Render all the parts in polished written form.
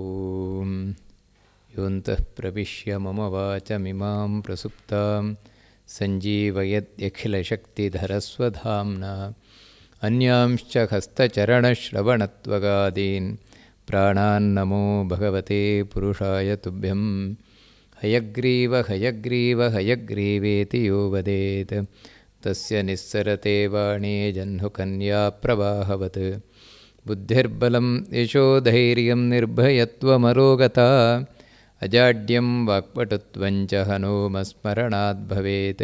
ಓಂ ಯೋಂತಃ ಪ್ರವಿಶ್ಯ ಮಮ ವಾಚಮಿಮಾಂ ಪ್ರಸುಪ್ತಾಂ ಸಂಜೀವಯತ್ಯಖಿಲಶಕ್ತಿಧರಸ್ವಧಾಮ್ನಾ ಅನ್ಯಾಂಶ್ಚ ಹಸ್ತಚರಣಶ್ರವಣತ್ವಗಾದೀನ್ ಪ್ರಾಣಾನ್ನಮೋ ಭಗವತೆ ಪುರುಷಾಯ ತುಭ್ಯಂ ಹಯಗ್ರೀವ ಹಯಗ್ರೀವ ಹಯಗ್ರೀವೇತಿ ಯೋ ವದೇತ್ ತಸ್ಯ ನಿಸ್ಸರತೆ ವಾಣಿ ಜಹ್ನುಕನ್ಯಾ ಪ್ರವಾಹವತ್ ಬುದ್ಧಿರ್ಬಲಂ ಯಶೋಧೈರ್ಯಂ ನಿರ್ಭಯತ್ವಮರೋಗತಾ ಅಜಾಡ್ಯಂ ವಾಕ್ಪಟುತ್ವಂಚ ಹನೋಮಸ್ಮರಣಾತ್ ಭವೇತ್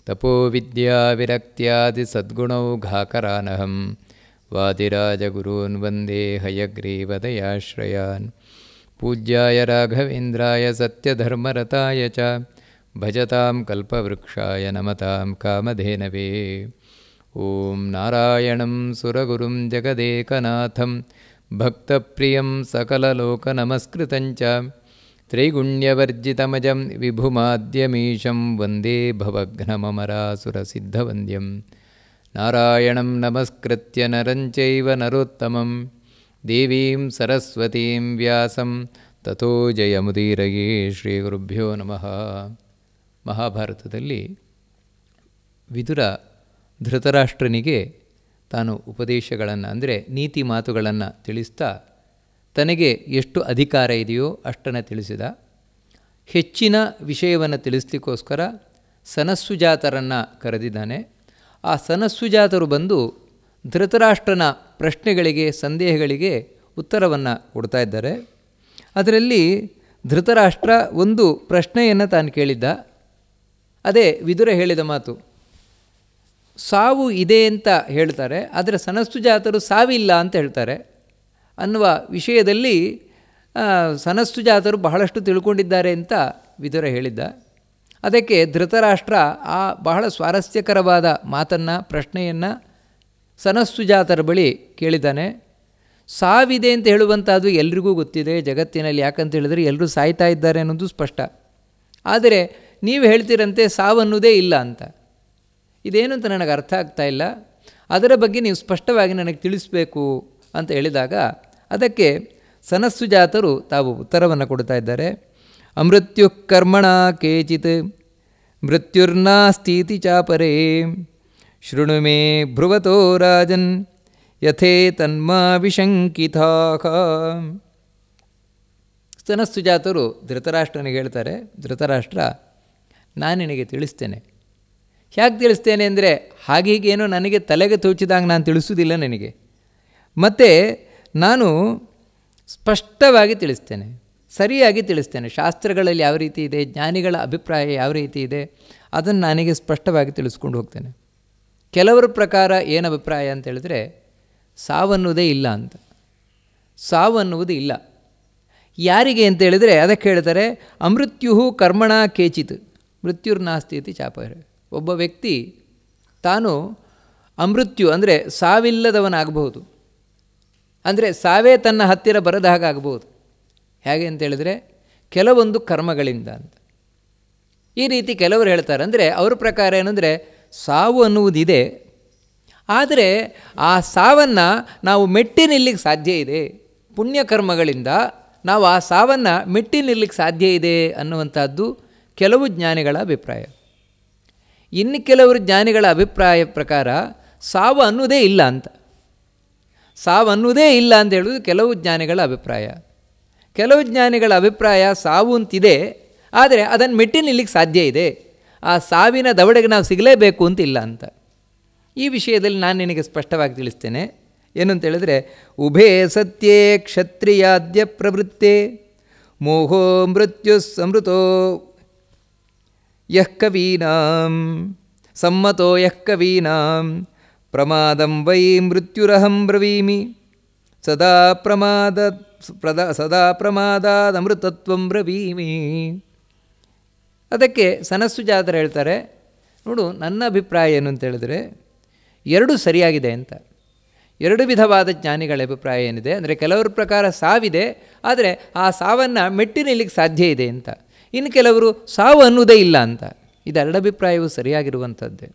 ತಪೋವಿದ್ಯಾವಿರಕ್ತ್ಯಾದಿ ಸದ್ಗುಣೌಘಾಕರಾನಹಂ ವಾದಿರಾಜಗುರೂನ್ ವಂದೇ ಹಯಗ್ರೀವದಯಾಶ್ರಯಾನ್ ಪೂಜ್ಯಾಯ ರಾಘವೇಂದ್ರಾಯ ಸತ್ಯಧರ್ಮರತಾಯ ಚ ಭಜತಾಂ ಕಲ್ಪವೃಕ್ಷಾಯ ನಮತಾಂ ಕಾಮಧೇನವೇ. ಓಂ ನಾರಾಯಣಂ ಸುರಗುರುಂ ಜಗದೇಕನಾಥಂ ಭಕ್ತಪ್ರಿಯಂ ಸಕಲಲೋಕನಮಸ್ಕೃತಂಚ ತ್ರೈಗುಣ್ಯವರ್ಜಿತಮಜಂ ವಿಭುಮಾದ್ಯಮೀಶಂ ವಂದೇ ಭವಘ್ನಮಮರಾಸುರಸಿದ್ಧವಂದ್ಯಂ. ನಾರಾಯಣಂ ನಮಸ್ಕೃತ್ಯ ನರಂ ಚೈವ ನರೋತ್ತಮಂ ದೇವೀಂ ಸರಸ್ವತೀಂ ವ್ಯಾಸಂ ತಥೋ ಜಯಮುದೀರಯೇ. ಶ್ರೀ ಗುರುಭ್ಯೋ ನಮಃ. ಮಹಾಭಾರತದಲ್ಲಿ ವಿದುರ ಧೃತರಾಷ್ಟ್ರನಿಗೆ ತಾನು ಉಪದೇಶಗಳನ್ನು ಅಂದರೆ ನೀತಿ ಮಾತುಗಳನ್ನು ತಿಳಿಸ್ತಾ ತನಗೆ ಎಷ್ಟು ಅಧಿಕಾರ ಇದೆಯೋ ಅಷ್ಟನ್ನು ತಿಳಿಸಿದ. ಹೆಚ್ಚಿನ ವಿಷಯವನ್ನು ತಿಳಿಸ್ಲಿಕ್ಕೋಸ್ಕರ ಸನಸ್ಸುಜಾತರನ್ನು ಕರೆದಿದ್ದಾನೆ. ಆ ಸನಸ್ಸುಜಾತರು ಬಂದು ಧೃತರಾಷ್ಟ್ರನ ಪ್ರಶ್ನೆಗಳಿಗೆ ಸಂದೇಹಗಳಿಗೆ ಉತ್ತರವನ್ನು ಕೊಡ್ತಾ ಇದ್ದಾರೆ. ಅದರಲ್ಲಿ ಧೃತರಾಷ್ಟ್ರ ಒಂದು ಪ್ರಶ್ನೆಯನ್ನು ತಾನು ಕೇಳಿದ್ದ. ಅದೇ ವಿದುರ ಹೇಳಿದ ಮಾತು. ಸಾವು ಇದೆ ಅಂತ ಹೇಳ್ತಾರೆ, ಆದರೆ ಸನಸ್ಸುಜಾತರು ಸಾವಿಲ್ಲ ಅಂತ ಹೇಳ್ತಾರೆ ಅನ್ನುವ ವಿಷಯದಲ್ಲಿ ಸನಸ್ಸುಜಾತರು ಬಹಳಷ್ಟು ತಿಳ್ಕೊಂಡಿದ್ದಾರೆ ಅಂತ ವಿದುರ ಹೇಳಿದ್ದ. ಅದಕ್ಕೆ ಧೃತರಾಷ್ಟ್ರ ಆ ಬಹಳ ಸ್ವಾರಸ್ಯಕರವಾದ ಮಾತನ್ನು ಪ್ರಶ್ನೆಯನ್ನು ಸನಸ್ಸುಜಾತರ ಬಳಿ ಕೇಳಿದ್ದಾನೆ. ಸಾವಿದೆ ಅಂತ ಹೇಳುವಂಥದ್ದು ಎಲ್ರಿಗೂ ಗೊತ್ತಿದೆ ಜಗತ್ತಿನಲ್ಲಿ. ಯಾಕಂತ ಹೇಳಿದರೆ ಎಲ್ಲರೂ ಸಾಯ್ತಾ ಇದ್ದಾರೆ ಅನ್ನೋದು ಸ್ಪಷ್ಟ. ಆದರೆ ನೀವು ಹೇಳ್ತೀರಂತೆ ಸಾವನ್ನುವುದೇ ಇಲ್ಲ ಅಂತ. ಇದೇನು ಅಂತ ನನಗೆ ಅರ್ಥ ಆಗ್ತಾ ಇಲ್ಲ, ಅದರ ಬಗ್ಗೆ ನೀವು ಸ್ಪಷ್ಟವಾಗಿ ನನಗೆ ತಿಳಿಸಬೇಕು ಅಂತ ಹೇಳಿದಾಗ ಅದಕ್ಕೆ ಸನಸ್ಸುಜಾತರು ತಾವು ಉತ್ತರವನ್ನು ಕೊಡ್ತಾ ಇದ್ದಾರೆ. ಅಮೃತ್ಯು ಕರ್ಮಣ ಕೇಚಿತ್ ಮೃತ್ಯುರ್ನಾಸ್ತೀತಿ ಚಾಪರೇ ಶೃಣು ಮೇ ಭ್ರುವತೋ ರಾಜನ್ ಯಥೇ ತನ್ಮಾ ವಿಶಂಕಿತಾಃ. ಸನಸ್ಸುಜಾತರು ಧೃತರಾಷ್ಟ್ರನಿಗೆ ಹೇಳ್ತಾರೆ, ಧೃತರಾಷ್ಟ್ರ, ನಾನು ನಿನಗೆ ತಿಳಿಸ್ತೇನೆ. ಹೇಗೆ ತಿಳಿಸ್ತೇನೆ ಅಂದರೆ ಹೀಗೇನೋ ನನಗೆ ತಲೆಗೆ ತೋಚಿದಾಗ ನಾನು ತಿಳಿಸೋದಿಲ್ಲ ನನಗೆ. ಮತ್ತು ನಾನು ಸ್ಪಷ್ಟವಾಗಿ ತಿಳಿಸ್ತೇನೆ, ಸರಿಯಾಗಿ ತಿಳಿಸ್ತೇನೆ. ಶಾಸ್ತ್ರಗಳಲ್ಲಿ ಯಾವ ರೀತಿ ಇದೆ, ಜ್ಞಾನಿಗಳ ಅಭಿಪ್ರಾಯ ಯಾವ ರೀತಿ ಇದೆ, ಅದನ್ನು ನನಗೆ ಸ್ಪಷ್ಟವಾಗಿ ತಿಳಿಸ್ಕೊಂಡು ಹೋಗ್ತೇನೆ. ಕೆಲವರ ಪ್ರಕಾರ ಏನು ಅಭಿಪ್ರಾಯ ಅಂತ ಹೇಳಿದ್ರೆ ಸಾವನ್ನುವುದೇ ಇಲ್ಲ ಅಂತ. ಸಾವನ್ನುವುದು ಇಲ್ಲ. ಯಾರಿಗೆ ಅಂತ ಹೇಳಿದರೆ ಅದಕ್ಕೆ ಹೇಳ್ತಾರೆ ಅಮೃತ್ಯು ಕರ್ಮಣ ಕೇಚಿತ್ ಮೃತ್ಯುರ್ನಾಸ್ತಿ ಇತಿ ಚಾಪರೆ. ಒಬ್ಬ ವ್ಯಕ್ತಿ ತಾನು ಅಮೃತ್ಯು ಅಂದರೆ ಸಾವಿಲ್ಲದವನಾಗಬಹುದು, ಅಂದರೆ ಸಾವೇ ತನ್ನ ಹತ್ತಿರ ಬರದ ಹಾಗಾಗಬಹುದು. ಹೇಗೆ ಅಂತ ಹೇಳಿದರೆ ಕೆಲವೊಂದು ಕರ್ಮಗಳಿಂದ ಅಂತ ಈ ರೀತಿ ಕೆಲವರು ಹೇಳ್ತಾರೆ. ಅಂದರೆ ಅವ್ರ ಪ್ರಕಾರ ಏನಂದರೆ ಸಾವು ಅನ್ನುವುದಿದೆ, ಆದರೆ ಆ ಸಾವನ್ನು ನಾವು ಮೆಟ್ಟಿ ನಿಲ್ಲಿಕ್ಕೆ ಸಾಧ್ಯ ಇದೆ. ಪುಣ್ಯಕರ್ಮಗಳಿಂದ ನಾವು ಆ ಸಾವನ್ನು ಮೆಟ್ಟಿ ನಿಲ್ಲಿಕ್ಕೆ ಸಾಧ್ಯ ಇದೆ ಅನ್ನುವಂಥದ್ದು ಕೆಲವು ಜ್ಞಾನಿಗಳ ಅಭಿಪ್ರಾಯ. ಇನ್ನು ಕೆಲವರು ಜ್ಞಾನಿಗಳ ಅಭಿಪ್ರಾಯ ಪ್ರಕಾರ ಸಾವು ಅನ್ನೋದೇ ಇಲ್ಲ ಅಂತ. ಸಾವು ಅನ್ನೋದೇ ಇಲ್ಲ ಅಂತ ಹೇಳೋದು ಕೆಲವು ಜ್ಞಾನಿಗಳ ಅಭಿಪ್ರಾಯ. ಕೆಲವು ಜ್ಞಾನಿಗಳ ಅಭಿಪ್ರಾಯ ಸಾವು ಅಂತಿದೆ, ಆದರೆ ಅದನ್ನು ಮೆಟ್ಟಿ ನಿಲ್ಲಿಕ್ಕೆ ಸಾಧ್ಯ ಇದೆ. ಆ ಸಾವಿನ ದವಡೆಗೆ ನಾವು ಸಿಗಲೇಬೇಕು ಅಂತಿಲ್ಲ ಅಂತ. ಈ ವಿಷಯದಲ್ಲಿ ನಾನು ನಿನಗೆ ಸ್ಪಷ್ಟವಾಗಿ ತಿಳಿಸ್ತೇನೆ. ಏನು ಅಂತೇಳಿದರೆ ಉಭೇ ಸತ್ಯೇ ಕ್ಷತ್ರಿಯಾದ್ಯ ಪ್ರವೃತ್ತೆ ಮೋಹೋ ಮೃತ್ಯು ಸಮೃತೋ ಯಃ ಕವೀನಾಂ ಸಮ್ಮತೋ ಯಃ ಕವೀನಾಂ ಪ್ರಮಾದಂ ವೈ ಮೃತ್ಯುರಹಂ ಬ್ರವೀಮಿ ಸದಾ ಪ್ರಮಾದಾದಮೃತತ್ವಂ ಬ್ರವೀಮಿ. ಅದಕ್ಕೆ ಸನಸ್ಸುಜಾತರು ಹೇಳ್ತಾರೆ, ನೋಡು, ನನ್ನ ಅಭಿಪ್ರಾಯ ಏನು ಅಂತೇಳಿದರೆ ಎರಡು ಸರಿಯಾಗಿದೆ ಅಂತ. ಎರಡು ವಿಧವಾದ ಜ್ಞಾನಿಗಳ ಅಭಿಪ್ರಾಯ ಏನಿದೆ ಅಂದರೆ ಕೆಲವರ ಪ್ರಕಾರ ಸಾವಿದೆ, ಆದರೆ ಆ ಸಾವನ್ನು ಮೆಟ್ಟಿ ನಿಲ್ಲಿಕ್ಕೆ ಸಾಧ್ಯ ಇದೆ ಅಂತ. ಇನ್ನು ಕೆಲವರು ಸಾವು ಅನ್ನೋದೇ ಇಲ್ಲ ಅಂತ. ಇದೆರಡು ಅಭಿಪ್ರಾಯವು ಸರಿಯಾಗಿರುವಂಥದ್ದೇ.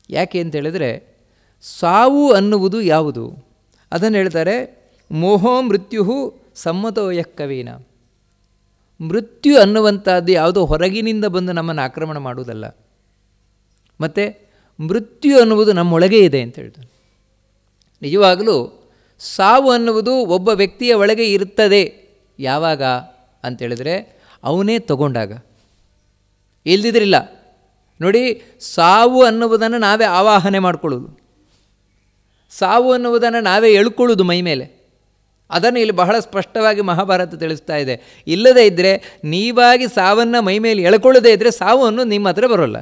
ಯಾಕೆ ಅಂತೇಳಿದರೆ ಸಾವು ಅನ್ನುವುದು ಯಾವುದು ಅದನ್ನು ಹೇಳ್ತಾರೆ. ಮೋಹೋ ಮೃತ್ಯು ಸಮ್ಮತೋ ಯಃ ಕವೀನಾಂ. ಮೃತ್ಯು ಅನ್ನುವಂಥದ್ದು ಯಾವುದೋ ಹೊರಗಿನಿಂದ ಬಂದು ನಮ್ಮನ್ನು ಆಕ್ರಮಣ ಮಾಡುವುದಲ್ಲ. ಮತ್ತು ಮೃತ್ಯು ಅನ್ನುವುದು ನಮ್ಮೊಳಗೆ ಇದೆ ಅಂತ ಹೇಳ್ತಾನೆ. ನಿಜವಾಗಲೂ ಸಾವು ಅನ್ನುವುದು ಒಬ್ಬ ವ್ಯಕ್ತಿಯ ಒಳಗೆ ಇರ್ತದೆ. ಯಾವಾಗ ಅಂತೇಳಿದರೆ ಅವನೇ ತಗೊಂಡಾಗ, ಇಲ್ದಿದ್ರಿಲ್ಲ. ನೋಡಿ, ಸಾವು ಅನ್ನುವುದನ್ನು ನಾವೇ ಆವಾಹನೆ ಮಾಡಿಕೊಳ್ಳೋದು, ಸಾವು ಅನ್ನುವುದನ್ನು ನಾವೇ ಎಳ್ಕೊಳ್ಳೋದು ಮೈ ಮೇಲೆ. ಅದನ್ನು ಇಲ್ಲಿ ಬಹಳ ಸ್ಪಷ್ಟವಾಗಿ ಮಹಾಭಾರತ ತಿಳಿಸ್ತಾ ಇದೆ. ಇಲ್ಲದೇ ಇದ್ದರೆ, ನೀವಾಗಿ ಸಾವನ್ನು ಮೈ ಮೇಲೆ ಎಳ್ಕೊಳ್ಳದೇ ಇದ್ದರೆ ಸಾವು ಅನ್ನೋದು ನಿಮ್ಮ ಹತ್ರ ಬರೋಲ್ಲ.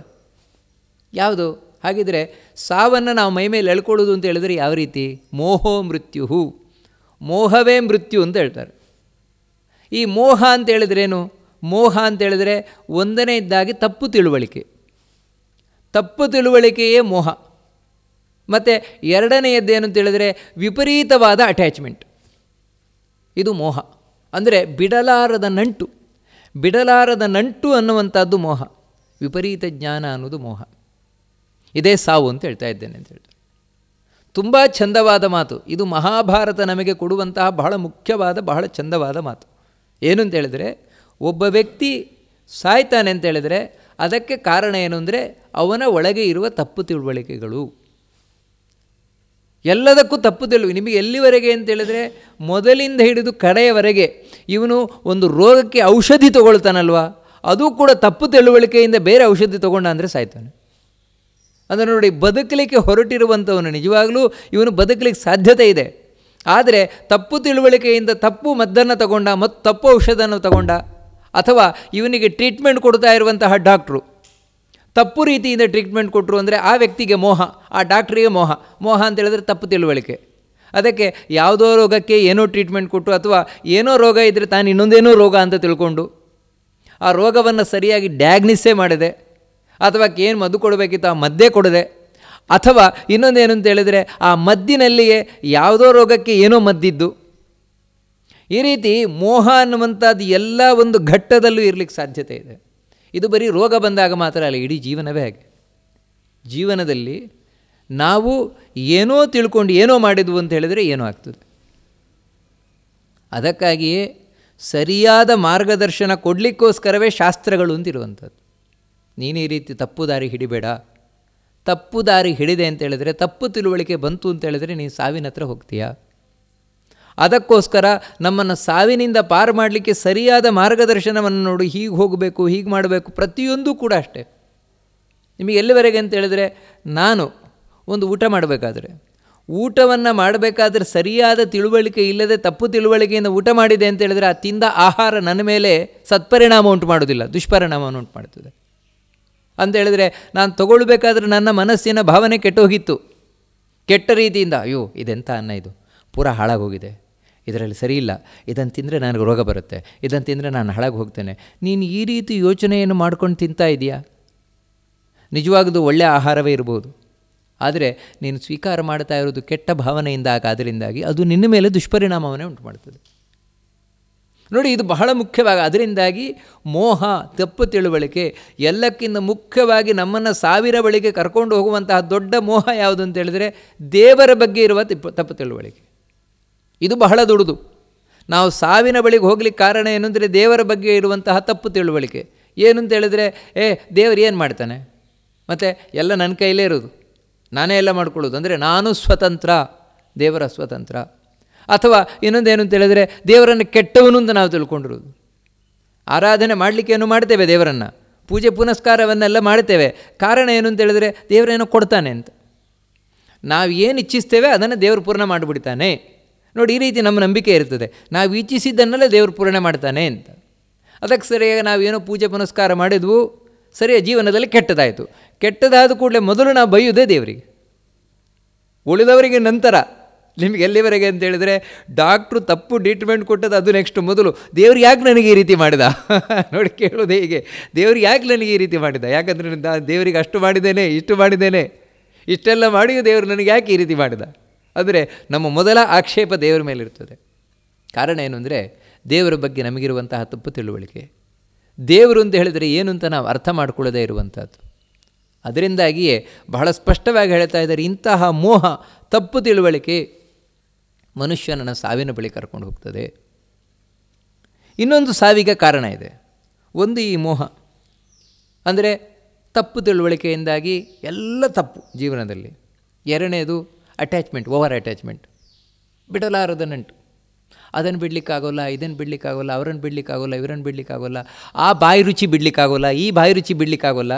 ಯಾವುದು? ಹಾಗಿದ್ರೆ ಸಾವನ್ನು ನಾವು ಮೈ ಮೇಲೆ ಎಳ್ಕೊಳ್ಳೋದು ಅಂತ ಹೇಳಿದ್ರೆ ಯಾವ ರೀತಿ? ಮೋಹೋ ಮೃತ್ಯು, ಮೋಹವೇ ಮೃತ್ಯು ಅಂತ ಹೇಳ್ತಾರೆ. ಈ ಮೋಹ ಅಂತ ಹೇಳಿದ್ರೇನು? ಮೋಹ ಅಂತೇಳಿದರೆ ಒಂದನೇ ಇದ್ದಾಗಿ ತಪ್ಪು ತಿಳುವಳಿಕೆ, ತಪ್ಪು ತಿಳುವಳಿಕೆಯೇ ಮೋಹ. ಮತ್ತು ಎರಡನೆಯದ್ದೇನು ಅಂತೇಳಿದರೆ ವಿಪರೀತವಾದ ಅಟ್ಯಾಚ್ಮೆಂಟ್, ಇದು ಮೋಹ. ಅಂದರೆ ಬಿಡಲಾರದ ನಂಟು, ಬಿಡಲಾರದ ನಂಟು ಅನ್ನುವಂಥದ್ದು ಮೋಹ. ವಿಪರೀತ ಜ್ಞಾನ ಅನ್ನೋದು ಮೋಹ. ಇದೇ ಸಾವು ಅಂತ ಹೇಳ್ತಾ ಇದ್ದೇನೆ ಅಂತ ಹೇಳ್ತಾರೆ. ತುಂಬ ಚಂದವಾದ ಮಾತು ಇದು. ಮಹಾಭಾರತ ನಮಗೆ ಕೊಡುವಂತಹ ಬಹಳ ಮುಖ್ಯವಾದ, ಬಹಳ ಚಂದವಾದ ಮಾತು. ಏನು ಅಂತೇಳಿದರೆ, ಒಬ್ಬ ವ್ಯಕ್ತಿ ಸಾಯ್ತಾನೆ ಅಂತೇಳಿದರೆ ಅದಕ್ಕೆ ಕಾರಣ ಏನು ಅಂದರೆ ಅವನ ಒಳಗೆ ಇರುವ ತಪ್ಪು ತಿಳುವಳಿಕೆಗಳು. ಎಲ್ಲದಕ್ಕೂ ತಪ್ಪು ನಿಮಗೆ ಎಲ್ಲಿವರೆಗೆ ಅಂತೇಳಿದರೆ, ಮೊದಲಿಂದ ಹಿಡಿದು ಕಡೆಯವರೆಗೆ ಇವನು ಒಂದು ರೋಗಕ್ಕೆ ಔಷಧಿ ತೊಗೊಳ್ತಾನಲ್ವ, ಅದು ಕೂಡ ತಪ್ಪು ತಿಳುವಳಿಕೆಯಿಂದ ಬೇರೆ ಔಷಧಿ ತೊಗೊಂಡ ಅಂದರೆ ಸಾಯ್ತಾನೆ. ಅಂದರೆ ನೋಡಿ, ಬದುಕಲಿಕ್ಕೆ ಹೊರಟಿರುವಂಥವನು ನಿಜವಾಗಲೂ ಇವನು ಬದುಕಲಿಕ್ಕೆ ಸಾಧ್ಯತೆ ಇದೆ. ಆದರೆ ತಪ್ಪು ತಿಳುವಳಿಕೆಯಿಂದ ತಪ್ಪು ಮದ್ದನ್ನು ತಗೊಂಡ ಮತ್ತು ತಪ್ಪು ಔಷಧನ ತಗೊಂಡ, ಅಥವಾ ಇವನಿಗೆ ಟ್ರೀಟ್ಮೆಂಟ್ ಕೊಡ್ತಾ ಇರುವಂತಹ ಡಾಕ್ಟ್ರು ತಪ್ಪು ರೀತಿಯಿಂದ ಟ್ರೀಟ್ಮೆಂಟ್ ಕೊಟ್ಟರು ಅಂದರೆ ಆ ವ್ಯಕ್ತಿಗೆ ಮೋಹ, ಆ ಡಾಕ್ಟ್ರಿಗೆ ಮೋಹ. ಮೋಹ ಅಂತೇಳಿದ್ರೆ ತಪ್ಪು ತಿಳುವಳಿಕೆ. ಅದಕ್ಕೆ ಯಾವುದೋ ರೋಗಕ್ಕೆ ಏನೋ ಟ್ರೀಟ್ಮೆಂಟ್ ಕೊಟ್ಟು, ಅಥವಾ ಏನೋ ರೋಗ ಇದ್ದರೆ ತಾನು ಇನ್ನೊಂದೇನೋ ರೋಗ ಅಂತ ತಿಳ್ಕೊಂಡು ಆ ರೋಗವನ್ನು ಸರಿಯಾಗಿ ಡಯಾಗ್ನಿಸೇ ಮಾಡಿದೆ, ಅಥವಾ ಏನು ಮದ್ದು ಕೊಡಬೇಕಿತ್ತು ಆ ಮದ್ದೇ ಕೊಡದೆ, ಅಥವಾ ಇನ್ನೊಂದೇನು ಅಂತ ಹೇಳಿದರೆ ಆ ಮದ್ದಿನಲ್ಲಿಯೇ ಯಾವುದೋ ರೋಗಕ್ಕೆ ಏನೋ ಮದ್ದಿದ್ದು. ಈ ರೀತಿ ಮೋಹ ಅನ್ನುವಂಥದ್ದು ಎಲ್ಲ ಒಂದು ಘಟ್ಟದಲ್ಲೂ ಇರಲಿಕ್ಕೆ ಸಾಧ್ಯತೆ ಇದೆ. ಇದು ಬರೀ ರೋಗ ಬಂದಾಗ ಮಾತ್ರ ಅಲ್ಲ, ಇಡೀ ಜೀವನವೇ ಹಾಗೆ. ಜೀವನದಲ್ಲಿ ನಾವು ಏನೋ ತಿಳ್ಕೊಂಡು ಏನೋ ಮಾಡಿದ್ವು ಅಂತ ಹೇಳಿದರೆ ಏನೋ ಆಗ್ತದೆ. ಅದಕ್ಕಾಗಿಯೇ ಸರಿಯಾದ ಮಾರ್ಗದರ್ಶನ ಕೊಡಲಿಕ್ಕೋಸ್ಕರವೇ ಶಾಸ್ತ್ರಗಳು ಅಂತಿರುವಂಥದ್ದು. ನೀನು ಈ ರೀತಿ ತಪ್ಪು ದಾರಿ ಹಿಡಿಬೇಡ. ತಪ್ಪು ದಾರಿ ಹಿಡಿದೆ ಅಂತೇಳಿದರೆ, ತಪ್ಪು ತಿಳುವಳಿಕೆ ಬಂತು ಅಂತೇಳಿದರೆ ನೀನು ಸಾವಿನ ಹತ್ರ ಹೋಗ್ತೀಯ. ಅದಕ್ಕೋಸ್ಕರ ನಮ್ಮನ್ನು ಸಾವಿನಿಂದ ಪಾರು ಮಾಡಲಿಕ್ಕೆ ಸರಿಯಾದ ಮಾರ್ಗದರ್ಶನವನ್ನು ನೋಡು. ಹೀಗೆ ಹೋಗಬೇಕು, ಹೀಗೆ ಮಾಡಬೇಕು, ಪ್ರತಿಯೊಂದು ಕೂಡ ಅಷ್ಟೇ. ನಿಮಗೆ ಎಲ್ಲಿವರೆಗೆ ಅಂತೇಳಿದರೆ, ನಾನು ಒಂದು ಊಟ ಮಾಡಬೇಕಾದ್ರೆ, ಊಟವನ್ನು ಮಾಡಬೇಕಾದ್ರೆ ಸರಿಯಾದ ತಿಳುವಳಿಕೆ ಇಲ್ಲದೆ ತಪ್ಪು ತಿಳುವಳಿಕೆಯಿಂದ ಊಟ ಮಾಡಿದೆ ಅಂತೇಳಿದರೆ ಆ ತಿಂದ ಆಹಾರ ನನ್ನ ಮೇಲೆ ಸತ್ಪರಿಣಾಮ ಉಂಟು ಮಾಡೋದಿಲ್ಲ, ದುಷ್ಪರಿಣಾಮವನ್ನು ಉಂಟು ಮಾಡ್ತದೆ. ಅಂತೇಳಿದರೆ, ನಾನು ತಗೊಳ್ಬೇಕಾದ್ರೆ ನನ್ನ ಮನಸ್ಸಿನ ಭಾವನೆ ಕೆಟ್ಟೋಗಿತ್ತು, ಕೆಟ್ಟ ರೀತಿಯಿಂದ, ಅಯ್ಯೋ ಇದೆಂಥ ಅನ್ನ, ಇದು ಪೂರ ಹಾಳಾಗೋಗಿದೆ, ಇದರಲ್ಲಿ ಸರಿ ಇಲ್ಲ, ಇದನ್ನು ತಿಂದರೆ ನನಗೆ ರೋಗ ಬರುತ್ತೆ, ಇದನ್ನು ತಿಂದರೆ ನಾನು ಹಾಳಾಗಿ ಹೋಗ್ತೇನೆ. ನೀನು ಈ ರೀತಿ ಯೋಚನೆಯನ್ನು ಮಾಡ್ಕೊಂಡು ತಿಂತಾ ಇದೆಯಾ? ನಿಜವಾಗದು ಒಳ್ಳೆಯ ಆಹಾರವೇ ಇರ್ಬೋದು, ಆದರೆ ನೀನು ಸ್ವೀಕಾರ ಮಾಡ್ತಾ ಇರೋದು ಕೆಟ್ಟ ಭಾವನೆಯಿಂದ, ಅದರಿಂದಾಗಿ ಅದು ನಿನ್ನ ಮೇಲೆ ದುಷ್ಪರಿಣಾಮವನ್ನೇ ಉಂಟು ಮಾಡ್ತದೆ. ನೋಡಿ, ಇದು ಬಹಳ ಮುಖ್ಯವಾಗಿ. ಅದರಿಂದಾಗಿ ಮೋಹ, ತಪ್ಪು ತಿಳುವಳಿಕೆ, ಎಲ್ಲಕ್ಕಿಂತ ಮುಖ್ಯವಾಗಿ ನಮ್ಮನ್ನು ಸಾವಿರ ಬಳಿಗೆ ಕರ್ಕೊಂಡು ಹೋಗುವಂತಹ ದೊಡ್ಡ ಮೋಹ ಯಾವುದು ಅಂತ ಹೇಳಿದರೆ ದೇವರ ಬಗ್ಗೆ ಇರುವ ತಪ್ಪು ತಿಳುವಳಿಕೆ. ಇದು ಬಹಳ ದೊಡ್ಡದು. ನಾವು ಸಾವಿನ ಬಳಿಗೆ ಹೋಗ್ಲಿಕ್ಕೆ ಕಾರಣ ಏನು ಅಂದರೆ ದೇವರ ಬಗ್ಗೆ ಇರುವಂತಹ ತಪ್ಪು ತಿಳುವಳಿಕೆ. ಏನು ಅಂತ ಹೇಳಿದರೆ, ದೇವರು ಏನು ಮಾಡ್ತಾನೆ, ಮತ್ತು ಎಲ್ಲ ನನ್ನ ಕೈಲೇ ಇರೋದು, ನಾನೇ ಎಲ್ಲ ಮಾಡ್ಕೊಳ್ಳೋದು, ಅಂದರೆ ನಾನು ಸ್ವತಂತ್ರ, ದೇವರ ಸ್ವತಂತ್ರ. ಅಥವಾ ಇನ್ನೊಂದೇನು ಅಂತ ಹೇಳಿದರೆ ದೇವರನ್ನು ಕೆಟ್ಟವನು ಅಂತ ನಾವು ತಿಳ್ಕೊಂಡಿರೋದು. ಆರಾಧನೆ ಮಾಡಲಿಕ್ಕೇನು ಮಾಡ್ತೇವೆ, ದೇವರನ್ನು ಪೂಜೆ ಪುನಸ್ಕಾರವನ್ನೆಲ್ಲ ಮಾಡ್ತೇವೆ. ಕಾರಣ ಏನು ಅಂತ ಹೇಳಿದರೆ ದೇವರೇನೋ ಕೊಡ್ತಾನೆ ಅಂತ. ನಾವು ಏನು ಇಚ್ಛಿಸ್ತೇವೆ ಅದನ್ನು ದೇವರು ಪೂರ್ಣ ಮಾಡಿಬಿಡ್ತಾನೆ. ನೋಡಿ, ಈ ರೀತಿ ನಮ್ಮ ನಂಬಿಕೆ ಇರ್ತದೆ. ನಾವು ಇಚ್ಛಿಸಿದ್ದನ್ನೆಲ್ಲ ದೇವರು ಪೂರ್ಣ ಮಾಡ್ತಾನೆ ಅಂತ. ಅದಕ್ಕೆ ಸರಿಯಾಗಿ ನಾವೇನೋ ಪೂಜೆ ಪುನಸ್ಕಾರ ಮಾಡಿದ್ವು, ಸರಿಯಾಗಿ ಜೀವನದಲ್ಲಿ ಕೆಟ್ಟದಾಯಿತು. ಕೆಟ್ಟದಾದ ಕೂಡಲೇ ಮೊದಲು ನಾವು ಬೈಯುವುದೇ ದೇವರಿಗೆ, ಉಳಿದವರಿಗೆ ನಂತರ. ನಿಮಗೆ ಎಲ್ಲಿವರೆಗೆ ಅಂತೇಳಿದರೆ, ಡಾಕ್ಟ್ರು ತಪ್ಪು ಟ್ರೀಟ್ಮೆಂಟ್ ಕೊಟ್ಟದ್ದು ಅದು ನೆಕ್ಸ್ಟ್. ಮೊದಲು ದೇವ್ರು ಯಾಕೆ ನನಗೆ ಈ ರೀತಿ ಮಾಡಿದ ನೋಡಿ, ಕೇಳೋದು ಹೀಗೆ, ದೇವ್ರು ಯಾಕೆ ನನಗೆ ಈ ರೀತಿ ಮಾಡಿದ? ಯಾಕಂದರೆ ದೇವರಿಗೆ ಅಷ್ಟು ಮಾಡಿದ್ದೇನೆ, ಇಷ್ಟು ಮಾಡಿದ್ದೇನೆ, ಇಷ್ಟೆಲ್ಲ ಮಾಡಿಯೂ ದೇವರು ನನಗೆ ಯಾಕೆ ಈ ರೀತಿ ಮಾಡಿದ? ಅಂದರೆ ನಮ್ಮ ಮೊದಲ ಆಕ್ಷೇಪ ದೇವರ ಮೇಲಿರ್ತದೆ. ಕಾರಣ ಏನು ಅಂದರೆ ದೇವರ ಬಗ್ಗೆ ನಮಗಿರುವಂತಹ ತಪ್ಪು ತಿಳುವಳಿಕೆ. ದೇವರು ಅಂತ ಹೇಳಿದರೆ ಏನು ಅಂತ ನಾವು ಅರ್ಥ ಮಾಡಿಕೊಳ್ಳದೇ ಇರುವಂಥದ್ದು. ಅದರಿಂದಾಗಿಯೇ ಬಹಳ ಸ್ಪಷ್ಟವಾಗಿ ಹೇಳ್ತಾ ಇದ್ದಾರೆ, ಇಂತಹ ಮೋಹ, ತಪ್ಪು ತಿಳುವಳಿಕೆ ಮನುಷ್ಯನನ್ನು ಸಾವಿನ ಬಳಿ ಕರ್ಕೊಂಡು ಹೋಗ್ತದೆ. ಇನ್ನೊಂದು ಸಾವಿಗೆ ಕಾರಣ ಇದೆ. ಒಂದು ಈ ಮೋಹ, ಅಂದರೆ ತಪ್ಪು ತಿಳುವಳಿಕೆಯಿಂದಾಗಿ ಎಲ್ಲ ತಪ್ಪು ಜೀವನದಲ್ಲಿ. ಎರಡನೇದು ಅಟ್ಯಾಚ್ಮೆಂಟ್, ಓವರ್ ಅಟ್ಯಾಚ್ಮೆಂಟ್, ಬಿಡಲಾರದ ನಂಟು. ಅದನ್ನು ಬಿಡಲಿಕ್ಕಾಗೋಲ್ಲ, ಇದನ್ನು ಬಿಡಲಿಕ್ಕಾಗೋಲ್ಲ, ಅವರನ್ನು ಬಿಡಲಿಕ್ಕಾಗೋಲ್ಲ, ಇವರನ್ನು ಬಿಡಲಿಕ್ಕಾಗೋಲ್ಲ, ಆ ಬಾಯಿ ರುಚಿ ಬಿಡಲಿಕ್ಕಾಗೋಲ್ಲ, ಈ ಬಾಯಿ ರುಚಿ ಬಿಡಲಿಕ್ಕಾಗೋಲ್ಲ.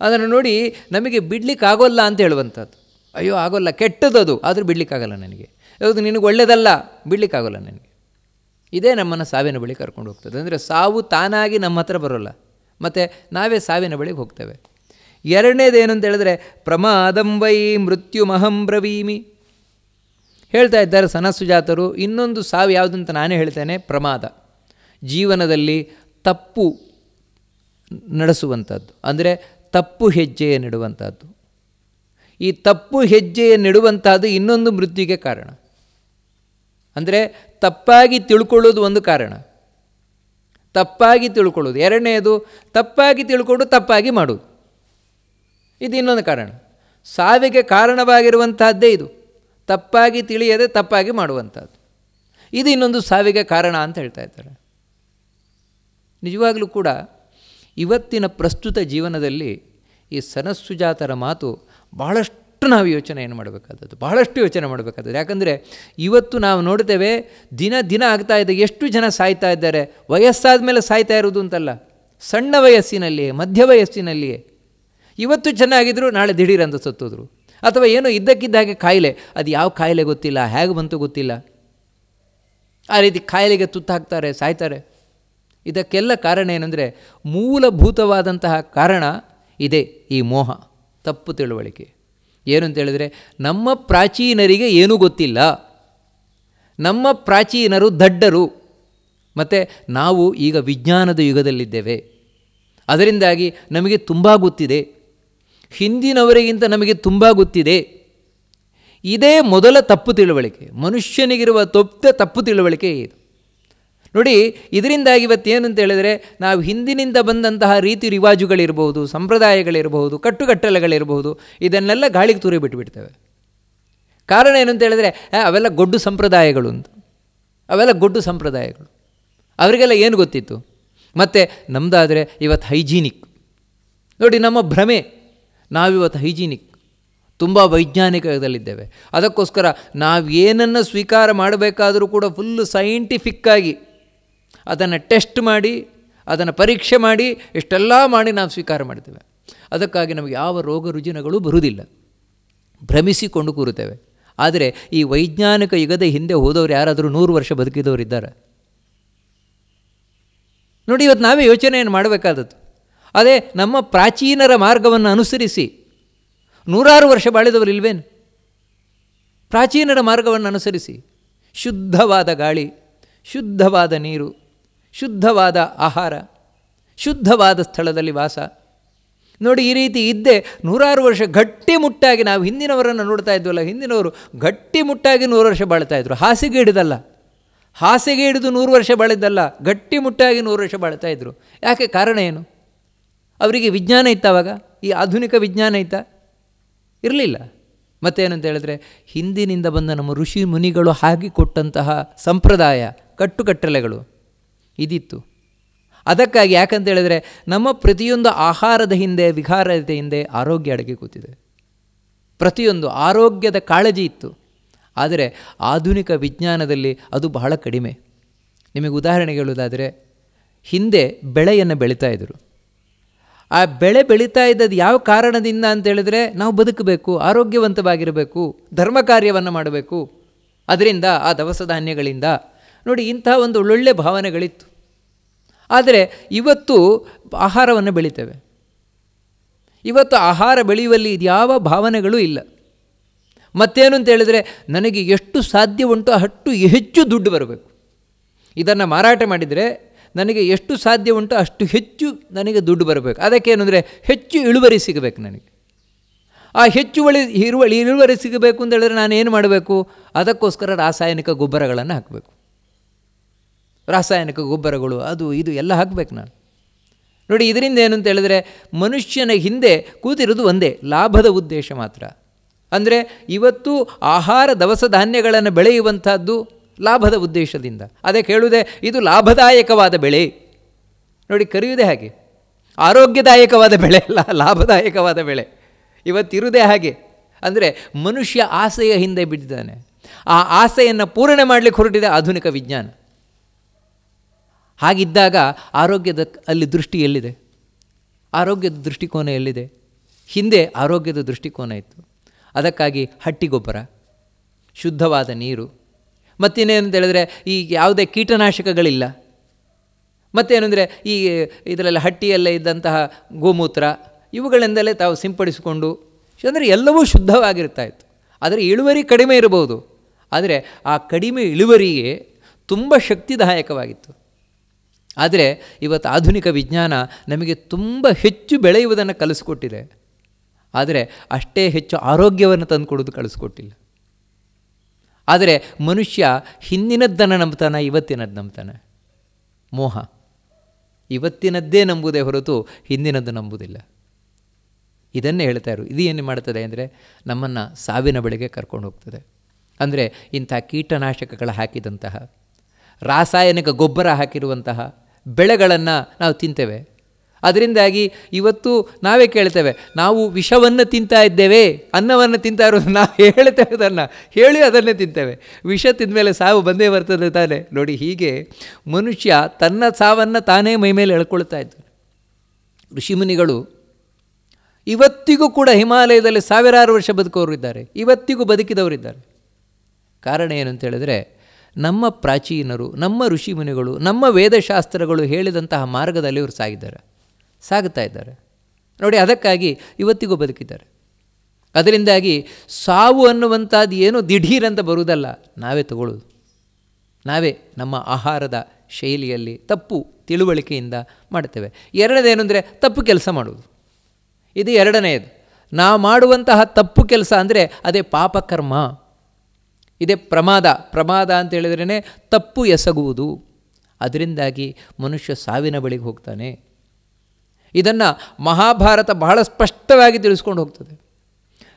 ಅದನ್ನು ನೋಡಿ ನಮಗೆ ಬಿಡಲಿಕ್ಕಾಗೋಲ್ಲ ಅಂತ ಹೇಳುವಂಥದ್ದು. ಅಯ್ಯೋ ಆಗೋಲ್ಲ, ಕೆಟ್ಟದ್ದು, ಆದರೂ ಬಿಡಲಿಕ್ಕಾಗಲ್ಲ ನನಗೆ, ಹೌದು ನಿನಗೆ ಒಳ್ಳೆಯದಲ್ಲ, ಬಿಡಲಿಕ್ಕಾಗೋಲ್ಲ ನನಗೆ. ಇದೇ ನಮ್ಮನ್ನು ಸಾವಿನ ಬಳಿ ಕರ್ಕೊಂಡು ಹೋಗ್ತದೆ. ಅಂದರೆ ಸಾವು ತಾನಾಗಿ ನಮ್ಮ ಹತ್ರ ಬರೋಲ್ಲ, ಮತ್ತು ನಾವೇ ಸಾವಿನ ಬಳಿಗೆ ಹೋಗ್ತೇವೆ. ಎರಡನೇದೇನು ಅಂತ ಹೇಳಿದ್ರೆ ಪ್ರಮಾದಂ ವೈ ಮೃತ್ಯುಮಹಂ ಬ್ರವೀಮಿ ಹೇಳ್ತಾ ಇದ್ದಾರೆ ಸನತ್ಸುಜಾತರು. ಇನ್ನೊಂದು ಸಾವು ಯಾವುದಂತ ನಾನೇ ಹೇಳ್ತೇನೆ, ಪ್ರಮಾದ. ಜೀವನದಲ್ಲಿ ತಪ್ಪು ನಡೆಸುವಂಥದ್ದು, ಅಂದರೆ ತಪ್ಪು ಹೆಜ್ಜೆಯನ್ನಿಡುವಂಥದ್ದು. ಈ ತಪ್ಪು ಹೆಜ್ಜೆಯನ್ನಿಡುವಂಥದ್ದು ಇನ್ನೊಂದು ಮೃತ್ಯುವಿಗೆ ಕಾರಣ. ಅಂದರೆ ತಪ್ಪಾಗಿ ತಿಳ್ಕೊಳ್ಳೋದು ಒಂದು ಕಾರಣ, ತಪ್ಪಾಗಿ ತಿಳ್ಕೊಳ್ಳೋದು. ಎರಡನೆಯದು ತಪ್ಪಾಗಿ ತಿಳ್ಕೊಂಡು ತಪ್ಪಾಗಿ ಮಾಡೋದು, ಇದು ಇನ್ನೊಂದು ಕಾರಣ. ಸಾವಿಗೆ ಕಾರಣವಾಗಿರುವಂತಹದ್ದೇ ಇದು, ತಪ್ಪಾಗಿ ತಿಳಿಯದೆ ತಪ್ಪಾಗಿ ಮಾಡುವಂಥದ್ದು. ಇದು ಇನ್ನೊಂದು ಸಾವಿಗೆ ಕಾರಣ ಅಂತ ಹೇಳ್ತಾ ಇದ್ದಾರೆ. ನಿಜವಾಗಲೂ ಕೂಡ ಇವತ್ತಿನ ಪ್ರಸ್ತುತ ಜೀವನದಲ್ಲಿ ಈ ಸನತ್ಸುಜಾತರ ಮಾತು ಬಹಳಷ್ಟು ನಾವು ಯೋಚನೆಯನ್ನು ಮಾಡಬೇಕಾದದ್ದು, ಬಹಳಷ್ಟು ಯೋಚನೆ ಮಾಡಬೇಕಾದದ್ದು. ಯಾಕಂದರೆ ಇವತ್ತು ನಾವು ನೋಡ್ತೇವೆ, ದಿನ ದಿನ ಆಗ್ತಾ ಇದೆ, ಎಷ್ಟು ಜನ ಸಾಯ್ತಾ ಇದ್ದಾರೆ. ವಯಸ್ಸಾದ ಮೇಲೆ ಸಾಯ್ತಾ ಇರೋದು ಅಂತಲ್ಲ, ಸಣ್ಣ ವಯಸ್ಸಿನಲ್ಲಿಯೇ, ಮಧ್ಯ ವಯಸ್ಸಿನಲ್ಲಿಯೇ. ಇವತ್ತು ಚೆನ್ನಾಗಿದ್ದರು, ನಾಳೆ ದಿಢೀರಂತ ಸತ್ತೋದ್ರು. ಅಥವಾ ಏನೋ ಇದ್ದಕ್ಕಿದ್ದ ಹಾಗೆ ಕಾಯಿಲೆ, ಅದು ಯಾವ ಕಾಯಿಲೆ ಗೊತ್ತಿಲ್ಲ, ಹೇಗೆ ಬಂತು ಗೊತ್ತಿಲ್ಲ, ಆ ರೀತಿ ಕಾಯಿಲೆಗೆ ತುತ್ತಾಕ್ತಾರೆ, ಸಾಯ್ತಾರೆ. ಇದಕ್ಕೆಲ್ಲ ಕಾರಣ ಏನಂದರೆ, ಮೂಲಭೂತವಾದಂತಹ ಕಾರಣ ಇದೆ ಈ ಮೋಹ, ತಪ್ಪು ತಿಳುವಳಿಕೆ. ಏನು ಅಂತ ಹೇಳಿದರೆ, ನಮ್ಮ ಪ್ರಾಚೀನರಿಗೆ ಏನೂ ಗೊತ್ತಿಲ್ಲ, ನಮ್ಮ ಪ್ರಾಚೀನರು ದಡ್ಡರು, ಮತ್ತು ನಾವು ಈಗ ವಿಜ್ಞಾನದ ಯುಗದಲ್ಲಿದ್ದೇವೆ. ಅದರಿಂದಾಗಿ ನಮಗೆ ತುಂಬ ಗೊತ್ತಿದೆ, ಹಿಂದಿನವರಿಗಿಂತ ನಮಗೆ ತುಂಬ ಗೊತ್ತಿದೆ. ಇದೇ ಮೊದಲ ತಪ್ಪು ತಿಳುವಳಿಕೆ, ಮನುಷ್ಯನಿಗಿರುವ ತಪ್ಪು ತಿಳುವಳಿಕೆ ಇದು. ನೋಡಿ, ಇದರಿಂದಾಗಿ ಇವತ್ತೇನು ಅಂತ ಹೇಳಿದರೆ, ನಾವು ಹಿಂದಿನಿಂದ ಬಂದಂತಹ ರೀತಿ ರಿವಾಜುಗಳಿರ್ಬೋದು, ಸಂಪ್ರದಾಯಗಳಿರ್ಬೋದು, ಕಟ್ಟುಕಟ್ಟಲೆಗಳಿರ್ಬೋದು, ಇದನ್ನೆಲ್ಲ ಗಾಳಿಗೆ ತೂರಿ ಬಿಟ್ಟುಬಿಡ್ತೇವೆ. ಕಾರಣ ಏನು ಅಂತ ಹೇಳಿದರೆ, ಅವೆಲ್ಲ ಗೊಡ್ಡು ಸಂಪ್ರದಾಯಗಳು ಅಂತ, ಅವೆಲ್ಲ ಗೊಡ್ಡು ಸಂಪ್ರದಾಯಗಳು, ಅವರಿಗೆಲ್ಲ ಏನು ಗೊತ್ತಿತ್ತು. ಮತ್ತು ನಮ್ಮದಾದರೆ ಇವತ್ತು ಹೈಜೀನಿಕ್. ನೋಡಿ, ನಮ್ಮ ಭ್ರಮೆ, ನಾವಿವತ್ತು ಹೈಜೀನಿಕ್, ತುಂಬ ವೈಜ್ಞಾನಿಕದಲ್ಲಿದ್ದೇವೆ. ಅದಕ್ಕೋಸ್ಕರ ನಾವು ಏನನ್ನು ಸ್ವೀಕಾರ ಮಾಡಬೇಕಾದರೂ ಕೂಡ ಫುಲ್ಲು ಸೈಂಟಿಫಿಕ್ಕಾಗಿ ಅದನ್ನು ಟೆಸ್ಟ್ ಮಾಡಿ, ಅದನ್ನು ಪರೀಕ್ಷೆ ಮಾಡಿ, ಇಷ್ಟೆಲ್ಲ ಮಾಡಿ ನಾವು ಸ್ವೀಕಾರ ಮಾಡ್ತೇವೆ. ಅದಕ್ಕಾಗಿ ನಮಗೆ ಯಾವ ರೋಗ ರುಜಿನಗಳು ಬರುವುದಿಲ್ಲ, ಭ್ರಮಿಸಿಕೊಂಡು ಕೂರುತ್ತೇವೆ. ಆದರೆ ಈ ವೈಜ್ಞಾನಿಕ ಯುಗದ ಹಿಂದೆ ಹೋದವರು ಯಾರಾದರೂ 100 ವರ್ಷ ಬದುಕಿದವರು ಇದ್ದಾರೆ? ನೋಡಿ, ಇವತ್ತು ನಾವೇ ಯೋಚನೆಯನ್ನು ಮಾಡಬೇಕಾದದ್ದು. ಅದೇ ನಮ್ಮ ಪ್ರಾಚೀನರ ಮಾರ್ಗವನ್ನು ಅನುಸರಿಸಿ 100 ವರ್ಷ ಬಾಳಿದವರು ಇಲ್ವೇನು? ಪ್ರಾಚೀನರ ಮಾರ್ಗವನ್ನು ಅನುಸರಿಸಿ ಶುದ್ಧವಾದ ಗಾಳಿ, ಶುದ್ಧವಾದ ನೀರು, ಶುದ್ಧವಾದ ಆಹಾರ, ಶುದ್ಧವಾದ ಸ್ಥಳದಲ್ಲಿ ವಾಸ. ನೋಡಿ, ಈ ರೀತಿ ಇದ್ದೇ 100 ವರ್ಷ ಗಟ್ಟಿಮುಟ್ಟಾಗಿ ನಾವು ಹಿಂದಿನವರನ್ನು ನೋಡ್ತಾ ಇದ್ವಲ್ಲ, ಹಿಂದಿನವರು ಗಟ್ಟಿಮುಟ್ಟಾಗಿ 100 ವರ್ಷ ಬಾಳ್ತಾಯಿದ್ರು. ಹಾಸಿಗೆ ಹಿಡಿದಲ್ಲ, ಹಾಸಿಗೆ ಹಿಡಿದು 100 ವರ್ಷ ಬಾಳಿದ್ದಲ್ಲ, ಗಟ್ಟಿಮುಟ್ಟಾಗಿ 100 ವರ್ಷ ಬಾಳ್ತಾ ಇದ್ದರು. ಯಾಕೆ? ಕಾರಣ ಏನು? ಅವರಿಗೆ ವಿಜ್ಞಾನ ಇತ್ತಾವಾಗ? ಈ ಆಧುನಿಕ ವಿಜ್ಞಾನ ಇತ್ತಾ? ಇರಲಿಲ್ಲ. ಮತ್ತೇನಂತ ಹೇಳಿದ್ರೆ, ಹಿಂದಿನಿಂದ ಬಂದ ನಮ್ಮ ಋಷಿ ಮುನಿಗಳು ಹಾಕಿಕೊಟ್ಟಂತಹ ಸಂಪ್ರದಾಯ, ಕಟ್ಟುಕಟ್ಟಲೆಗಳು ಇದಿತ್ತು. ಅದಕ್ಕಾಗಿ ಯಾಕಂತ ಹೇಳಿದ್ರೆ, ನಮ್ಮ ಪ್ರತಿಯೊಂದು ಆಹಾರದ ಹಿಂದೆ, ವಿಹಾರದ ಹಿಂದೆ ಆರೋಗ್ಯ ಅಡಗಿ ಕೂತಿದೆ. ಪ್ರತಿಯೊಂದು ಆರೋಗ್ಯದ ಕಾಳಜಿ ಇತ್ತು. ಆದರೆ ಆಧುನಿಕ ವಿಜ್ಞಾನದಲ್ಲಿ ಅದು ಬಹಳ ಕಡಿಮೆ. ನಿಮಗೆ ಉದಾಹರಣೆಗೆ ಹೇಳುವುದಾದರೆ, ಹಿಂದೆ ಬೆಳೆಯನ್ನು ಬೆಳೀತಾ ಇದ್ದರು. ಆ ಬೆಳೆ ಬೆಳೀತಾ ಇದ್ದದ್ದು ಯಾವ ಕಾರಣದಿಂದ ಅಂತ ಹೇಳಿದ್ರೆ, ನಾವು ಬದುಕಬೇಕು, ಆರೋಗ್ಯವಂತವಾಗಿರಬೇಕು, ಧರ್ಮ ಕಾರ್ಯವನ್ನು ಮಾಡಬೇಕು, ಅದರಿಂದ ಆ ದವಸ ಧಾನ್ಯಗಳಿಂದ. ನೋಡಿ, ಇಂಥ ಒಂದು ಒಳ್ಳೊಳ್ಳೆ ಭಾವನೆಗಳಿತ್ತು. ಆದರೆ ಇವತ್ತು ಆಹಾರವನ್ನು ಬೆಳಿತೇವೆ, ಇವತ್ತು ಆಹಾರ ಬೆಳೆಯುವಲ್ಲಿ ಇದ್ಯಾವ ಭಾವನೆಗಳೂ ಇಲ್ಲ. ಮತ್ತೇನು ಅಂತ ಹೇಳಿದರೆ, ನನಗೆ ಎಷ್ಟು ಸಾಧ್ಯ ಉಂಟು ಅಷ್ಟು ಹೆಚ್ಚು ದುಡ್ಡು ಬರಬೇಕು, ಇದನ್ನು ಮಾರಾಟ ಮಾಡಿದರೆ ನನಗೆ ಎಷ್ಟು ಸಾಧ್ಯ ಉಂಟು ಅಷ್ಟು ಹೆಚ್ಚು ನನಗೆ ದುಡ್ಡು ಬರಬೇಕು. ಅದಕ್ಕೇನು ಅಂದರೆ, ಹೆಚ್ಚು ಇಳುವರಿ ಸಿಗಬೇಕು ನನಗೆ. ಆ ಹೆಚ್ಚು ಇಳುವರಿ ಸಿಗಬೇಕು ಅಂತ ಹೇಳಿದ್ರೆ ನಾನು ಏನು ಮಾಡಬೇಕು? ಅದಕ್ಕೋಸ್ಕರ ರಾಸಾಯನಿಕ ಗೊಬ್ಬರಗಳನ್ನು ಹಾಕಬೇಕು. ರಾಸಾಯನಿಕ ಗೊಬ್ಬರಗಳು, ಅದು ಇದು ಎಲ್ಲ ಹಾಕಬೇಕು ನಾನು. ನೋಡಿ, ಇದರಿಂದ ಏನು ಅಂತ ಹೇಳಿದ್ರೆ, ಮನುಷ್ಯನ ಹಿಂದೆ ಕೂತಿರೋದು ಒಂದೇ, ಲಾಭದ ಉದ್ದೇಶ ಮಾತ್ರ. ಅಂದರೆ ಇವತ್ತು ಆಹಾರ ದವಸ ಧಾನ್ಯಗಳನ್ನು ಬೆಳೆಯುವಂಥದ್ದು ಲಾಭದ ಉದ್ದೇಶದಿಂದ. ಅದೇ ಕೇಳುವುದೇ ಇದು ಲಾಭದಾಯಕವಾದ ಬೆಳೆ. ನೋಡಿ, ಕರೆಯುವುದೇ ಹಾಗೆ, ಆರೋಗ್ಯದಾಯಕವಾದ ಬೆಳೆ ಅಲ್ಲ, ಲಾಭದಾಯಕವಾದ ಬೆಳೆ. ಇವತ್ತಿರುವುದೇ ಹಾಗೆ. ಅಂದರೆ ಮನುಷ್ಯ ಆಸೆಯ ಹಿಂದೆ ಬಿದ್ದಿದ್ದಾನೆ. ಆ ಆಸೆಯನ್ನು ಪೂರ್ಣ ಮಾಡಲಿಕ್ಕೆ ಹೊರಟಿದೆ ಆಧುನಿಕ ವಿಜ್ಞಾನ. ಹಾಗಿದ್ದಾಗ ಆರೋಗ್ಯದ ಅಲ್ಲಿ ದೃಷ್ಟಿ ಎಲ್ಲಿದೆ? ಆರೋಗ್ಯದ ದೃಷ್ಟಿಕೋನ ಎಲ್ಲಿದೆ? ಹಿಂದೆ ಆರೋಗ್ಯದ ದೃಷ್ಟಿಕೋನ ಇತ್ತು. ಅದಕ್ಕಾಗಿ ಹಟ್ಟಿಗೊಬ್ಬರ, ಶುದ್ಧವಾದ ನೀರು, ಮತ್ತೇನೇನು ಹೇಳಿದ್ರೆ ಈ ಯಾವುದೇ ಕೀಟನಾಶಕಗಳಿಲ್ಲ. ಮತ್ತೇನೆಂದರೆ ಈ ಇದರಲ್ಲಿ ಹಟ್ಟಿಯಲ್ಲೇ ಇದ್ದಂತಹ ಗೋಮೂತ್ರ ಇವುಗಳಿಂದಲೇ ತಾವು ಸಿಂಪಡಿಸಿಕೊಂಡು, ಅಂದರೆ ಎಲ್ಲವೂ ಶುದ್ಧವಾಗಿರ್ತಾ ಇತ್ತು. ಆದರೆ ಇಳುವರಿ ಕಡಿಮೆ ಇರಬಹುದು, ಆದರೆ ಆ ಕಡಿಮೆ ಇಳುವರಿಗೆ ತುಂಬ ಶಕ್ತಿದಾಯಕವಾಗಿತ್ತು. ಆದರೆ ಇವತ್ತು ಆಧುನಿಕ ವಿಜ್ಞಾನ ನಮಗೆ ತುಂಬ ಹೆಚ್ಚು ಬೆಳೆಯುವುದನ್ನು ಕಲಿಸ್ಕೊಟ್ಟಿದೆ, ಆದರೆ ಅಷ್ಟೇ ಹೆಚ್ಚು ಆರೋಗ್ಯವನ್ನು ತಂದುಕೊಡೋದು ಕಲಿಸ್ಕೊಟ್ಟಿಲ್ಲ. ಆದರೆ ಮನುಷ್ಯ ಹಿಂದಿನದ್ದನ್ನು ನಂಬ್ತಾನೆ, ಇವತ್ತಿನದ್ದು ನಂಬ್ತಾನೆ. ಮೋಹ ಇವತ್ತಿನದ್ದೇ ನಂಬುವುದೇ ಹೊರತು ಹಿಂದಿನದ್ದು ನಂಬುವುದಿಲ್ಲ. ಇದನ್ನೇ ಹೇಳ್ತಾ ಇರು. ಇದು ಏನು ಮಾಡ್ತದೆ ಅಂದರೆ ನಮ್ಮನ್ನು ಸಾವಿನ ಬಳಿಗೆ ಕರ್ಕೊಂಡು ಹೋಗ್ತದೆ. ಅಂದರೆ ಇಂಥ ಕೀಟನಾಶಕಗಳು ಹಾಕಿದಂತಹ, ರಾಸಾಯನಿಕ ಗೊಬ್ಬರ ಹಾಕಿರುವಂತಹ ಬೆಳೆಗಳನ್ನು ನಾವು ತಿಂತೇವೆ. ಅದರಿಂದಾಗಿ ಇವತ್ತು ನಾವೇ ಕೇಳ್ತೇವೆ, ನಾವು ವಿಷವನ್ನು ತಿಂತಾ ಇದ್ದೇವೆ, ಅನ್ನವನ್ನು ತಿಂತಾ ಇರೋದು ನಾವು ಹೇಳ್ತೇವೆ, ಅದನ್ನು ಹೇಳಿ ಅದನ್ನೇ ತಿಂತೇವೆ. ವಿಷ ತಿಂದ ಮೇಲೆ ಸಾವು ಬಂದೇ ಬರ್ತದೆ ತಾನೆ. ನೋಡಿ, ಹೀಗೆ ಮನುಷ್ಯ ತನ್ನ ಸಾವನ್ನು ತಾನೇ ಮೈಮೇಲೆ ಎಳ್ಕೊಳ್ತಾ ಇದ್ದಾನೆ. ಋಷಿಮುನಿಗಳು ಇವತ್ತಿಗೂ ಕೂಡ ಹಿಮಾಲಯದಲ್ಲಿ ಸಾವಿರಾರು ವರ್ಷ ಬದುಕೋರು ಇದ್ದಾರೆ, ಇವತ್ತಿಗೂ ಬದುಕಿದವರಿದ್ದಾರೆ. ಕಾರಣ ಏನು ಅಂತ ಹೇಳಿದ್ರೆ, ನಮ್ಮ ಪ್ರಾಚೀನರು, ನಮ್ಮ ಋಷಿಮುನಿಗಳು, ನಮ್ಮ ವೇದಶಾಸ್ತ್ರಗಳು ಹೇಳಿದಂತಹ ಮಾರ್ಗದಲ್ಲಿ ಇವರು ಸಾಗುತ್ತಾ ಇದ್ದಾರೆ. ನೋಡಿ, ಅದಕ್ಕಾಗಿ ಇವತ್ತಿಗೂ ಬದುಕಿದ್ದಾರೆ. ಅದರಿಂದಾಗಿ ಸಾವು ಅನ್ನುವಂಥದ್ದು ಏನೋ ದಿಢೀರಂತ ಬರುವುದಲ್ಲ, ನಾವೇ ತಗೊಳ್ಳೋದು. ನಾವೇ ನಮ್ಮ ಆಹಾರದ ಶೈಲಿಯಲ್ಲಿ ತಪ್ಪು ತಿಳುವಳಿಕೆಯಿಂದ ಮಾಡ್ತೇವೆ. ಎರಡನೇದೇನು ಅಂದರೆ ತಪ್ಪು ಕೆಲಸ ಮಾಡೋದು. ಇದು ಎರಡನೆಯದು. ನಾವು ಮಾಡುವಂತಹ ತಪ್ಪು ಕೆಲಸ ಅಂದರೆ ಅದೇ ಪಾಪಕರ್ಮ, ಇದೇ ಪ್ರಮಾದ ಅಂತ ಹೇಳಿದ್ರೇ ತಪ್ಪು ಎಸಗುವುದು. ಅದರಿಂದಾಗಿ ಮನುಷ್ಯ ಸಾವಿನ ಬಳಿಗೆ ಹೋಗ್ತಾನೆ. ಇದನ್ನು ಮಹಾಭಾರತ ಬಹಳ ಸ್ಪಷ್ಟವಾಗಿ ತಿಳಿಸ್ಕೊಂಡು ಹೋಗ್ತದೆ.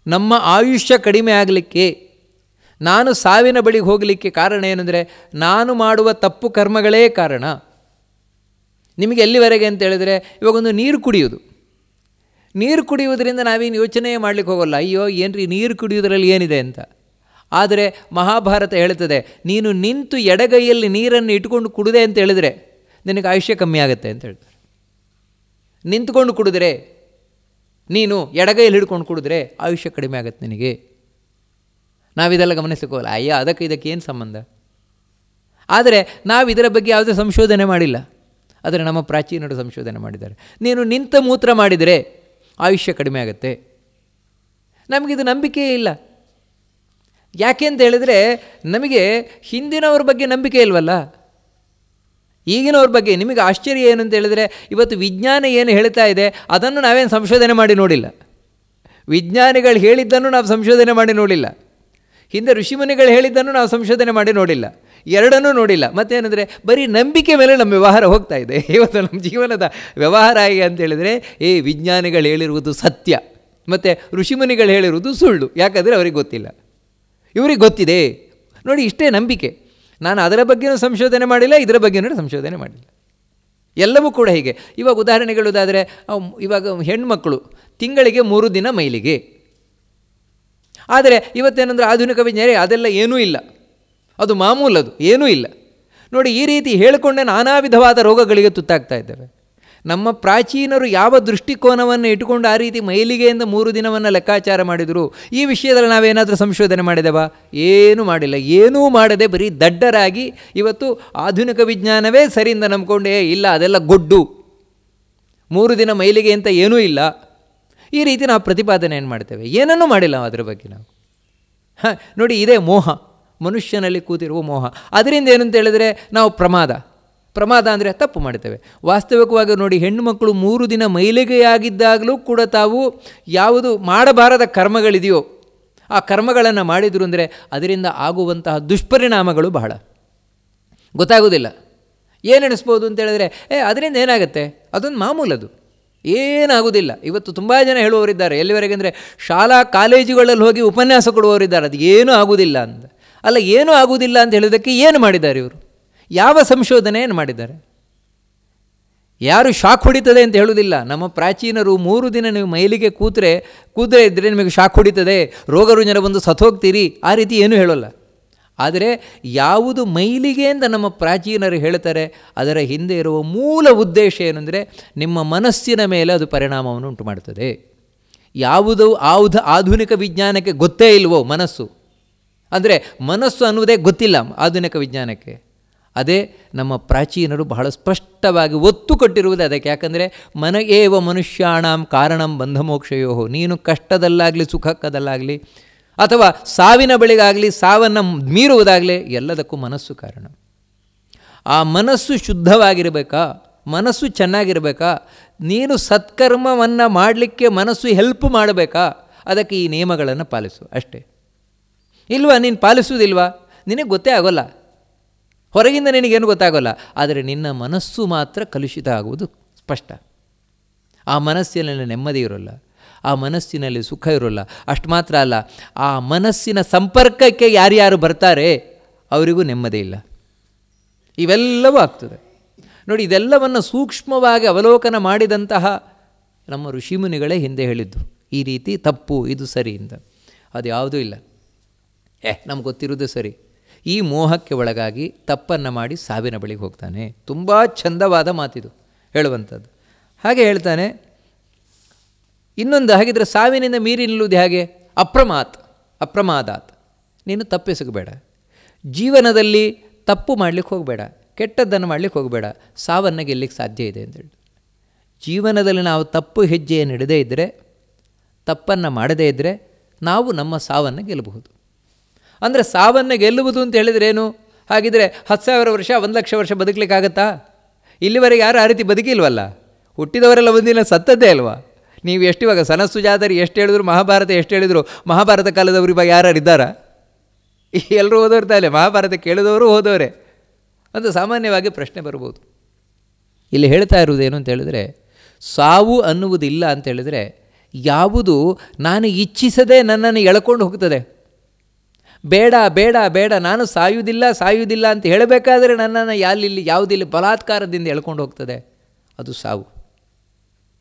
ನಮ್ಮ ಆಯುಷ್ಯ ಕಡಿಮೆ ಆಗಲಿಕ್ಕೆ, ನಾನು ಸಾವಿನ ಬಳಿಗೆ ಹೋಗಲಿಕ್ಕೆ ಕಾರಣ ಏನಂದರೆ ನಾನು ಮಾಡುವ ತಪ್ಪು ಕರ್ಮಗಳೇ ಕಾರಣ. ನಿಮಗೆ ಎಲ್ಲಿವರೆಗೆ ಅಂತ ಹೇಳಿದರೆ, ಇವಾಗೊಂದು ನೀರು ಕುಡಿಯುವುದರಿಂದ ನಾವೇನು ಯೋಚನೆ ಮಾಡಲಿಕ್ಕೆ ಹೋಗೋಲ್ಲ, ಅಯ್ಯೋ ಏನ್ರಿ ನೀರು ಕುಡಿಯೋದ್ರಲ್ಲಿ ಏನಿದೆ ಅಂತ. ಆದರೆ ಮಹಾಭಾರತ ಹೇಳ್ತದೆ, ನೀನು ನಿಂತು ಎಡಗೈಯಲ್ಲಿ ನೀರನ್ನು ಇಟ್ಕೊಂಡು ಕುಡಿದೆ ಅಂತ ಹೇಳಿದರೆ ನಿನಗೆ ಆಯುಷ್ಯ ಕಮ್ಮಿ ಆಗುತ್ತೆ ಅಂತ ಹೇಳ್ತಾರೆ. ನಿಂತ್ಕೊಂಡು ಕುಡಿದ್ರೆ, ನೀನು ಎಡಗೈಯಲ್ಲಿ ಹಿಡ್ಕೊಂಡು ಕುಡಿದ್ರೆ ಆಯುಷ್ಯ ಕಡಿಮೆ ಆಗುತ್ತೆ ನಿನಗೆ. ನಾವಿದೆಲ್ಲ ಗಮನಿಸಲಿಕ್ಕೆ ಹೋಗಲ್ಲ, ಅಯ್ಯ ಇದಕ್ಕೆ ಏನು ಸಂಬಂಧ. ಆದರೆ ನಾವು ಇದರ ಬಗ್ಗೆ ಯಾವುದೇ ಸಂಶೋಧನೆ ಮಾಡಿಲ್ಲ, ಆದರೆ ನಮ್ಮ ಪ್ರಾಚೀನರು ಸಂಶೋಧನೆ ಮಾಡಿದ್ದಾರೆ. ನೀನು ನಿಂತ ಮೂತ್ರ ಮಾಡಿದರೆ ಆಯುಷ್ಯ ಕಡಿಮೆ ಆಗುತ್ತೆ. ನಮಗಿದು ನಂಬಿಕೆಯೇ ಇಲ್ಲ. ಯಾಕೆ ಅಂತ ಹೇಳಿದರೆ, ನಮಗೆ ಹಿಂದಿನವ್ರ ಬಗ್ಗೆ ನಂಬಿಕೆ ಇಲ್ವಲ್ಲ, ಈಗಿನವ್ರ ಬಗ್ಗೆ. ನಿಮಗೆ ಆಶ್ಚರ್ಯ ಏನು ಅಂತ ಹೇಳಿದರೆ, ಇವತ್ತು ವಿಜ್ಞಾನ ಏನು ಹೇಳ್ತಾ ಇದೆ ಅದನ್ನು ನಾವೇನು ಸಂಶೋಧನೆ ಮಾಡಿ ನೋಡಿಲ್ಲ. ವಿಜ್ಞಾನಿಗಳು ಹೇಳಿದ್ದನ್ನು ನಾವು ಸಂಶೋಧನೆ ಮಾಡಿ ನೋಡಿಲ್ಲ, ಹಿಂದೆ ಋಷಿಮುನಿಗಳು ಹೇಳಿದ್ದನ್ನು ನಾವು ಸಂಶೋಧನೆ ಮಾಡಿ ನೋಡಿಲ್ಲ, ಎರಡನ್ನೂ ನೋಡಿಲ್ಲ. ಮತ್ತೇನೆಂದರೆ ಬರೀ ನಂಬಿಕೆ ಮೇಲೆ ನಮ್ಮ ವ್ಯವಹಾರ ಹೋಗ್ತಾ ಇದೆ. ಇವತ್ತು ನಮ್ಮ ಜೀವನದ ವ್ಯವಹಾರ ಆಗಿ ಅಂತ ಹೇಳಿದರೆ, ವಿಜ್ಞಾನಿಗಳು ಹೇಳಿರುವುದು ಸತ್ಯ ಮತ್ತು ಋಷಿಮುನಿಗಳು ಹೇಳಿರುವುದು ಸುಳ್ಳು. ಯಾಕಂದರೆ ಅವ್ರಿಗೆ ಗೊತ್ತಿಲ್ಲ, ಇವ್ರಿಗೆ ಗೊತ್ತಿದೆ. ನೋಡಿ, ಇಷ್ಟೇ ನಂಬಿಕೆ. ನಾನು ಅದರ ಬಗ್ಗೆಯೂ ಸಂಶೋಧನೆ ಮಾಡಿಲ್ಲ, ಇದರ ಬಗ್ಗೆಯೂ ಸಂಶೋಧನೆ ಮಾಡಿಲ್ಲ. ಎಲ್ಲವೂ ಕೂಡ ಹೀಗೆ. ಇವಾಗ ಉದಾಹರಣೆಗಳದಾದರೆ, ಇವಾಗ ಹೆಣ್ಮಕ್ಕಳು ತಿಂಗಳಿಗೆ 3 ದಿನ ಮೈಲಿಗೆ. ಆದರೆ ಇವತ್ತೇನೆಂದರೆ ಆಧುನಿಕ ವಿಜ್ಞಾನ ಅದೆಲ್ಲ ಏನೂ ಇಲ್ಲ, ಅದು ಮಾಮೂಲದು, ಏನೂ ಇಲ್ಲ. ನೋಡಿ, ಈ ರೀತಿ ಹೇಳಿಕೊಂಡೇ ನಾನಾ ವಿಧವಾದ ರೋಗಗಳಿಗೆ ತುತ್ತಾಗ್ತಾ ಇದ್ದೇವೆ. ನಮ್ಮ ಪ್ರಾಚೀನರು ಯಾವ ದೃಷ್ಟಿಕೋನವನ್ನು ಇಟ್ಟುಕೊಂಡು ಆ ರೀತಿ ಮೈಲಿಗೆಯಿಂದ 3 ದಿನವನ್ನು ಲೆಕ್ಕಾಚಾರ ಮಾಡಿದರು, ಈ ವಿಷಯದಲ್ಲಿ ನಾವೇನಾದರೂ ಸಂಶೋಧನೆ ಮಾಡಿದೆವಾ? ಏನೂ ಮಾಡಿಲ್ಲ. ಏನೂ ಮಾಡದೆ ಬರೀ ದಡ್ಡರಾಗಿ ಇವತ್ತು ಆಧುನಿಕ ವಿಜ್ಞಾನವೇ ಸರಿಯಿಂದ ನಂಬಿಕೊಂಡೇ ಇಲ್ಲ, ಅದೆಲ್ಲ ಗೊಡ್ಡು, 3 ದಿನ ಮೈಲಿಗೆ ಅಂತ ಏನೂ ಇಲ್ಲ, ಈ ರೀತಿ ನಾವು ಪ್ರತಿಪಾದನೆಯನ್ನು ಮಾಡ್ತೇವೆ. ಏನನ್ನೂ ಮಾಡಿಲ್ಲ ಅದರ ಬಗ್ಗೆ ನಾವು. ನೋಡಿ, ಇದೇ ಮೋಹ, ಮನುಷ್ಯನಲ್ಲಿ ಕೂತಿರುವ ಮೋಹ. ಅದರಿಂದ ಏನಂತ ಹೇಳಿದರೆ ನಾವು ಪ್ರಮಾದ ಅಂದರೆ ತಪ್ಪು ಮಾಡ್ತೇವೆ. ವಾಸ್ತವಿಕವಾಗಿ ನೋಡಿ, ಹೆಣ್ಣು ಮಕ್ಕಳು 3 ದಿನ ಮೈಲಿಗೆಯಾಗಿದ್ದಾಗಲೂ ಕೂಡ ತಾವು ಯಾವುದು ಮಾಡಬಾರದ ಕರ್ಮಗಳಿದೆಯೋ ಆ ಕರ್ಮಗಳನ್ನು ಮಾಡಿದರು ಅಂದರೆ ಅದರಿಂದ ಆಗುವಂತಹ ದುಷ್ಪರಿಣಾಮಗಳು ಬಹಳ ಗೊತ್ತಾಗೋದಿಲ್ಲ. ಏನೆನಿಸ್ಬೋದು ಅಂತ ಹೇಳಿದ್ರೆ, ಅದರಿಂದ ಏನಾಗುತ್ತೆ, ಅದೊಂದು ಮಾಮೂಲದು, ಏನಾಗೋದಿಲ್ಲ. ಇವತ್ತು ತುಂಬ ಜನ ಹೇಳುವವರಿದ್ದಾರೆ, ಎಲ್ಲಿವರೆಗೆ ಅಂದರೆ ಶಾಲಾ ಕಾಲೇಜುಗಳಲ್ಲಿ ಹೋಗಿ ಉಪನ್ಯಾಸ ಕೊಡುವವರಿದ್ದಾರೆ, ಅದು ಏನೂ ಆಗೋದಿಲ್ಲ ಅಂತ. ಅಲ್ಲ, ಏನೂ ಆಗುವುದಿಲ್ಲ ಅಂತ ಹೇಳೋದಕ್ಕೆ ಏನು ಮಾಡಿದ್ದಾರೆ ಇವರು? ಯಾವ ಸಂಶೋಧನೆಯನ್ನು ಮಾಡಿದ್ದಾರೆ? ಯಾರು ಶಾಕ್ ಹೊಡಿತದೆ ಅಂತ ಹೇಳುವುದಿಲ್ಲ. ನಮ್ಮ ಪ್ರಾಚೀನರು 3 ದಿನ ನೀವು ಮೈಲಿಗೆ ಕೂತರೆ ಇದ್ದರೆ ನಿಮಗೆ ಶಾಕ್ ಹೊಡಿತದೆ, ರೋಗ ರುಜಿನ ಬಂದು ಸತ್ತೋಗ್ತೀರಿ, ಆ ರೀತಿ ಏನೂ ಹೇಳೋಲ್ಲ. ಆದರೆ ಯಾವುದು ಮೈಲಿಗೆ ಅಂತ ನಮ್ಮ ಪ್ರಾಚೀನರು ಹೇಳ್ತಾರೆ, ಅದರ ಹಿಂದೆ ಇರುವ ಮೂಲ ಉದ್ದೇಶ ಏನೆಂದರೆ ನಿಮ್ಮ ಮನಸ್ಸಿನ ಮೇಲೆ ಅದು ಪರಿಣಾಮವನ್ನು ಉಂಟು ಮಾಡ್ತದೆ. ಯಾವುದು ಆಧುನಿಕ ವಿಜ್ಞಾನಕ್ಕೆ ಗೊತ್ತೇ ಇಲ್ವೋ ಮನಸ್ಸು, ಅಂದರೆ ಮನಸ್ಸು ಅನ್ನುವುದೇ ಗೊತ್ತಿಲ್ಲ ಆಧುನಿಕ ವಿಜ್ಞಾನಕ್ಕೆ, ಅದೇ ನಮ್ಮ ಪ್ರಾಚೀನರು ಬಹಳ ಸ್ಪಷ್ಟವಾಗಿ ಒತ್ತು ಕೊಟ್ಟಿರುವುದು ಅದಕ್ಕೆ. ಯಾಕಂದರೆ ಮನ ಏವ ಮನುಷ್ಯಾಣಂ ಕಾರಣಂ ಬಂಧಮೋಕ್ಷಯೋ, ನೀನು ಕಷ್ಟದಲ್ಲಾಗಲಿ ಸುಖಕ್ಕದಲ್ಲಾಗಲಿ ಅಥವಾ ಸಾವಿನ ಬಳಿಗಾಗಲಿ ಸಾವನ್ನು ಮೀರುವುದಾಗಲಿ ಎಲ್ಲದಕ್ಕೂ ಮನಸ್ಸು ಕಾರಣ. ಆ ಮನಸ್ಸು ಶುದ್ಧವಾಗಿರಬೇಕಾ, ಮನಸ್ಸು ಚೆನ್ನಾಗಿರಬೇಕಾ, ನೀನು ಸತ್ಕರ್ಮವನ್ನು ಮಾಡಲಿಕ್ಕೆ ಮನಸ್ಸು ಹೆಲ್ಪ್ ಮಾಡಬೇಕಾ, ಅದಕ್ಕೆ ಈ ನಿಯಮಗಳನ್ನು ಪಾಲಿಸು ಅಷ್ಟೇ. ಇಲ್ವಾ, ನೀನು ಪಾಲಿಸುವುದಿಲ್ವಾ, ನಿನಗೆ ಗೊತ್ತೇ ಆಗೋಲ್ಲ, ಹೊರಗಿಂದ ನಿನಗೇನು ಗೊತ್ತಾಗೋಲ್ಲ. ಆದರೆ ನಿನ್ನ ಮನಸ್ಸು ಮಾತ್ರ ಕಲುಷಿತ ಆಗುವುದು ಸ್ಪಷ್ಟ. ಆ ಮನಸ್ಸಿನಲ್ಲಿ ನೆಮ್ಮದಿ ಇರೋಲ್ಲ, ಆ ಮನಸ್ಸಿನಲ್ಲಿ ಸುಖ ಇರೋಲ್ಲ. ಅಷ್ಟು ಮಾತ್ರ ಅಲ್ಲ, ಆ ಮನಸ್ಸಿನ ಸಂಪರ್ಕಕ್ಕೆ ಯಾರ್ಯಾರು ಬರ್ತಾರೆ ಅವರಿಗೂ ನೆಮ್ಮದಿ ಇಲ್ಲ. ಇವೆಲ್ಲವೂ ಆಗ್ತದೆ ನೋಡಿ. ಇದೆಲ್ಲವನ್ನು ಸೂಕ್ಷ್ಮವಾಗಿ ಅವಲೋಕನ ಮಾಡಿದಂತಹ ನಮ್ಮ ಋಷಿಮುನಿಗಳೇ ಹಿಂದೆ ಹೇಳಿದ್ದು, ಈ ರೀತಿ ತಪ್ಪು, ಇದು ಸರಿ ಅಂತ. ಅದು ಯಾವುದೂ ಇಲ್ಲ. ನಮ್ಗೆ ಗೊತ್ತಿರೋದು ಸರಿ. ಈ ಮೋಹಕ್ಕೆ ಒಳಗಾಗಿ ತಪ್ಪನ್ನು ಮಾಡಿ ಸಾವಿನ ಬಳಿಗೆ ಹೋಗ್ತಾನೆ. ತುಂಬ ಚಂದವಾದ ಮಾತಿದು ಹೇಳುವಂಥದ್ದು. ಹಾಗೆ ಹೇಳ್ತಾನೆ ಇನ್ನೊಂದು, ಹಾಗಿದ್ರೆ ಸಾವಿನಿಂದ ಮೀರಿ ನಿಲ್ಲುವುದು ಹೇಗೆ? ಅಪ್ರಮಾದಾತ್, ನೀನು ತಪ್ಪಿಸಬೇಡ. ಜೀವನದಲ್ಲಿ ತಪ್ಪು ಮಾಡಲಿಕ್ಕೆ ಹೋಗಬೇಡ, ಕೆಟ್ಟದ್ದನ್ನು ಮಾಡಲಿಕ್ಕೆ ಹೋಗಬೇಡ, ಸಾವನ್ನು ಗೆಲ್ಲಲಿಕ್ಕೆ ಸಾಧ್ಯ ಇದೆ ಅಂತೇಳಿ. ಜೀವನದಲ್ಲಿ ನಾವು ತಪ್ಪು ಹೆಜ್ಜೆಯನ್ನು ಇಡದೇ ಇದ್ದರೆ, ತಪ್ಪನ್ನು ಮಾಡದೇ ಇದ್ದರೆ ನಾವು ನಮ್ಮ ಸಾವನ್ನು ಗೆಲ್ಲಬಹುದು. ಅಂದರೆ ಸಾವನ್ನು ಗೆಲ್ಲುವುದು ಅಂತ ಹೇಳಿದ್ರೇನು? ಹಾಗಿದ್ರೆ 10,000 ವರ್ಷ 1,00,000 ವರ್ಷ ಬದುಕಲಿಕ್ಕಾಗತ್ತಾ? ಇಲ್ಲಿವರೆಗೆ ಯಾರು ಆ ರೀತಿ ಬದುಕಿಲ್ವಲ್ಲ. ಹುಟ್ಟಿದವರೆಲ್ಲ ಒಂದಿನ ಸತ್ತದ್ದೇ ಅಲ್ವಾ. ನೀವು ಎಷ್ಟು ಇವಾಗ ಸನಸುಜಾತರು ಎಷ್ಟು ಹೇಳಿದ್ರು, ಮಹಾಭಾರತ ಎಷ್ಟು ಹೇಳಿದರು, ಮಹಾಭಾರತ ಕಾಲದವರು ಇವಾಗ ಯಾರು ಇದ್ದಾರಾ? ಎಲ್ಲರೂ ಓದೋರು ತಾಲೆ, ಮಹಾಭಾರತ ಕೇಳಿದವರು ಹೋದವರೇ ಅಂತ ಸಾಮಾನ್ಯವಾಗಿ ಪ್ರಶ್ನೆ ಬರ್ಬೋದು. ಇಲ್ಲಿ ಹೇಳ್ತಾ ಇರುವುದೇನು ಅಂತ ಹೇಳಿದ್ರೆ, ಸಾವು ಅನ್ನುವುದಿಲ್ಲ ಅಂತ ಹೇಳಿದರೆ ಯಾವುದು ನಾನು ಇಚ್ಛಿಸದೆ ನನ್ನನ್ನು ಎಳ್ಕೊಂಡು ಹೋಗ್ತದೆ. ಬೇಡ ಬೇಡ ಬೇಡ, ನಾನು ಸಾಯುವುದಿಲ್ಲ ಅಂತ ಹೇಳಬೇಕಾದ್ರೆ ನನ್ನನ್ನು ಯಾವುದಿಲ್ಲಿ ಬಲಾತ್ಕಾರದಿಂದ ಎಳ್ಕೊಂಡು ಹೋಗ್ತದೆ, ಅದು ಸಾವು.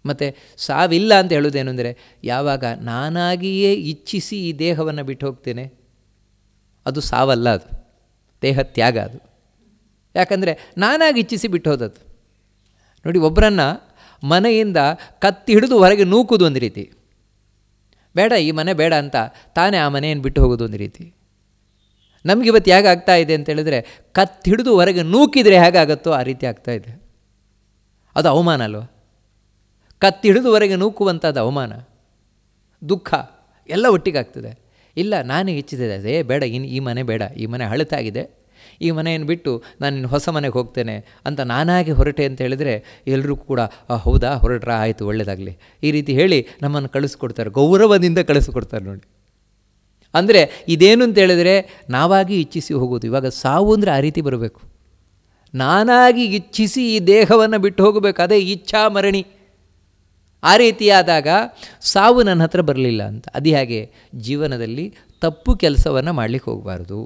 ಮತ್ತು ಸಾವಿಲ್ಲ ಅಂತ ಹೇಳೋದೇನು ಅಂದರೆ, ಯಾವಾಗ ನಾನಾಗಿಯೇ ಇಚ್ಛಿಸಿ ಈ ದೇಹವನ್ನು ಬಿಟ್ಟು ಹೋಗ್ತೇನೆ, ಅದು ಸಾವಲ್ಲ, ಅದು ದೇಹ ತ್ಯಾಗ. ಅದು ಯಾಕಂದರೆ ನಾನಾಗಿ ಇಚ್ಛಿಸಿ ಬಿಟ್ಟು ಹೋದದ್ದು. ನೋಡಿ, ಒಬ್ಬರನ್ನು ಮನೆಯಿಂದ ಕತ್ತಿ ಹಿಡಿದು ಹೊರಗೆ ನೂಕುವುದು ಒಂದು ರೀತಿ, ಬೇಡ ಈ ಮನೆ ಬೇಡ ಅಂತ ತಾನೇ ಆ ಮನೆಯನ್ನು ಬಿಟ್ಟು ಹೋಗೋದು ಒಂದು ರೀತಿ. ನಮಗಿವತ್ತು ಹೇಗೆ ಆಗ್ತಾ ಇದೆ ಅಂತ ಹೇಳಿದ್ರೆ, ಕತ್ತಿ ಹಿಡಿದು ಹೊರಗೆ ನೂಕಿದರೆ ಹೇಗಾಗತ್ತೋ ಆ ರೀತಿ ಆಗ್ತಾ ಇದೆ. ಅದು ಅವಮಾನ ಅಲ್ವ? ಕತ್ತಿ ಹಿಡಿದು ಹೊರಗೆ ನೂಕುವಂಥದ್ದು ಅವಮಾನ, ದುಃಖ ಎಲ್ಲ ಒಟ್ಟಿಗೆ ಆಗ್ತದೆ. ಇಲ್ಲ, ನಾನೇ ಇಚ್ಛಿಸಿದೆ, ಬೇಡ ಈ ಮನೆ ಬೇಡ, ಈ ಮನೆ ಹಳತಾಗಿದೆ, ಈ ಮನೆಯನ್ನು ಬಿಟ್ಟು ನಾನು ಇನ್ನು ಹೊಸ ಮನೆಗೆ ಹೋಗ್ತೇನೆ ಅಂತ ನಾನಾಗಿ ಹೊರಟೆ ಅಂತ ಹೇಳಿದರೆ ಎಲ್ಲರೂ ಕೂಡ ಹೌದಾ, ಹೊರಟ್ರಾ, ಆಯಿತು, ಒಳ್ಳೆಯದಾಗಲಿ, ಈ ರೀತಿ ಹೇಳಿ ನಮ್ಮನ್ನು ಕಳಿಸ್ಕೊಡ್ತಾರೆ, ಗೌರವದಿಂದ ಕಳಿಸ್ಕೊಡ್ತಾರೆ ನೋಡಿ. ಅಂದರೆ ಇದೇನು ಅಂತ ಹೇಳಿದರೆ ನಾವಾಗಿ ಇಚ್ಛಿಸಿ ಹೋಗೋದು. ಇವಾಗ ಸಾವು ಅಂದರೆ ಆ ರೀತಿ ಬರಬೇಕು, ನಾನಾಗಿ ಇಚ್ಛಿಸಿ ಈ ದೇಹವನ್ನು ಬಿಟ್ಟು ಹೋಗಬೇಕು, ಅದೇ ಇಚ್ಛಾ ಮರಣಿ. ಆ ರೀತಿಯಾದಾಗ ಸಾವು ನನ್ನ ಹತ್ರ ಬರಲಿಲ್ಲ ಅಂತ. ಅದು ಹಾಗೆ ಜೀವನದಲ್ಲಿ ತಪ್ಪು ಕೆಲಸವನ್ನು ಮಾಡಲಿಕ್ಕೆ ಹೋಗಬಾರ್ದು,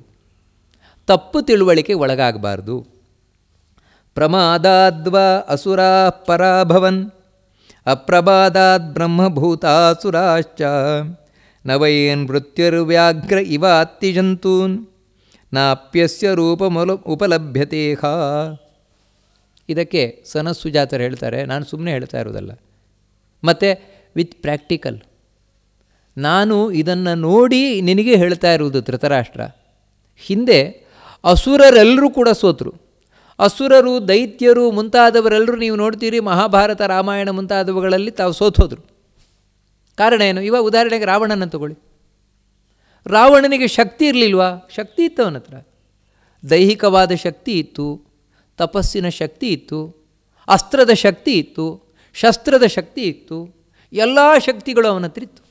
ತಪ್ಪು ತಿಳುವಳಿಕೆ ಒಳಗಾಗಬಾರ್ದು. ಪ್ರಮಾದಾದ್ವಾ ಅಸುರಾ ಪರಾಭವನ್ ಅಪ್ರಮಾದಾದ್ ಬ್ರಹ್ಮಭೂತಾಸುರಾಶ್ಚ ನವೈನ್ ಮೃತ್ಯುರ್ವ್ಯಾಘ್ರ ಇವ ಅತ್ತಿಜಂತೂನ್ ನಾಪ್ಯಸ್ಯ ಉಪಲಭ್ಯತೇಹ. ಇದಕ್ಕೆ ಸನಸುಜಾತರು ಹೇಳ್ತಾರೆ, ನಾನು ಸುಮ್ಮನೆ ಹೇಳ್ತಾ ಇರೋದಲ್ಲ, ಮತ್ತು ವಿತ್ ಪ್ರಾಕ್ಟಿಕಲ್. ನಾನು ಇದನ್ನು ನೋಡಿ ನಿನಗೆ ಹೇಳ್ತಾ ಇರುವುದು ಧೃತರಾಷ್ಟ್ರ. ಹಿಂದೆ ಅಸುರರೆಲ್ಲರೂ ಕೂಡ ಸೋತರು. ಅಸುರರು, ದೈತ್ಯರು ಮುಂತಾದವರೆಲ್ಲರೂ ನೀವು ನೋಡ್ತೀರಿ, ಮಹಾಭಾರತ ರಾಮಾಯಣ ಮುಂತಾದವುಗಳಲ್ಲಿ ತಾವು ಸೋತೋದ್ರು. ಕಾರಣ ಏನು? ಇವಾಗ ಉದಾಹರಣೆಗೆ ರಾವಣನ ತಗೊಳ್ಳಿ. ರಾವಣನಿಗೆ ಶಕ್ತಿ ಇರಲಿಲ್ವಾ? ಶಕ್ತಿ ಇತ್ತು ಅವನ ಹತ್ರ. ದೈಹಿಕವಾದ ಶಕ್ತಿ ಇತ್ತು, ತಪಸ್ಸಿನ ಶಕ್ತಿ ಇತ್ತು, ಅಸ್ತ್ರದ ಶಕ್ತಿ ಇತ್ತು, ಶಸ್ತ್ರದ ಶಕ್ತಿ ಇತ್ತು, ಎಲ್ಲ ಶಕ್ತಿಗಳು ಅವನ ಹತ್ರ ಇತ್ತು.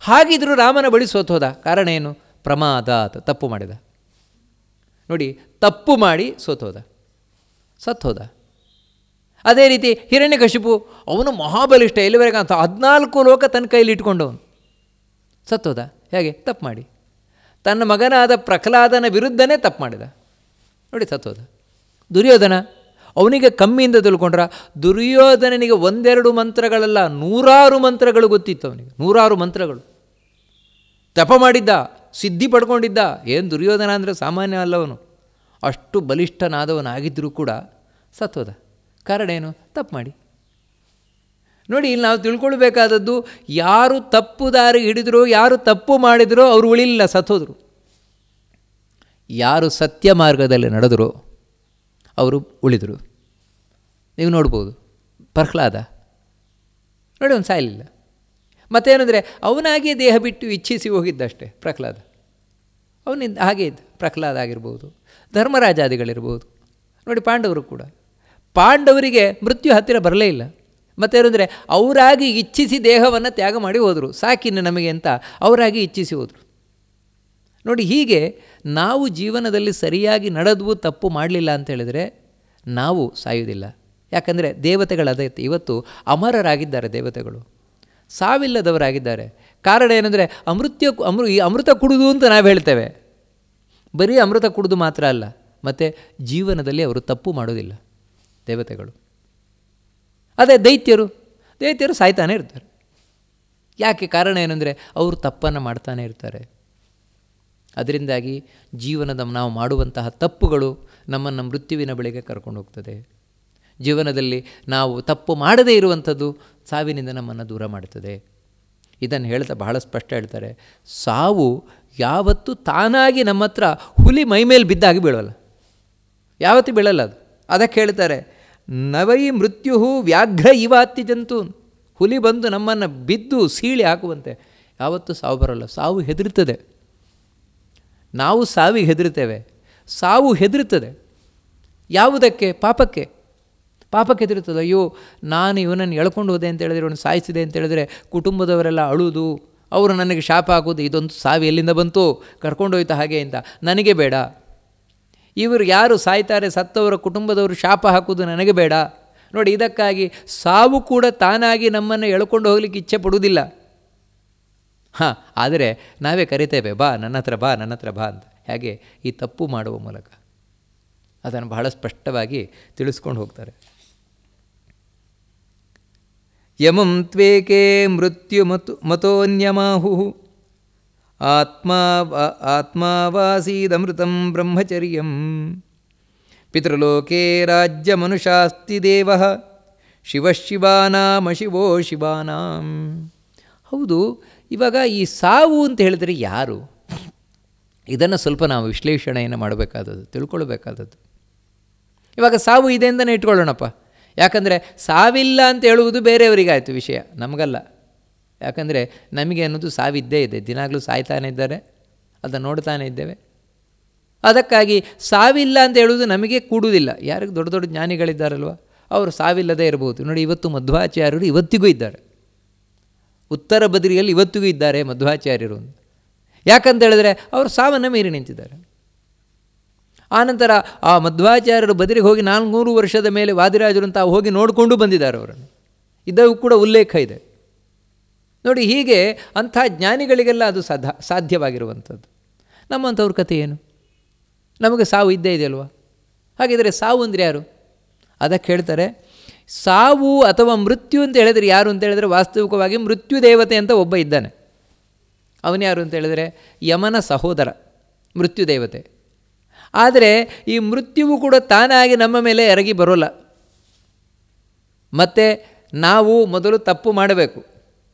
ಹಾಗಿದ್ದರೂ ರಾಮನ ಬಳಿ ಸೋತೋದ. ಕಾರಣ ಏನು? ಪ್ರಮಾದಾತ್, ತಪ್ಪು ಮಾಡಿದ. ನೋಡಿ, ತಪ್ಪು ಮಾಡಿ ಸೋತೋದ, ಸತ್ತೋದ. ಅದೇ ರೀತಿ ಹಿರಣ್ಯಕಶಿಪು, ಅವನು ಮಹಾಬಲಿಷ್ಠ, ಎಲ್ಲಿವರೆಗೆ ಅಂತ 14 ಲೋಕ ತನ್ನ ಕೈಯಲ್ಲಿ ಇಟ್ಕೊಂಡವನು, ಸತ್ತೋದ. ಹೇಗೆ? ತಪ್ಪು ಮಾಡಿ. ತನ್ನ ಮಗನಾದ ಪ್ರಹ್ಲಾದನ ವಿರುದ್ಧನೇ ತಪ್ಪು ಮಾಡಿದ. ನೋಡಿ ಸತ್ತೋದ. ದುರ್ಯೋಧನ ಅವನಿಗೆ ಕಮ್ಮಿಯಿಂದ ತಿಳ್ಕೊಂಡ್ರ? ದುರ್ಯೋಧನನಿಗೆ ಒಂದೆರಡು ಮಂತ್ರಗಳಲ್ಲ, 100 ಮಂತ್ರಗಳು ಗೊತ್ತಿತ್ತು ಅವನಿಗೆ. 100 ಮಂತ್ರಗಳು ತಪ ಮಾಡಿದ್ದ, ಸಿದ್ಧಿ ಪಡ್ಕೊಂಡಿದ್ದ. ಏನು ದುರ್ಯೋಧನ ಅಂದರೆ ಸಾಮಾನ್ಯ ಅಲ್ಲವನು. ಅಷ್ಟು ಬಲಿಷ್ಠನಾದವನಾಗಿದ್ದರೂ ಕೂಡ ಸತ್ತೋದ. ಕಾರಣ ಏನು? ತಪ್ಪು ಮಾಡಿ. ನೋಡಿ, ಇಲ್ಲಿ ನಾವು ತಿಳ್ಕೊಳ್ಬೇಕಾದದ್ದು, ಯಾರು ತಪ್ಪು ದಾರಿ ಹಿಡಿದ್ರೋ, ಯಾರು ತಪ್ಪು ಮಾಡಿದರೋ ಅವರು ಉಳಿಲಿಲ್ಲ, ಸತ್ತೋದ್ರು. ಯಾರು ಸತ್ಯ ಮಾರ್ಗದಲ್ಲಿ ನಡೆದರೋ ಅವರು ಉಳಿದರು. ನೀವು ನೋಡ್ಬೋದು, ಪ್ರಹ್ಲಾದ ನೋಡಿ ಅವನು ಸಾಯಲಿಲ್ಲ. ಮತ್ತೇನೆಂದರೆ ಅವನಾಗಿಯೇ ದೇಹ ಬಿಟ್ಟು ಇಚ್ಛಿಸಿ ಹೋಗಿದ್ದಷ್ಟೇ ಪ್ರಹ್ಲಾದ. ಅವನಿಂದ ಹಾಗೇ ಇದ್ದ. ಪ್ರಹ್ಲಾದ ಆಗಿರ್ಬೋದು, ಧರ್ಮರಾಜಾದಿಗಳಿರ್ಬೋದು. ನೋಡಿ ಪಾಂಡವರು ಕೂಡ, ಪಾಂಡವರಿಗೆ ಮೃತ್ಯು ಹತ್ತಿರ ಬರಲೇ ಇಲ್ಲ. ಮತ್ತೇನೆಂದರೆ ಅವರಾಗಿ ಇಚ್ಛಿಸಿ ದೇಹವನ್ನು ತ್ಯಾಗ ಮಾಡಿ ಹೋದರು. ಸಾಕಿನ್ನು ನಮಗೆ ಅಂತ ಅವರಾಗಿ ಇಚ್ಛಿಸಿ ಹೋದರು. ನೋಡಿ, ಹೀಗೆ ನಾವು ಜೀವನದಲ್ಲಿ ಸರಿಯಾಗಿ ನಡೆದ್ವು, ತಪ್ಪು ಮಾಡಲಿಲ್ಲ ಅಂತ ಹೇಳಿದರೆ ನಾವು ಸಾಯುವುದಿಲ್ಲ. ಯಾಕಂದರೆ ದೇವತೆಗಳದೇ ಇವತ್ತು ಅಮರರಾಗಿದ್ದಾರೆ. ದೇವತೆಗಳು ಸಾವಿಲ್ಲದವರಾಗಿದ್ದಾರೆ. ಕಾರಣ ಏನಂದರೆ ಈ ಅಮೃತ ಕುಡಿದು ಅಂತ ನಾವು ಹೇಳ್ತೇವೆ. ಬರೀ ಅಮೃತ ಕುಡಿದು ಮಾತ್ರ ಅಲ್ಲ, ಮತ್ತು ಜೀವನದಲ್ಲಿ ಅವರು ತಪ್ಪು ಮಾಡೋದಿಲ್ಲ ದೇವತೆಗಳು. ಅದೇ ದೈತ್ಯರು ಸಾಯ್ತಾನೆ ಇರ್ತಾರೆ. ಯಾಕೆ? ಕಾರಣ ಏನಂದರೆ ಅವರು ತಪ್ಪನ್ನು ಮಾಡ್ತಾನೆ ಇರ್ತಾರೆ. ಅದರಿಂದಾಗಿ ಜೀವನದ ನಾವು ಮಾಡುವಂತಹ ತಪ್ಪುಗಳು ನಮ್ಮನ್ನು ಮೃತ್ಯುವಿನ ಬಳಿಗೆ ಕರ್ಕೊಂಡು ಹೋಗ್ತದೆ. ಜೀವನದಲ್ಲಿ ನಾವು ತಪ್ಪು ಮಾಡದೇ ಇರುವಂಥದ್ದು ಸಾವಿನಿಂದ ನಮ್ಮನ್ನು ದೂರ ಮಾಡ್ತದೆ. ಇದನ್ನು ಹೇಳ್ತಾ ಬಹಳ ಸ್ಪಷ್ಟ ಹೇಳ್ತಾರೆ, ಸಾವು ಯಾವತ್ತೂ ತಾನಾಗಿ ನಮ್ಮ ಹತ್ರ ಹುಲಿ ಮೈಮೇಲೆ ಬಿದ್ದಾಗಿ ಬೀಳೋಲ್ಲ, ಯಾವತ್ತೂ ಬೀಳಲ್ಲ ಅದು. ಅದಕ್ಕೆ ಹೇಳ್ತಾರೆ, ನವೈ ಮೃತ್ಯು ವ್ಯಾಘ್ರ ಇವಾತಿ ಜಂತು. ಹುಲಿ ಬಂದು ನಮ್ಮನ್ನು ಬಿದ್ದು ಸೀಳಿ ಹಾಕುವಂತೆ ಯಾವತ್ತೂ ಸಾವು ಬರೋಲ್ಲ. ಸಾವು ಹೆದರುತ್ತದೆ. ನಾವು ಸಾವಿಗೆ ಹೆದರುತ್ತೇವೆ, ಸಾವು ಹೆದರುತ್ತದೆ. ಯಾವುದಕ್ಕೆ? ಪಾಪಕ್ಕೆ ಹೆದರುತ್ತದೆ. ಅಯ್ಯೋ, ನಾನು ಇವನನ್ನು ಎಳ್ಕೊಂಡು ಹೋದೆ ಅಂತ ಹೇಳಿದ್ರೆ, ಇವನು ಸಾಯಿಸಿದೆ ಅಂತ ಹೇಳಿದ್ರೆ ಕುಟುಂಬದವರೆಲ್ಲ ಅಳುವುದು, ಅವರು ನನಗೆ ಶಾಪ ಹಾಕೋದು, ಇದೊಂದು ಸಾವು ಎಲ್ಲಿಂದ ಬಂತು, ಕರ್ಕೊಂಡೋಯ್ತು ಹಾಗೆ ಅಂತ. ನನಗೆ ಬೇಡ. ಇವರು ಯಾರು ಸಾಯ್ತಾರೆ, ಸತ್ತವರ ಕುಟುಂಬದವರು ಶಾಪ ಹಾಕೋದು ನನಗೆ ಬೇಡ. ನೋಡಿ, ಇದಕ್ಕಾಗಿ ಸಾವು ಕೂಡ ತಾನಾಗಿ ನಮ್ಮನ್ನು ಎಳ್ಕೊಂಡು ಹೋಗ್ಲಿಕ್ಕೆ ಇಚ್ಛೆ ಪಡುವುದಿಲ್ಲ. ಆದರೆ ನಾವೇ ಕರಿತೇವೆ, ಬಾ ನನ್ನ ಹತ್ರ ಬಾ ಅಂತ. ಹೇಗೆ? ಈ ತಪ್ಪು ಮಾಡುವ ಮೂಲಕ. ಅದನ್ನು ಬಹಳ ಸ್ಪಷ್ಟವಾಗಿ ತಿಳಿಸ್ಕೊಂಡು ಹೋಗ್ತಾರೆ. ಯಮಂ ತ್ವೇಕೆ ಮೃತ್ಯು ಮತೋನ್ಯಮಾಹು ಆತ್ಮಾವಾಸೀದಮೃತಂ ಬ್ರಹ್ಮಚರ್ಯಂ ಪಿತೃಲೋಕೆ ರಾಜ್ಯಮನುಷಾಸ್ತಿ ದೇವಃ ಶಿವಶಿವಾನಾಮಶಿವೋ ಶಿವಾನಾಂ. ಹೌದು, ಇವಾಗ ಈ ಸಾವು ಅಂತ ಹೇಳಿದರೆ ಯಾರು? ಇದನ್ನು ಸ್ವಲ್ಪ ನಾವು ವಿಶ್ಲೇಷಣೆಯನ್ನು ಮಾಡಬೇಕಾದದ್ದು, ತಿಳ್ಕೊಳ್ಬೇಕಾದದ್ದು. ಇವಾಗ ಸಾವು ಇದೆ ಅಂತಲೇ ಇಟ್ಕೊಳ್ಳೋಣಪ್ಪ. ಯಾಕಂದರೆ ಸಾವಿಲ್ಲ ಅಂತ ಹೇಳುವುದು ಬೇರೆಯವರಿಗಾಯಿತು ವಿಷಯ, ನಮಗಲ್ಲ. ಯಾಕಂದರೆ ನಮಗೆ ಅನ್ನೋದು ಸಾವಿದ್ದೇ ಇದೆ, ದಿನಾಗಲೂ ಸಾಯ್ತಾನೆ ಇದ್ದಾರೆ, ಅದನ್ನು ನೋಡ್ತಾನೆ ಇದ್ದೇವೆ. ಅದಕ್ಕಾಗಿ ಸಾವಿಲ್ಲ ಅಂತ ಹೇಳುವುದು ನಮಗೆ ಕೂಡುವುದಿಲ್ಲ. ಯಾರಿಗೆ ದೊಡ್ಡ ದೊಡ್ಡ ಜ್ಞಾನಿಗಳಿದ್ದಾರಲ್ವ, ಅವರು ಸಾವಿಲ್ಲದೇ ಇರಬಹುದು. ನೋಡಿ, ಇವತ್ತು ಮಧ್ವಾಚಾರ್ಯರು ಇವತ್ತಿಗೂ ಇದ್ದಾರೆ, ಉತ್ತರ ಬದ್ರಿಯಲ್ಲಿ ಇವತ್ತಿಗೂ ಇದ್ದಾರೆ ಮಧ್ವಾಚಾರ್ಯರು. ಯಾಕಂತ ಹೇಳಿದ್ರೆ ಅವರು ಸಾವನ್ನು ಮೀರಿ ನಿಂತಿದ್ದಾರೆ. ಆನಂತರ ಆ ಮಧ್ವಾಚಾರ್ಯರು ಬದರಿಗೆ ಹೋಗಿ 400 ವರ್ಷದ ಮೇಲೆ ವಾದಿರಾಜರು ಅಂತ ಹೋಗಿ ನೋಡಿಕೊಂಡು ಬಂದಿದ್ದಾರೆ ಅವರನ್ನು. ಇದಕ್ಕೂ ಕೂಡ ಉಲ್ಲೇಖ ಇದೆ. ನೋಡಿ, ಹೀಗೆ ಅಂಥ ಜ್ಞಾನಿಗಳಿಗೆಲ್ಲ ಅದು ಸಾಧ್ಯವಾಗಿರುವಂಥದ್ದು. ನಮ್ಮಂಥವ್ರ ಕಥೆ ಏನು? ನಮಗೆ ಸಾವು ಇದ್ದೇ ಇದೆಯಲ್ವ? ಹಾಗಿದ್ರೆ ಸಾವು ಅಂದರೆ ಯಾರು? ಅದಕ್ಕೆ ಹೇಳ್ತಾರೆ, ಸಾವು ಅಥವಾ ಮೃತ್ಯು ಅಂತ ಹೇಳಿದರೆ ಯಾರು ಅಂತ ಹೇಳಿದರೆ, ವಾಸ್ತವಿಕವಾಗಿ ಮೃತ್ಯು ದೇವತೆ ಅಂತ ಒಬ್ಬ ಇದ್ದಾನೆ. ಅವನು ಯಾರು ಅಂತ ಹೇಳಿದರೆ ಯಮನ ಸಹೋದರ ಮೃತ್ಯು ದೇವತೆ. ಆದರೆ ಈ ಮೃತ್ಯುವು ಕೂಡ ತಾನಾಗಿ ನಮ್ಮ ಮೇಲೆ ಎರಗಿ ಬರೋಲ್ಲ. ಮತ್ತು ನಾವು ಮೊದಲು ತಪ್ಪು ಮಾಡಬೇಕು.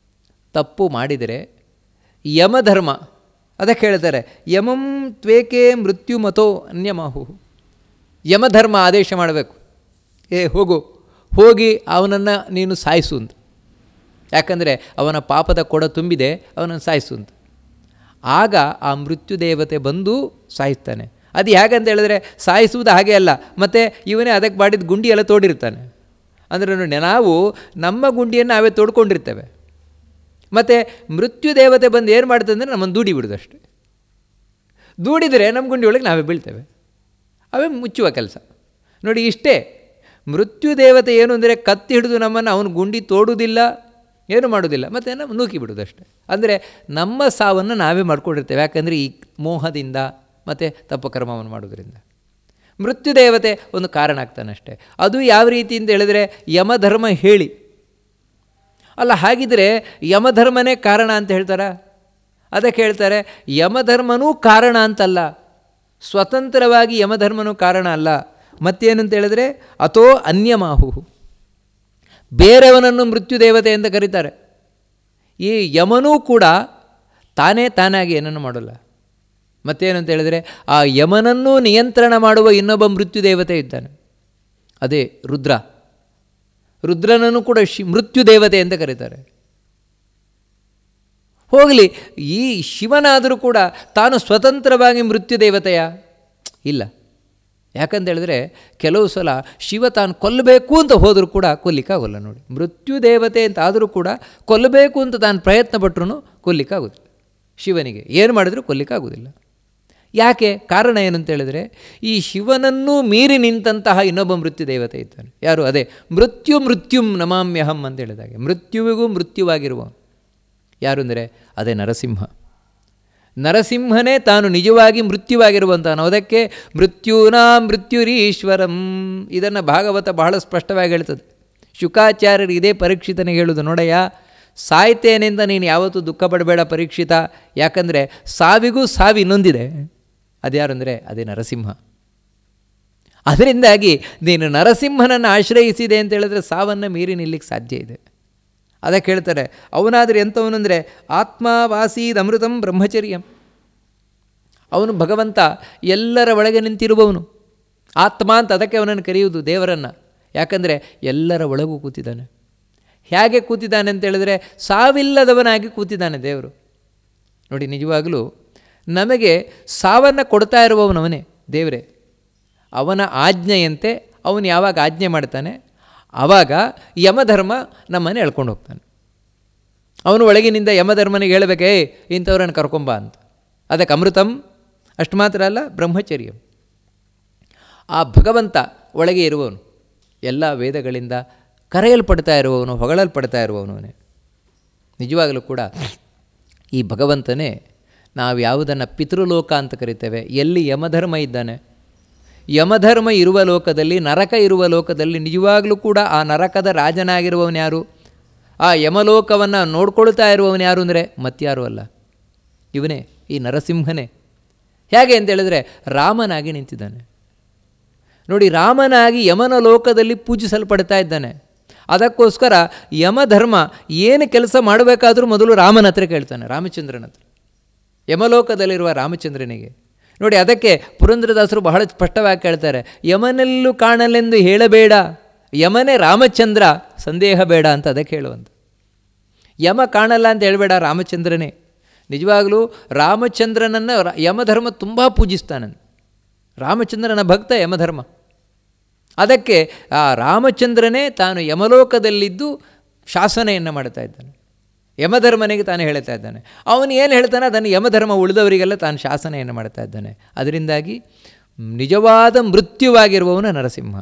ತಪ್ಪು ಮಾಡಿದರೆ ಯಮಧರ್ಮ, ಅದಕ್ಕೆ ಹೇಳ್ತಾರೆ ಯಮಂ ತ್ವೇಕೆ ಮೃತ್ಯು ಮತೋ ಅನ್ಯಮಾಹು. ಯಮಧರ್ಮ ಆದೇಶ ಮಾಡಬೇಕು, ಹೋಗಿ ಅವನನ್ನು ನೀನು ಸಾಯಿಸು ಅಂತ. ಯಾಕಂದರೆ ಅವನ ಪಾಪದ ಕೊಡ ತುಂಬಿದೆ, ಅವನನ್ನು ಸಾಯಿಸು ಅಂತ. ಆಗ ಆ ಮೃತ್ಯು ದೇವತೆ ಬಂದು ಸಾಯಿಸ್ತಾನೆ. ಅದು ಹೇಗಂತ ಹೇಳಿದ್ರೆ ಸಾಯಿಸುವುದು ಹಾಗೆ ಅಲ್ಲ, ಮತ್ತು ಇವನೇ ಅದಕ್ಕೆ ಮಾಡಿದ ಗುಂಡಿ ಎಲ್ಲ ತೋಡಿರ್ತಾನೆ. ಅಂದರೆ ನೋಡಿ, ನಾವು ನಮ್ಮ ಗುಂಡಿಯನ್ನು ನಾವೇ ತೋಡ್ಕೊಂಡಿರ್ತೇವೆ. ಮತ್ತು ಮೃತ್ಯು ದೇವತೆ ಬಂದು ಏನು ಮಾಡ್ತದೆ ಅಂದರೆ ನಮ್ಮನ್ನು ದೂಡಿ ಬಿಡೋದಷ್ಟೇ. ದೂಡಿದರೆ ನಮ್ಮ ಗುಂಡಿ ಒಳಗೆ ನಾವೇ ಬೀಳ್ತೇವೆ. ಅವೇ ಮುಚ್ಚುವ ಕೆಲಸ. ನೋಡಿ, ಇಷ್ಟೇ. ಮೃತ್ಯು ದೇವತೆ ಏನು ಅಂದರೆ ಕತ್ತಿ ಹಿಡಿದು ನಮ್ಮನ್ನು ಅವನು ಗುಂಡಿ ತೋಡುವುದಿಲ್ಲ, ಏನು ಮಾಡೋದಿಲ್ಲ, ಮತ್ತು ನಾವು ನೂಕಿ ಬಿಡೋದಷ್ಟೆ. ಅಂದರೆ ನಮ್ಮ ಸಾವನ್ನು ನಾವೇ ಮಾಡ್ಕೊಂಡಿರ್ತೇವೆ. ಯಾಕಂದರೆ ಈ ಮೋಹದಿಂದ ಮತ್ತು ತಪ್ಪು ಕರ್ಮವನ್ನು ಮಾಡೋದ್ರಿಂದ. ಮೃತ್ಯುದೇವತೆ ಒಂದು ಕಾರಣ ಆಗ್ತಾನಷ್ಟೆ. ಅದು ಯಾವ ರೀತಿ ಅಂತ ಹೇಳಿದ್ರೆ ಯಮಧರ್ಮ ಹೇಳಿ ಅಲ್ಲ. ಹಾಗಿದ್ರೆ ಯಮಧರ್ಮನೇ ಕಾರಣ ಅಂತ ಹೇಳ್ತಾರಾ? ಅದಕ್ಕೆ ಹೇಳ್ತಾರೆ ಯಮಧರ್ಮನೂ ಕಾರಣ ಅಂತಲ್ಲ, ಸ್ವತಂತ್ರವಾಗಿ ಯಮಧರ್ಮನೂ ಕಾರಣ ಅಲ್ಲ. ಮತ್ತೇನಂತ ಹೇಳಿದ್ರೆ ಅಥೋ ಅನ್ಯಮಾಹು, ಬೇರೆಯವನನ್ನು ಮೃತ್ಯುದೇವತೆ ಅಂತ ಕರೀತಾರೆ. ಈ ಯಮನೂ ಕೂಡ ತಾನಾಗಿ ಏನನ್ನು ಮಾಡೋಲ್ಲ. ಮತ್ತೇನಂತ ಹೇಳಿದ್ರೆ ಆ ಯಮನನ್ನು ನಿಯಂತ್ರಣ ಮಾಡುವ ಇನ್ನೊಬ್ಬ ಮೃತ್ಯುದೇವತೆ ಇದ್ದಾನೆ, ಅದೇ ರುದ್ರ. ರುದ್ರನನ್ನು ಕೂಡ ಮೃತ್ಯುದೇವತೆ ಅಂತ ಕರೀತಾರೆ. ಹೋಗಲಿ, ಈ ಶಿವನಾದರೂ ಕೂಡ ತಾನು ಸ್ವತಂತ್ರವಾಗಿ ಮೃತ್ಯುದೇವತೆಯ ಇಲ್ಲ. ಯಾಕಂತ ಹೇಳಿದ್ರೆ ಕೆಲವು ಸಲ ಶಿವ ತಾನು ಕೊಲ್ಲಬೇಕು ಅಂತ ಹೋದರೂ ಕೂಡ ಕೊಲ್ಲಿಕ್ಕಾಗೋಲ್ಲ. ನೋಡಿ, ಮೃತ್ಯುದೇವತೆ ಅಂತ ಆದರೂ ಕೂಡ ಕೊಲ್ಲಬೇಕು ಅಂತ ತಾನು ಪ್ರಯತ್ನ ಪಟ್ಟರೂ ಕೊಲ್ಲಿಕ್ಕಾಗೋದಿಲ್ಲ. ಶಿವನಿಗೆ ಏನು ಮಾಡಿದರೂ ಕೊಲ್ಲಿಕ್ಕಾಗೋದಿಲ್ಲ. ಯಾಕೆ? ಕಾರಣ ಏನಂತ ಹೇಳಿದ್ರೆ ಈ ಶಿವನನ್ನು ಮೀರಿ ನಿಂತಹ ಇನ್ನೊಬ್ಬ ಮೃತ್ಯುದೇವತೆ ಇದ್ದಾನೆ. ಯಾರು? ಅದೇ ಮೃತ್ಯುಂ ನಮಾಮ್ಯಹಂ ಅಂತ ಹೇಳಿದಾಗೆ ಮೃತ್ಯುವಿಗೂ ಮೃತ್ಯುವಾಗಿರುವ ಯಾರು ಅಂದರೆ ಅದೇ ನರಸಿಂಹ. ನರಸಿಂಹನೇ ತಾನು ನಿಜವಾಗಿ ಮೃತ್ಯುವಾಗಿರುವಂತಾನು. ಅದಕ್ಕೆ ಮೃತ್ಯುನಾ ಮೃತ್ಯುರೀಶ್ವರಂ. ಇದನ್ನು ಭಾಗವತ ಬಹಳ ಸ್ಪಷ್ಟವಾಗಿ ಹೇಳ್ತದೆ. ಶುಕಾಚಾರ್ಯರು ಇದೇ ಪರೀಕ್ಷಿತನಿಗೆ ಹೇಳುವುದು, ನೋಡಯ್ಯ, ಸಾಯ್ತೇನೆಂದ ನೀನು ಯಾವತ್ತೂ ದುಃಖ ಪಡಬೇಡ ಪರೀಕ್ಷಿತ. ಯಾಕಂದರೆ ಸಾವಿಗೂ ಸಾವು ಇನ್ನೊಂದಿದೆ. ಅದ್ಯಾರು ಅಂದರೆ ಅದೇ ನರಸಿಂಹ. ಅದರಿಂದಾಗಿ ನೀನು ನರಸಿಂಹನನ್ನು ಆಶ್ರಯಿಸಿದೆ ಅಂತ ಹೇಳಿದ್ರೆ ಸಾವನ್ನು ಮೀರಿ ನಿಲ್ಲಿಕ್ಕೆ ಸಾಧ್ಯ ಇದೆ. ಅದಕ್ಕೆ ಹೇಳ್ತಾರೆ ಅವನಾದರೆ ಎಂಥವನು ಅಂದರೆ ಆತ್ಮಾವಾಸೀದ್ ಅಮೃತಂ ಬ್ರಹ್ಮಚರ್ಯಂ. ಅವನು ಭಗವಂತ ಎಲ್ಲರ ಒಳಗೆ ನಿಂತಿರುವವನು. ಆತ್ಮ ಅಂತ ಅದಕ್ಕೆ ಅವನನ್ನು ಕರೆಯುವುದು, ದೇವರನ್ನು. ಯಾಕಂದರೆ ಎಲ್ಲರ ಒಳಗೂ ಕೂತಿದ್ದಾನೆ. ಹೇಗೆ ಕೂತಿದ್ದಾನೆ ಅಂತ ಹೇಳಿದ್ರೆ ಸಾವಿಲ್ಲದವನಾಗಿ ಕೂತಿದ್ದಾನೆ ದೇವರು. ನೋಡಿ, ನಿಜವಾಗಲೂ ನಮಗೆ ಸಾವನ್ನು ಕೊಡ್ತಾ ಇರುವವನವನೇ ದೇವರೇ. ಅವನ ಆಜ್ಞೆಯಂತೆ ಅವನು ಯಾವಾಗ ಆಜ್ಞೆ ಮಾಡ್ತಾನೆ ಆವಾಗ ಯಮಧರ್ಮ ನಮ್ಮನ್ನು ಎಳ್ಕೊಂಡು ಹೋಗ್ತಾನೆ. ಅವನು ಒಳಗಿನಿಂದ ಯಮಧರ್ಮನಿಗೆ ಹೇಳಬೇಕೇ ಇಂಥವ್ರನ್ನು ಕರ್ಕೊಂಬ ಅಂತ. ಅದಕ್ಕೆ ಅಮೃತಂ ಅಷ್ಟು ಮಾತ್ರ ಅಲ್ಲ, ಬ್ರಹ್ಮಚರ್ಯಂ. ಆ ಭಗವಂತ ಒಳಗೆ ಇರುವವನು, ಎಲ್ಲ ವೇದಗಳಿಂದ ಕರೆಯಲ್ಪಡ್ತಾ ಇರುವವನು, ಹೊಗಳಲ್ಪಡ್ತಾ ಇರುವವನೇ. ನಿಜವಾಗಲೂ ಕೂಡ ಈ ಭಗವಂತನೇ ನಾವು ಯಾವುದನ್ನು ಪಿತೃಲೋಕ ಅಂತ ಕರಿತೇವೆ, ಎಲ್ಲಿ ಯಮಧರ್ಮ ಇದ್ದಾನೆ, ಯಮಧರ್ಮ ಇರುವ ಲೋಕದಲ್ಲಿ, ನರಕ ಇರುವ ಲೋಕದಲ್ಲಿ ನಿಜವಾಗಲೂ ಕೂಡ ಆ ನರಕದ ರಾಜನಾಗಿರುವವನು ಯಾರು? ಆ ಯಮಲೋಕವನ್ನು ನೋಡ್ಕೊಳ್ತಾ ಇರುವವನು ಯಾರು ಅಂದರೆ ಮತ್ಯಾರು ಅಲ್ಲ, ಇವನೇ, ಈ ನರಸಿಂಹನೇ. ಹೇಗೆ ಅಂತೇಳಿದ್ರೆ ರಾಮನಾಗಿ ನಿಂತಿದ್ದಾನೆ. ನೋಡಿ, ರಾಮನಾಗಿ ಯಮನ ಲೋಕದಲ್ಲಿ ಪೂಜಿಸಲ್ಪಡ್ತಾ ಇದ್ದಾನೆ. ಅದಕ್ಕೋಸ್ಕರ ಯಮಧರ್ಮ ಏನು ಕೆಲಸ ಮಾಡಬೇಕಾದ್ರೂ ಮೊದಲು ರಾಮನ ಹತ್ರ ಕೇಳ್ತಾನೆ, ರಾಮಚಂದ್ರನ ಹತ್ರ, ಯಮಲೋಕದಲ್ಲಿರುವ ರಾಮಚಂದ್ರನಿಗೆ. ನೋಡಿ, ಅದಕ್ಕೆ ಪುರಂದರದಾಸರು ಬಹಳ ಸ್ಪಷ್ಟವಾಗಿ ಕೇಳ್ತಾರೆ, ಯಮನೆಲ್ಲೂ ಕಾಣಲೆಂದು ಹೇಳಬೇಡ, ಯಮನೇ ರಾಮಚಂದ್ರ ಸಂದೇಹ ಬೇಡ ಅಂತ ಅದಕ್ಕೆ ಹೇಳುವಂಥ. ಯಮ ಕಾಣಲ್ಲ ಅಂತ ಹೇಳಬೇಡ, ರಾಮಚಂದ್ರನೇ. ನಿಜವಾಗಲೂ ರಾಮಚಂದ್ರನನ್ನು ಯಮಧರ್ಮ ತುಂಬ ಪೂಜಿಸ್ತಾನೆ. ರಾಮಚಂದ್ರನ ಭಕ್ತ ಯಮಧರ್ಮ. ಅದಕ್ಕೆ ಆ ರಾಮಚಂದ್ರನೇ ತಾನು ಯಮಲೋಕದಲ್ಲಿದ್ದು ಶಾಸನೆಯನ್ನು ಮಾಡ್ತಾ ಇದ್ದಾನೆ. ಯಮಧರ್ಮನಿಗೆ ತಾನು ಹೇಳ್ತಾ ಇದ್ದಾನೆ. ಅವನು ಏನು ಹೇಳ್ತಾನೆ ಅದನ್ನು ಯಮಧರ್ಮ ಉಳಿದವರಿಗೆಲ್ಲ ತಾನು ಶಾಸನೆಯನ್ನು ಮಾಡ್ತಾ ಇದ್ದಾನೆ. ಅದರಿಂದಾಗಿ ನಿಜವಾದ ಮೃತ್ಯುವಾಗಿರುವವನು ನರಸಿಂಹ.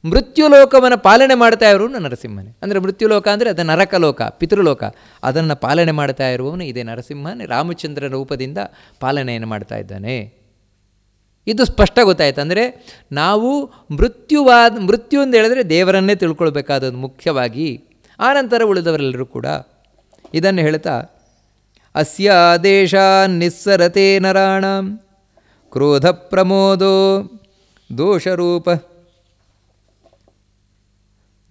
ಮೃತ್ಯುಲೋಕವನ್ನು ಪಾಲನೆ ಮಾಡ್ತಾ ಇರುವವನು ನರಸಿಂಹನೇ. ಅಂದರೆ ಮೃತ್ಯುಲೋಕ ಅಂದರೆ ಅದು ನರಕಲೋಕ, ಪಿತೃಲೋಕ, ಅದನ್ನು ಪಾಲನೆ ಮಾಡ್ತಾ ಇರುವವನು ಇದೇ ನರಸಿಂಹನೇ. ರಾಮಚಂದ್ರನ ರೂಪದಿಂದ ಪಾಲನೆಯನ್ನು ಮಾಡ್ತಾ ಇದ್ದಾನೆ. ಇದು ಸ್ಪಷ್ಟ ಗೊತ್ತಾಯ್ತು. ಅಂದರೆ ನಾವು ಮೃತ್ಯು ಅಂತ ಹೇಳಿದ್ರೆ ದೇವರನ್ನೇ ತಿಳ್ಕೊಳ್ಬೇಕಾದದ್ದು ಮುಖ್ಯವಾಗಿ. ಆನಂತರ ಉಳಿದವರೆಲ್ಲರೂ ಕೂಡ ಇದನ್ನು ಹೇಳ್ತಾ, ಅಸ್ಯ ಆದೇಶ ನಿಸ್ಸರತೆ ನರಾಣಾಂ ಕ್ರೋಧ ಪ್ರಮೋದೋ ದೋಷರೂಪ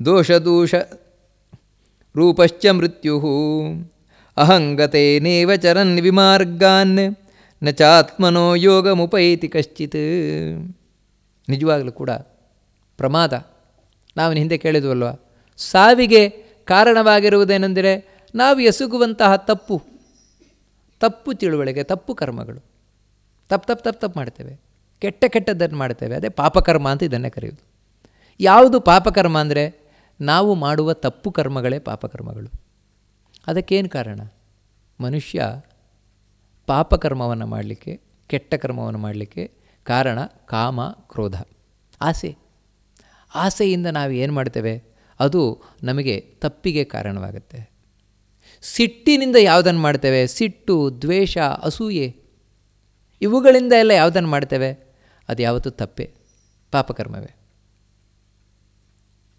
ದೋಷದೂಷ ರೂಪಶ್ಚ ಮೃತ್ಯು ಅಹಂಗತೇನೇವ ಚರನ್ ವಿಮಾರ್ಗಾನ್ ನ ಚಾತ್ಮನೋ ಯೋಗಮುಪೈತಿ ಕಶ್ಚಿತ್. ನಿಜವಾಗಲೂ ಕೂಡ ಪ್ರಮಾದ, ನಾವು ಹಿಂದೆ ಕೇಳಿದ್ವಲ್ವ, ಸಾವಿಗೆ ಕಾರಣವಾಗಿರುವುದೇನೆಂದರೆ ನಾವು ಎಸಗುವಂತಹ ತಪ್ಪು ತಿಳುವಳಿಕೆ, ತಪ್ಪು ಕರ್ಮಗಳು. ತಪ್ಪು ಮಾಡ್ತೇವೆ, ಕೆಟ್ಟದ್ದನ್ನು ಮಾಡ್ತೇವೆ. ಅದೇ ಪಾಪಕರ್ಮ ಅಂತ ಇದನ್ನೇ ಕರೆಯುವುದು. ಯಾವುದು ಪಾಪಕರ್ಮ ಅಂದರೆ ನಾವು ಮಾಡುವ ತಪ್ಪು ಕರ್ಮಗಳೇ ಪಾಪಕರ್ಮಗಳು. ಅದಕ್ಕೇನು ಕಾರಣ? ಮನುಷ್ಯ ಪಾಪಕರ್ಮವನ್ನು ಮಾಡಲಿಕ್ಕೆ, ಕೆಟ್ಟ ಕರ್ಮವನ್ನು ಮಾಡಲಿಕ್ಕೆ ಕಾರಣ ಕಾಮ, ಕ್ರೋಧ, ಆಸೆಯಿಂದ ನಾವು ಏನು ಮಾಡ್ತೇವೆ ಅದು ನಮಗೆ ತಪ್ಪಿಗೆ ಕಾರಣವಾಗುತ್ತೆ. ಸಿಟ್ಟಿನಿಂದ ಯಾವುದನ್ನು ಮಾಡ್ತೇವೆ? ಸಿಟ್ಟು, ದ್ವೇಷ, ಅಸೂಯೆ, ಇವುಗಳಿಂದ ಎಲ್ಲ ಯಾವುದನ್ನು ಮಾಡ್ತೇವೆ? ಅದು ಯಾವತ್ತೂ ತಪ್ಪೇ, ಪಾಪಕರ್ಮವೇ.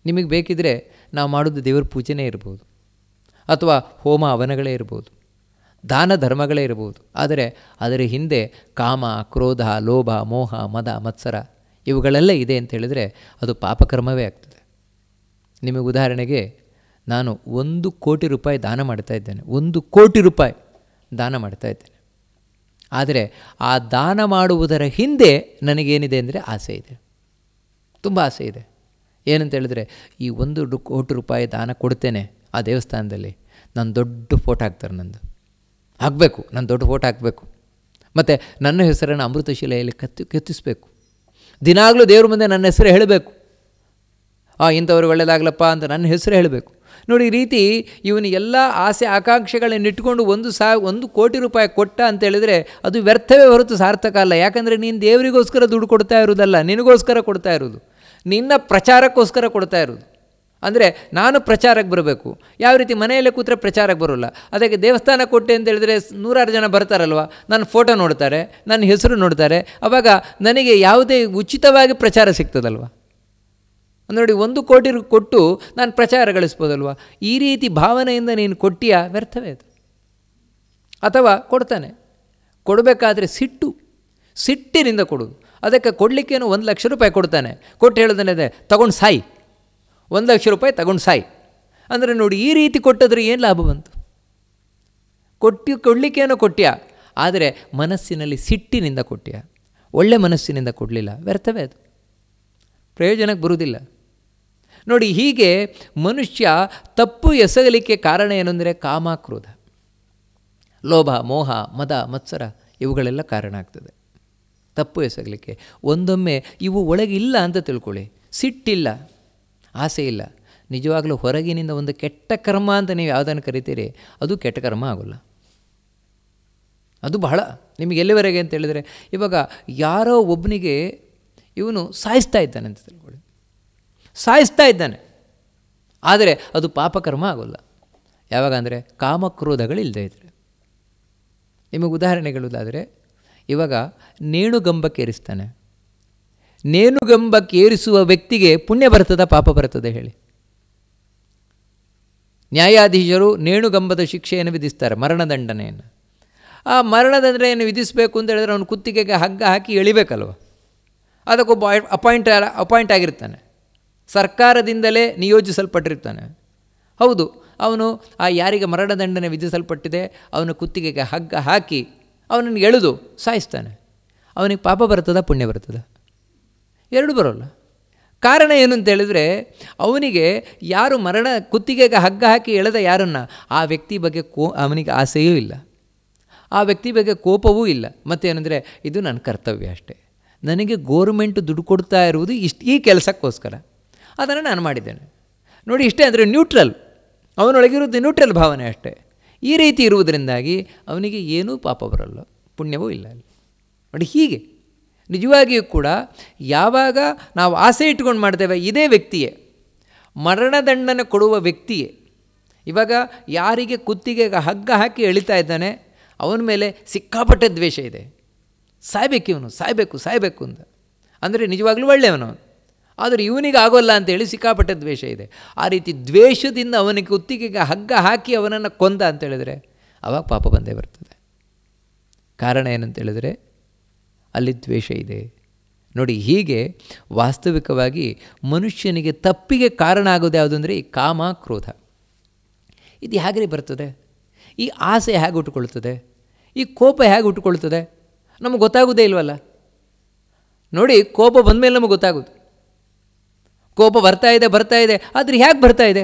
ನಿಮಗೆ ಬೇಕಿದ್ರೆ ನಾವು ಮಾಡೋದು ದೇವರ ಪೂಜೆನೇ ಇರ್ಬೋದು, ಅಥವಾ ಹೋಮ ಹವನಗಳೇ ಇರ್ಬೋದು, ದಾನ ಧರ್ಮಗಳೇ ಇರ್ಬೋದು. ಆದರೆ ಅದರ ಹಿಂದೆ ಕಾಮ, ಕ್ರೋಧ, ಲೋಭ, ಮೋಹ, ಮದ, ಮತ್ಸರ ಇವುಗಳೆಲ್ಲ ಇದೆ ಅಂತ ಹೇಳಿದರೆ ಅದು ಪಾಪಕರ್ಮವೇ ಆಗ್ತದೆ. ನಿಮಗೆ ಉದಾಹರಣೆಗೆ, ನಾನು 1 ಕೋಟಿ ರೂಪಾಯಿ ದಾನ ಮಾಡ್ತಾ ಇದ್ದೇನೆ, 1 ಕೋಟಿ ರೂಪಾಯಿ ದಾನ ಮಾಡ್ತಾ ಇದ್ದೇನೆ. ಆದರೆ ಆ ದಾನ ಮಾಡುವುದರ ಹಿಂದೆ ನನಗೇನಿದೆ ಅಂದರೆ ಆಸೆ ಇದೆ, ತುಂಬ ಆಸೆ ಇದೆ. ಏನಂತ ಹೇಳಿದ್ರೆ, ಈ 1 ಕೋಟಿ ರೂಪಾಯಿ ದಾನ ಕೊಡ್ತೇನೆ ಆ ದೇವಸ್ಥಾನದಲ್ಲಿ, ನಾನು ದೊಡ್ಡ ಫೋಟೋ ಹಾಕ್ತಾರೆ, ಹಾಕಬೇಕು, ನಾನು ದೊಡ್ಡ ಫೋಟೋ ಹಾಕಬೇಕು, ಮತ್ತು ನನ್ನ ಹೆಸರನ್ನು ಅಮೃತಶಿಲೆಯಲ್ಲಿ ಕೆತ್ತಿಸಬೇಕು, ದಿನಾಗಲೂ ದೇವ್ರ ಮುಂದೆ ನನ್ನ ಹೆಸರು ಹೇಳಬೇಕು, ಇಂಥವ್ರಿಗೆ ಒಳ್ಳೆಯದಾಗಲಪ್ಪ ಅಂತ ನನ್ನ ಹೆಸರು ಹೇಳಬೇಕು. ನೋಡಿ, ಈ ರೀತಿ ಇವನು ಎಲ್ಲ ಆಸೆ ಆಕಾಂಕ್ಷೆಗಳನ್ನು ಇಟ್ಕೊಂಡು 1 ಕೋಟಿ ರೂಪಾಯಿ ಕೊಟ್ಟ ಅಂತ ಹೇಳಿದರೆ ಅದು ವ್ಯರ್ಥವೇ ಹೊರತು ಸಾರ್ಥಕ ಅಲ್ಲ. ಯಾಕಂದರೆ ನೀನು ದೇವರಿಗೋಸ್ಕರ ದುಡ್ಡು ಕೊಡ್ತಾ ಇರೋದಲ್ಲ, ನಿನಗೋಸ್ಕರ ಕೊಡ್ತಾ ಇರೋದು, ನಿನ್ನ ಪ್ರಚಾರಕ್ಕೋಸ್ಕರ ಕೊಡ್ತಾ ಇರೋದು. ಅಂದರೆ ನಾನು ಪ್ರಚಾರಕ್ಕೆ ಬರಬೇಕು. ಯಾವ ರೀತಿ ಮನೆಯಲ್ಲೇ ಕೂತ್ರೆ ಪ್ರಚಾರಕ್ಕೆ ಬರೋಲ್ಲ, ಅದಕ್ಕೆ ದೇವಸ್ಥಾನ ಕೊಟ್ಟೆ ಅಂತ ಹೇಳಿದರೆ 100 ಜನ ಬರ್ತಾರಲ್ವ, ನನ್ನ ಫೋಟೋ ನೋಡ್ತಾರೆ, ನನ್ನ ಹೆಸರು ನೋಡ್ತಾರೆ, ಆವಾಗ ನನಗೆ ಯಾವುದೇ ಉಚಿತವಾಗಿ ಪ್ರಚಾರ ಸಿಗ್ತದಲ್ವ. ನೋಡಿ, 1 ಕೋಟಿ ಕೊಟ್ಟು ನಾನು ಪ್ರಚಾರ ಗಳಿಸ್ಬೋದಲ್ವ. ಈ ರೀತಿ ಭಾವನೆಯಿಂದ ನೀನು ಕೊಟ್ಟಿಯಾ, ವ್ಯರ್ಥವೇ ಅದು. ಅಥವಾ ಕೊಡ್ತಾನೆ, ಕೊಡಬೇಕಾದ್ರೆ ಸಿಟ್ಟಿನಿಂದ ಕೊಡೋದು. ಅದಕ್ಕೆ ಕೊಡಲಿಕ್ಕೇನು 1 ಲಕ್ಷ ರೂಪಾಯಿ ಕೊಡ್ತಾನೆ, ಕೊಟ್ಟು ಹೇಳೋದನ್ನೇ ತಗೊಂಡು ಸಾಯಿ, 1 ಲಕ್ಷ ರೂಪಾಯಿ ತಗೊಂಡು ಸಾಯಿ ಅಂದರೆ ನೋಡಿ, ಈ ರೀತಿ ಕೊಟ್ಟದ್ರೆ ಏನು ಲಾಭ ಬಂತು? ಕೊಡಲಿಕ್ಕೇನೋ ಕೊಟ್ಟ್ಯಾ, ಆದರೆ ಮನಸ್ಸಿನಲ್ಲಿ ಸಿಟ್ಟಿನಿಂದ ಕೊಟ್ಟ್ಯಾ, ಒಳ್ಳೆ ಮನಸ್ಸಿನಿಂದ ಕೊಡಲಿಲ್ಲ, ವ್ಯರ್ಥವೇ ಅದು, ಪ್ರಯೋಜನಕ್ಕೆ ಬರುವುದಿಲ್ಲ. ನೋಡಿ, ಹೀಗೆ ಮನುಷ್ಯ ತಪ್ಪು ಎಸಗಲಿಕ್ಕೆ ಕಾರಣ ಏನು ಅಂದರೆ ಕಾಮ, ಕ್ರೋಧ, ಲೋಭ, ಮೋಹ, ಮದ, ಮತ್ಸರ ಇವುಗಳೆಲ್ಲ ಕಾರಣ ಆಗ್ತದೆ ತಪ್ಪು ಎಸಗಲಿಕ್ಕೆ. ಒಂದೊಮ್ಮೆ ಇವು ಒಳಗಿಲ್ಲ ಅಂತ ತಿಳ್ಕೊಳ್ಳಿ, ಸಿಟ್ಟಿಲ್ಲ, ಆಸೆ ಇಲ್ಲ, ನಿಜವಾಗಲೂ ಹೊರಗಿನಿಂದ ಒಂದು ಕೆಟ್ಟ ಕರ್ಮ ಅಂತ ನೀವು ಯಾವುದನ್ನು ಕರಿತೀರಿ, ಅದು ಕೆಟ್ಟ ಕರ್ಮ ಆಗೋಲ್ಲ. ಅದು ಬಹಳ ನಿಮಗೆ ಎಲ್ಲಿವರೆಗೆ ಅಂತ ಹೇಳಿದರೆ, ಇವಾಗ ಯಾರೋ ಒಬ್ಬನಿಗೆ ಇವನು ಸಾಯಿಸ್ತಾ ಇದ್ದಾನೆ ಅಂತ ತಿಳ್ಕೊಳ್ಳಿ, ಸಾಯಿಸ್ತಾ ಇದ್ದಾನೆ, ಆದರೆ ಅದು ಪಾಪಕರ್ಮ ಆಗೋಲ್ಲ. ಯಾವಾಗ ಅಂದರೆ ಕಾಮಕ್ರೋಧಗಳಿಲ್ಲದೆ ಇದ್ದರೆ. ನಿಮಗೆ ಉದಾಹರಣೆಗಳುದಾದರೆ, ಇವಾಗ ನೇಣುಗಂಬಕ್ಕೆ ಏರಿಸ್ತಾನೆ, ನೇಣುಗಂಬಕ್ಕೆ ಏರಿಸುವ ವ್ಯಕ್ತಿಗೆ ಪುಣ್ಯ ಬರ್ತದ, ಪಾಪ ಬರ್ತದೆ ಹೇಳಿ? ನ್ಯಾಯಾಧೀಶರು ನೇಣುಗಂಬದ ಶಿಕ್ಷೆಯನ್ನು ವಿಧಿಸ್ತಾರೆ, ಮರಣದಂಡನೆಯನ್ನು. ಆ ಮರಣದಂಡನೆಯನ್ನು ವಿಧಿಸಬೇಕು ಅಂತ ಹೇಳಿದ್ರೆ ಅವನು ಕುತ್ತಿಗೆಗೆ ಹಗ್ಗ ಹಾಕಿ ಎಳಿಬೇಕಲ್ವ. ಅದಕ್ಕೊಬ್ಬ ಅಪಾಯಿಂಟ್ ಆಗಿರ್ತಾನೆ, ಸರ್ಕಾರದಿಂದಲೇ ನಿಯೋಜಿಸಲ್ಪಟ್ಟಿರ್ತಾನೆ. ಹೌದು, ಅವನು ಆ ಯಾರಿಗೆ ಮರಣದಂಡನೆ ವಿಧಿಸಲ್ಪಟ್ಟಿದೆ ಅವನ ಕುತ್ತಿಗೆಗೆ ಹಗ್ಗ ಹಾಕಿ ಅವನನ್ನು ಎಳೆದು ಸಾಯಿಸ್ತಾನೆ. ಅವನಿಗೆ ಪಾಪ ಬರ್ತದ, ಪುಣ್ಯ ಬರ್ತದ? ಎರಡು ಬರೋಲ್ಲ. ಕಾರಣ ಏನು ಅಂತ ಹೇಳಿದರೆ, ಅವನಿಗೆ ಯಾರು ಕುತ್ತಿಗೆಗೆ ಹಗ್ಗ ಹಾಕಿ ಎಳೆದ ಯಾರನ್ನು, ಆ ವ್ಯಕ್ತಿ ಬಗ್ಗೆ ಅವನಿಗೆ ಆಸೆಯೂ ಇಲ್ಲ, ಆ ವ್ಯಕ್ತಿ ಬಗ್ಗೆ ಕೋಪವೂ ಇಲ್ಲ. ಮತ್ತೇನೆಂದರೆ, ಇದು ನನ್ನ ಕರ್ತವ್ಯ ಅಷ್ಟೇ, ನನಗೆ ಗೋರ್ಮೆಂಟ್ ದುಡ್ಡು ಕೊಡ್ತಾ ಇರುವುದು ಈ ಕೆಲಸಕ್ಕೋಸ್ಕರ, ಅದನ್ನು ನಾನು ಮಾಡಿದ್ದೇನೆ ನೋಡಿ, ಇಷ್ಟೇ. ಅಂದರೆ ನ್ಯೂಟ್ರಲ್, ಅವನೊಳಗಿರೋದು ನ್ಯೂಟ್ರಲ್ ಭಾವನೆ ಅಷ್ಟೇ. ಈ ರೀತಿ ಇರುವುದರಿಂದಾಗಿ ಅವನಿಗೆ ಏನೂ ಪಾಪ ಬರಲ್ಲ, ಪುಣ್ಯವೂ ಇಲ್ಲ ನೋಡಿ. ಹೀಗೆ ನಿಜವಾಗಿಯೂ ಕೂಡ ಯಾವಾಗ ನಾವು ಆಸೆ ಇಟ್ಕೊಂಡು ಮಾಡ್ತೇವೆ, ಇದೇ ವ್ಯಕ್ತಿಯೇ, ಮರಣದಂಡನೆ ಕೊಡುವ ವ್ಯಕ್ತಿಯೇ, ಇವಾಗ ಯಾರಿಗೆ ಕುತ್ತಿಗೆಗೆ ಹಗ್ಗ ಹಾಕಿ ಎಳಿತಾ ಇದ್ದಾನೆ ಅವನ ಮೇಲೆ ಸಿಕ್ಕಾಪಟ್ಟೆ ದ್ವೇಷ ಇದೆ, ಸಾಯ್ಬೇಕು ಇವನು, ಸಾಯಬೇಕು ಅಂತ. ಅಂದರೆ ನಿಜವಾಗ್ಲೂ ಒಳ್ಳೆಯವನು, ಆದರೆ ಇವನಿಗೆ ಆಗೋಲ್ಲ ಅಂತೇಳಿ ಸಿಕ್ಕಾಪಟ್ಟೆ ದ್ವೇಷ ಇದೆ. ಆ ರೀತಿ ದ್ವೇಷದಿಂದ ಅವನಿಗೆ ಕುತ್ತಿಗೆಗೆ ಹಗ್ಗ ಹಾಕಿ ಅವನನ್ನು ಕೊಂದ ಅಂತೇಳಿದರೆ ಆವಾಗ ಪಾಪ ಬಂದೇ ಬರ್ತದೆ. ಕಾರಣ ಏನಂತೇಳಿದರೆ ಅಲ್ಲಿ ದ್ವೇಷ ಇದೆ ನೋಡಿ. ಹೀಗೆ ವಾಸ್ತವಿಕವಾಗಿ ಮನುಷ್ಯನಿಗೆ ತಪ್ಪಿಗೆ ಕಾರಣ ಆಗೋದು ಯಾವುದು ಅಂದರೆ ಈ ಕಾಮ, ಕ್ರೋಧ. ಇದು ಹೇಗೆ ಬರ್ತದೆ? ಈ ಆಸೆ ಹೇಗೆ ಹುಟ್ಟುಕೊಳ್ತದೆ? ಈ ಕೋಪ ಹೇಗೆ ಹುಟ್ಟುಕೊಳ್ತದೆ? ನಮಗೆ ಗೊತ್ತಾಗೋದೇ ಇಲ್ವಲ್ಲ ನೋಡಿ. ಕೋಪ ಬಂದ ಮೇಲೆ ನಮಗೆ ಗೊತ್ತಾಗೋದು, ಕೋಪ ಬರ್ತಾ ಇದೆ, ಆದರೆ ಹೇಗೆ ಬರ್ತಾ ಇದೆ?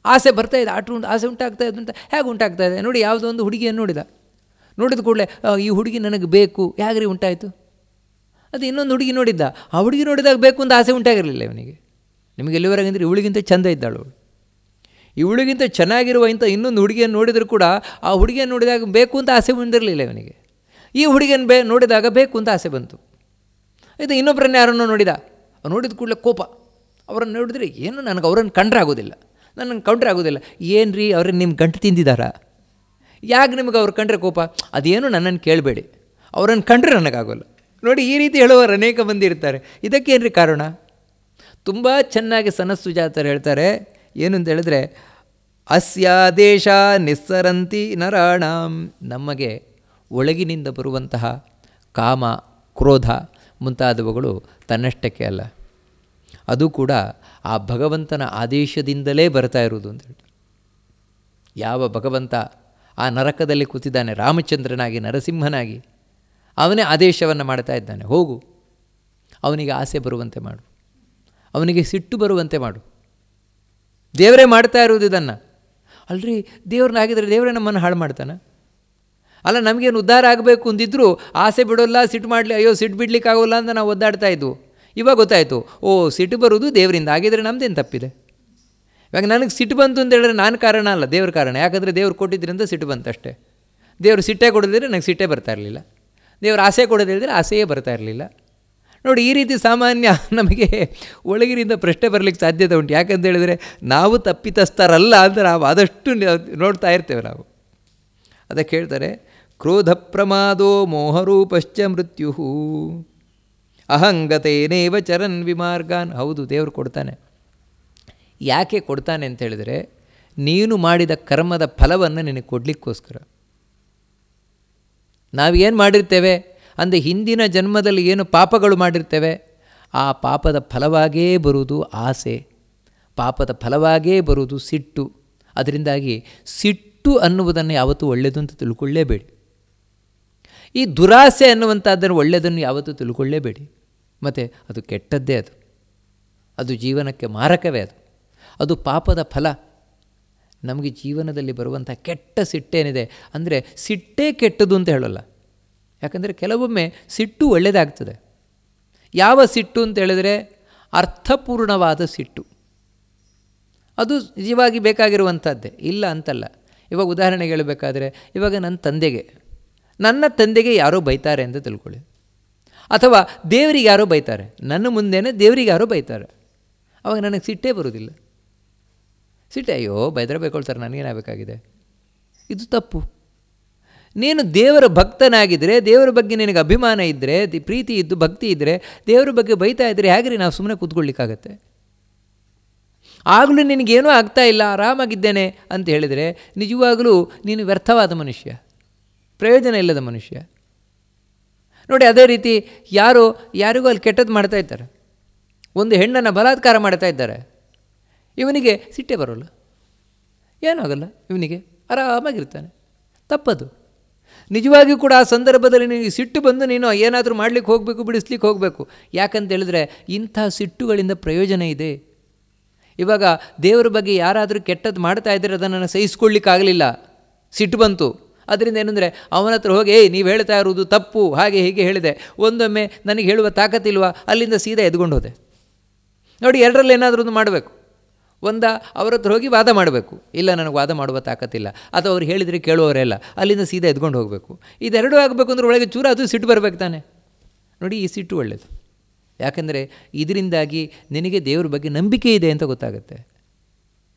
ಆಸೆ ಬರ್ತಾ ಇದೆ, ಆಸೆ ಉಂಟಾಗ್ತಾ ಇದೆ ಅಂತ ಹೇಗೆ ಉಂಟಾಗ್ತಾ ಇದೆ ನೋಡಿ. ಯಾವುದೋ ಒಂದು ಹುಡುಗಿಯನ್ನು ನೋಡಿದ ಕೂಡಲೇ ಈ ಹುಡುಗಿ ನನಗೆ ಬೇಕು, ಹೇಗ್ರಿ ಉಂಟಾಯಿತು? ಅದು ಇನ್ನೊಂದು ಹುಡುಗಿ ನೋಡಿದ್ದ, ಆ ಹುಡುಗಿ ನೋಡಿದಾಗ ಬೇಕು ಅಂತ ಆಸೆ ಉಂಟಾಗಿರಲಿಲ್ಲ ಇವನಿಗೆ. ನಿಮಗೆ ಎಲ್ಲಿವರೆಗೆ ಅಂದರೆ ಇವಳಿಗಿಂತ ಚೆಂದ ಇದ್ದಾಳು, ಇವಳಿಗಿಂತ ಚೆನ್ನಾಗಿರುವ ಇಂಥ ಇನ್ನೊಂದು ಹುಡುಗಿಯನ್ನು ನೋಡಿದರೂ ಕೂಡ ಆ ಹುಡುಗಿಯನ್ನು ನೋಡಿದಾಗ ಬೇಕು ಅಂತ ಆಸೆ ಬಂದಿರಲಿಲ್ಲ ಇವನಿಗೆ. ಈ ಹುಡುಗಿಯನ್ನು ನೋಡಿದಾಗ ಬೇಕು ಅಂತ ಆಸೆ ಬಂತು. ಇದು ಇನ್ನೊಬ್ಬರನ್ನ ಯಾರನ್ನೋ ನೋಡಿದ ಕೂಡಲೇ ಕೋಪ, ಅವರನ್ನು ನೋಡಿದರೆ ಏನು ನನಗೆ ಅವರನ್ನು ಕಂಡ್ರೆ ಆಗೋದಿಲ್ಲ, ನನಗೆ ಕೌಂಟ್ರ್ ಆಗೋದಿಲ್ಲ. ಏನು ರೀ ಅವ್ರಿಗೆ ನಿಮ್ಮ ಗಂಟು ತಿಂದಿದ್ದಾರಾ? ಯಾಕೆ ನಿಮಗೆ ಅವ್ರು ಕಂಡ್ರೆ ಕೋಪ? ಅದೇನು ನನ್ನನ್ನು ಕೇಳಬೇಡಿ, ಅವರನ್ನು ಕಂಡ್ರೆ ನನಗಾಗೋಲ್ಲ. ನೋಡಿ, ಈ ರೀತಿ ಹೇಳುವವರು ಅನೇಕ ಮಂದಿ ಇರ್ತಾರೆ. ಇದಕ್ಕೇನು ರೀ ಕಾರಣ? ತುಂಬ ಚೆನ್ನಾಗಿ ಸನತ್ಸುಜಾತರು ಹೇಳ್ತಾರೆ. ಏನು ಅಂತ ಹೇಳಿದ್ರೆ, ಅಸ್ಯಾದೇಶ ನಿಸ್ಸರಂತಿ ನರಾಣಾಂ. ನಮಗೆ ಒಳಗಿನಿಂದ ಬರುವಂತಹ ಕಾಮ, ಕ್ರೋಧ ಮುಂತಾದವುಗಳು ತನ್ನಷ್ಟಕ್ಕೆ ಅಲ್ಲ, ಅದು ಕೂಡ ಆ ಭಗವಂತನ ಆದೇಶದಿಂದಲೇ ಬರ್ತಾ ಇರುವುದು ಅಂತ ಹೇಳ್ತಾರೆ. ಯಾವ ಭಗವಂತ ಆ ನರಕದಲ್ಲಿ ಕೂತಿದ್ದಾನೆ ರಾಮಚಂದ್ರನಾಗಿ, ನರಸಿಂಹನಾಗಿ, ಅವನೇ ಆದೇಶವನ್ನು ಮಾಡ್ತಾ ಇದ್ದಾನೆ. ಹೋಗು, ಅವನಿಗೆ ಆಸೆ ಬರುವಂತೆ ಮಾಡು, ಅವನಿಗೆ ಸಿಟ್ಟು ಬರುವಂತೆ ಮಾಡು. ದೇವರೇ ಮಾಡ್ತಾ ಇರುವುದು ಇದನ್ನು. ಅಲ್ರಿ, ದೇವ್ರನ್ನಾಗಿದ್ದರೆ ದೇವರೇ ನಮ್ಮನ್ನು ಹಾಳು ಮಾಡ್ತಾನೆ? ಅಲ್ಲ, ನಮಗೇನು ಉದ್ಧಾರ ಆಗಬೇಕು ಅಂದಿದ್ರು ಆಸೆ ಬಿಡೋಲ್ಲ, ಸಿಟ್ಟು ಮಾಡಲಿ, ಅಯ್ಯೋ ಸಿಟ್ಟು ಬಿಡ್ಲಿಕ್ಕಾಗೋಲ್ಲ ಅಂತ ನಾವು ಒದ್ದಾಡ್ತಾ ಇದ್ವು. ಇವಾಗ ಗೊತ್ತಾಯಿತು, ಓ ಸಿಟ್ಟು ಬರೋದು ದೇವರಿಂದ, ಆಗಿದ್ರೆ ನಮ್ಮದೇನು ತಪ್ಪಿದೆ? ಇವಾಗ ನನಗೆ ಸಿಟ್ಟು ಬಂತು ಅಂತ ಹೇಳಿದ್ರೆ ನಾನು ಕಾರಣ ಅಲ್ಲ, ದೇವ್ರ ಕಾರಣ. ಯಾಕಂದರೆ ದೇವ್ರು ಕೊಟ್ಟಿದ್ದರಿಂದ ಸಿಟ್ಟು ಬಂತಷ್ಟೇ. ದೇವರು ಸಿಟ್ಟೇ ಕೊಡೋದಿದ್ರೆ ನನಗೆ ಸಿಟ್ಟೇ ಬರ್ತಾ ಇರಲಿಲ್ಲ. ದೇವರು ಆಸೆ ಕೊಡೋದಿದ್ರೆ ಆಸೆಯೇ ಬರ್ತಾ ಇರಲಿಲ್ಲ. ನೋಡಿ, ಈ ರೀತಿ ಸಾಮಾನ್ಯ ನಮಗೆ ಒಳಗಿನಿಂದ ಪ್ರಶ್ನೆ ಬರಲಿಕ್ಕೆ ಸಾಧ್ಯತೆ ಉಂಟು. ಯಾಕಂತ ಹೇಳಿದರೆ ನಾವು ತಪ್ಪಿತಸ್ಥರಲ್ಲ ಅಂತ ನಾವು ಆದಷ್ಟು ನೋಡ್ತಾ ಇರ್ತೇವೆ ನಾವು. ಅದಕ್ಕೆ ಹೇಳ್ತಾರೆ, ಕ್ರೋಧ ಪ್ರಮಾದೋ ಮೋಹರೂಪಶ್ಚ ಮೃತ್ಯು ಅಹಂಗತೇನೇವ ಚರನ್ ವಿಮಾರ್ಗಾನ್. ಹೌದು, ದೇವರು ಕೊಡ್ತಾನೆ. ಯಾಕೆ ಕೊಡ್ತಾನೆ ಅಂತ ಹೇಳಿದರೆ, ನೀನು ಮಾಡಿದ ಕರ್ಮದ ಫಲವನ್ನು ನಿನಗೆ ಕೊಡಲಿಕ್ಕೋಸ್ಕರ. ನಾವೇನು ಮಾಡಿರ್ತೇವೆ ಅಂದರೆ, ಹಿಂದಿನ ಜನ್ಮದಲ್ಲಿ ಏನು ಪಾಪಗಳು ಮಾಡಿರ್ತೇವೆ, ಆ ಪಾಪದ ಫಲವಾಗೇ ಬರುವುದು ಆಸೆ, ಪಾಪದ ಫಲವಾಗೇ ಬರುವುದು ಸಿಟ್ಟು. ಅದರಿಂದಾಗಿ ಸಿಟ್ಟು ಅನ್ನುವುದನ್ನು ಯಾವತ್ತೂ ಒಳ್ಳೆಯದು ಅಂತ ತಿಳ್ಕೊಳ್ಳೇಬೇಡಿ. ಈ ದುರಾಸೆ ಅನ್ನುವಂಥದ್ದನ್ನು ಒಳ್ಳೆಯದನ್ನು ಯಾವತ್ತೂ ತಿಳ್ಕೊಳ್ಳೇಬೇಡಿ. ಮತ್ತು ಅದು ಕೆಟ್ಟದ್ದೇ, ಅದು ಜೀವನಕ್ಕೆ ಮಾರಕವೇ. ಅದು ಪಾಪದ ಫಲ. ನಮಗೆ ಜೀವನದಲ್ಲಿ ಬರುವಂಥ ಕೆಟ್ಟ ಸಿಟ್ಟೇನಿದೆ ಅಂದರೆ, ಸಿಟ್ಟೇ ಕೆಟ್ಟದು ಅಂತ ಹೇಳೋಲ್ಲ. ಯಾಕಂದರೆ ಕೆಲವೊಮ್ಮೆ ಸಿಟ್ಟು ಒಳ್ಳೆಯದಾಗ್ತದೆ. ಯಾವ ಸಿಟ್ಟು ಅಂತ ಹೇಳಿದರೆ, ಅರ್ಥಪೂರ್ಣವಾದ ಸಿಟ್ಟು. ಅದು ನಿಜವಾಗಿ ಬೇಕಾಗಿರುವಂಥದ್ದೇ, ಇಲ್ಲ ಅಂತಲ್ಲ. ಇವಾಗ ಉದಾಹರಣೆಗೆ ಹೇಳಬೇಕಾದ್ರೆ, ಇವಾಗ ನನ್ನ ತಂದೆಗೆ ಯಾರೋ ಬೈತಾರೆ ಅಂತ ತಿಳ್ಕೊಳ್ಳಿ, ಅಥವಾ ದೇವರಿಗೆ ಯಾರೋ ಬೈತಾರೆ, ನನ್ನ ಮುಂದೆನೇ ದೇವರಿಗೆ ಯಾರೋ ಬೈತಾರೆ. ಅವಾಗ ನನಗೆ ಸಿಟ್ಟೇ ಬರೋದಿಲ್ಲ. ಸಿಟ್ಟೆ, ಅಯ್ಯೋ ಬೈದರೆ ಬೈಕೊಳ್ತಾರೆ, ನನಗೇನಾಗಬೇಕಾಗಿದೆ? ಇದು ತಪ್ಪು. ನೀನು ದೇವರ ಭಕ್ತನಾಗಿದ್ದರೆ, ದೇವರ ಬಗ್ಗೆ ನಿನಗೆ ಅಭಿಮಾನ ಇದ್ದರೆ, ಪ್ರೀತಿ ಇದ್ದು ಭಕ್ತಿ ಇದ್ದರೆ, ದೇವರ ಬಗ್ಗೆ ಬೈತಾ ಇದ್ದರೆ ಹೇಗ್ರಿ ನಾವು ಸುಮ್ಮನೆ ಕೂತ್ಕೊಳ್ಳಿಕ್ಕಾಗತ್ತೆ? ಆಗಲೂ ನಿನಗೇನೂ ಆಗ್ತಾ ಇಲ್ಲ, ಆರಾಮಾಗಿದ್ದೇನೆ ಅಂತ ಹೇಳಿದರೆ ನಿಜವಾಗಲೂ ನೀನು ವ್ಯರ್ಥವಾದ ಮನುಷ್ಯ, ಪ್ರಯೋಜನ ಇಲ್ಲದ ಮನುಷ್ಯ. ನೋಡಿ, ಅದೇ ರೀತಿ ಯಾರಿಗೂ ಅಲ್ಲಿ ಕೆಟ್ಟದ್ದು ಮಾಡ್ತಾ ಇದ್ದಾರೆ. ಒಂದು ಹೆಣ್ಣನ್ನು ಬಲಾತ್ಕಾರ ಮಾಡ್ತಾ ಇದ್ದಾರೆ, ಇವನಿಗೆ ಸಿಟ್ಟೆ ಬರೋಲ್ಲ, ಏನಾಗಲ್ಲ, ಇವನಿಗೆ ಆರಾಮಾಗಿರ್ತಾನೆ. ತಪ್ಪದು. ನಿಜವಾಗಿಯೂ ಕೂಡ ಆ ಸಂದರ್ಭದಲ್ಲಿ ನಿನಗೆ ಸಿಟ್ಟು ಬಂದು ನೀನು ಏನಾದರೂ ಮಾಡಲಿಕ್ಕೆ ಹೋಗಬೇಕು, ಬಿಡಿಸ್ಲಿಕ್ಕೆ ಹೋಗಬೇಕು. ಯಾಕಂತ ಹೇಳಿದ್ರೆ ಇಂಥ ಸಿಟ್ಟುಗಳಿಂದ ಪ್ರಯೋಜನ ಇದೆ. ಇವಾಗ ದೇವರ ಬಗ್ಗೆ ಯಾರಾದರೂ ಕೆಟ್ಟದ್ದು ಮಾಡ್ತಾ ಇದ್ದರೆ ಅದನ್ನು ಸಹಿಸ್ಕೊಳ್ಳಿಕ್ಕಾಗಲಿಲ್ಲ, ಸಿಟ್ಟು ಬಂತು. ಅದರಿಂದ ಏನಂದರೆ ಅವನ ಹತ್ರ ಹೋಗಿ, ನೀವು ಹೇಳ್ತಾ ಇರೋದು ತಪ್ಪು, ಹಾಗೆ ಹೀಗೆ ಹೇಳಿದೆ. ಒಂದೊಮ್ಮೆ ನನಗೆ ಹೇಳುವ ತಾಕತ್ತಿಲ್ವಾ, ಅಲ್ಲಿಂದ ಸೀದಾ ಎದ್ಕೊಂಡು ಹೋದೆ. ನೋಡಿ, ಎರಡರಲ್ಲಿ ಏನಾದರೂ ಒಂದು ಮಾಡಬೇಕು. ಅವ್ರ ಹತ್ರ ಹೋಗಿ ವಾದ ಮಾಡಬೇಕು, ಇಲ್ಲ ನನಗೆ ವಾದ ಮಾಡುವ ತಾಕತ್ತಿಲ್ಲ, ಅಥವಾ ಅವ್ರು ಹೇಳಿದರೆ ಕೇಳುವವರೇ ಇಲ್ಲ, ಅಲ್ಲಿಂದ ಸೀದಾ ಎದ್ಕೊಂಡು ಹೋಗಬೇಕು. ಇದೆರಡೂ ಆಗಬೇಕು ಅಂದರೆ ಒಳಗೆ ಚೂರ ಅದು ಸಿಟ್ಟು ಬರಬೇಕು ತಾನೆ. ನೋಡಿ, ಈ ಸಿಟ್ಟು ಒಳ್ಳೆಯದು. ಯಾಕೆಂದರೆ ಇದರಿಂದಾಗಿ ನಿನಗೆ ದೇವ್ರ ಬಗ್ಗೆ ನಂಬಿಕೆ ಇದೆ ಅಂತ ಗೊತ್ತಾಗುತ್ತೆ,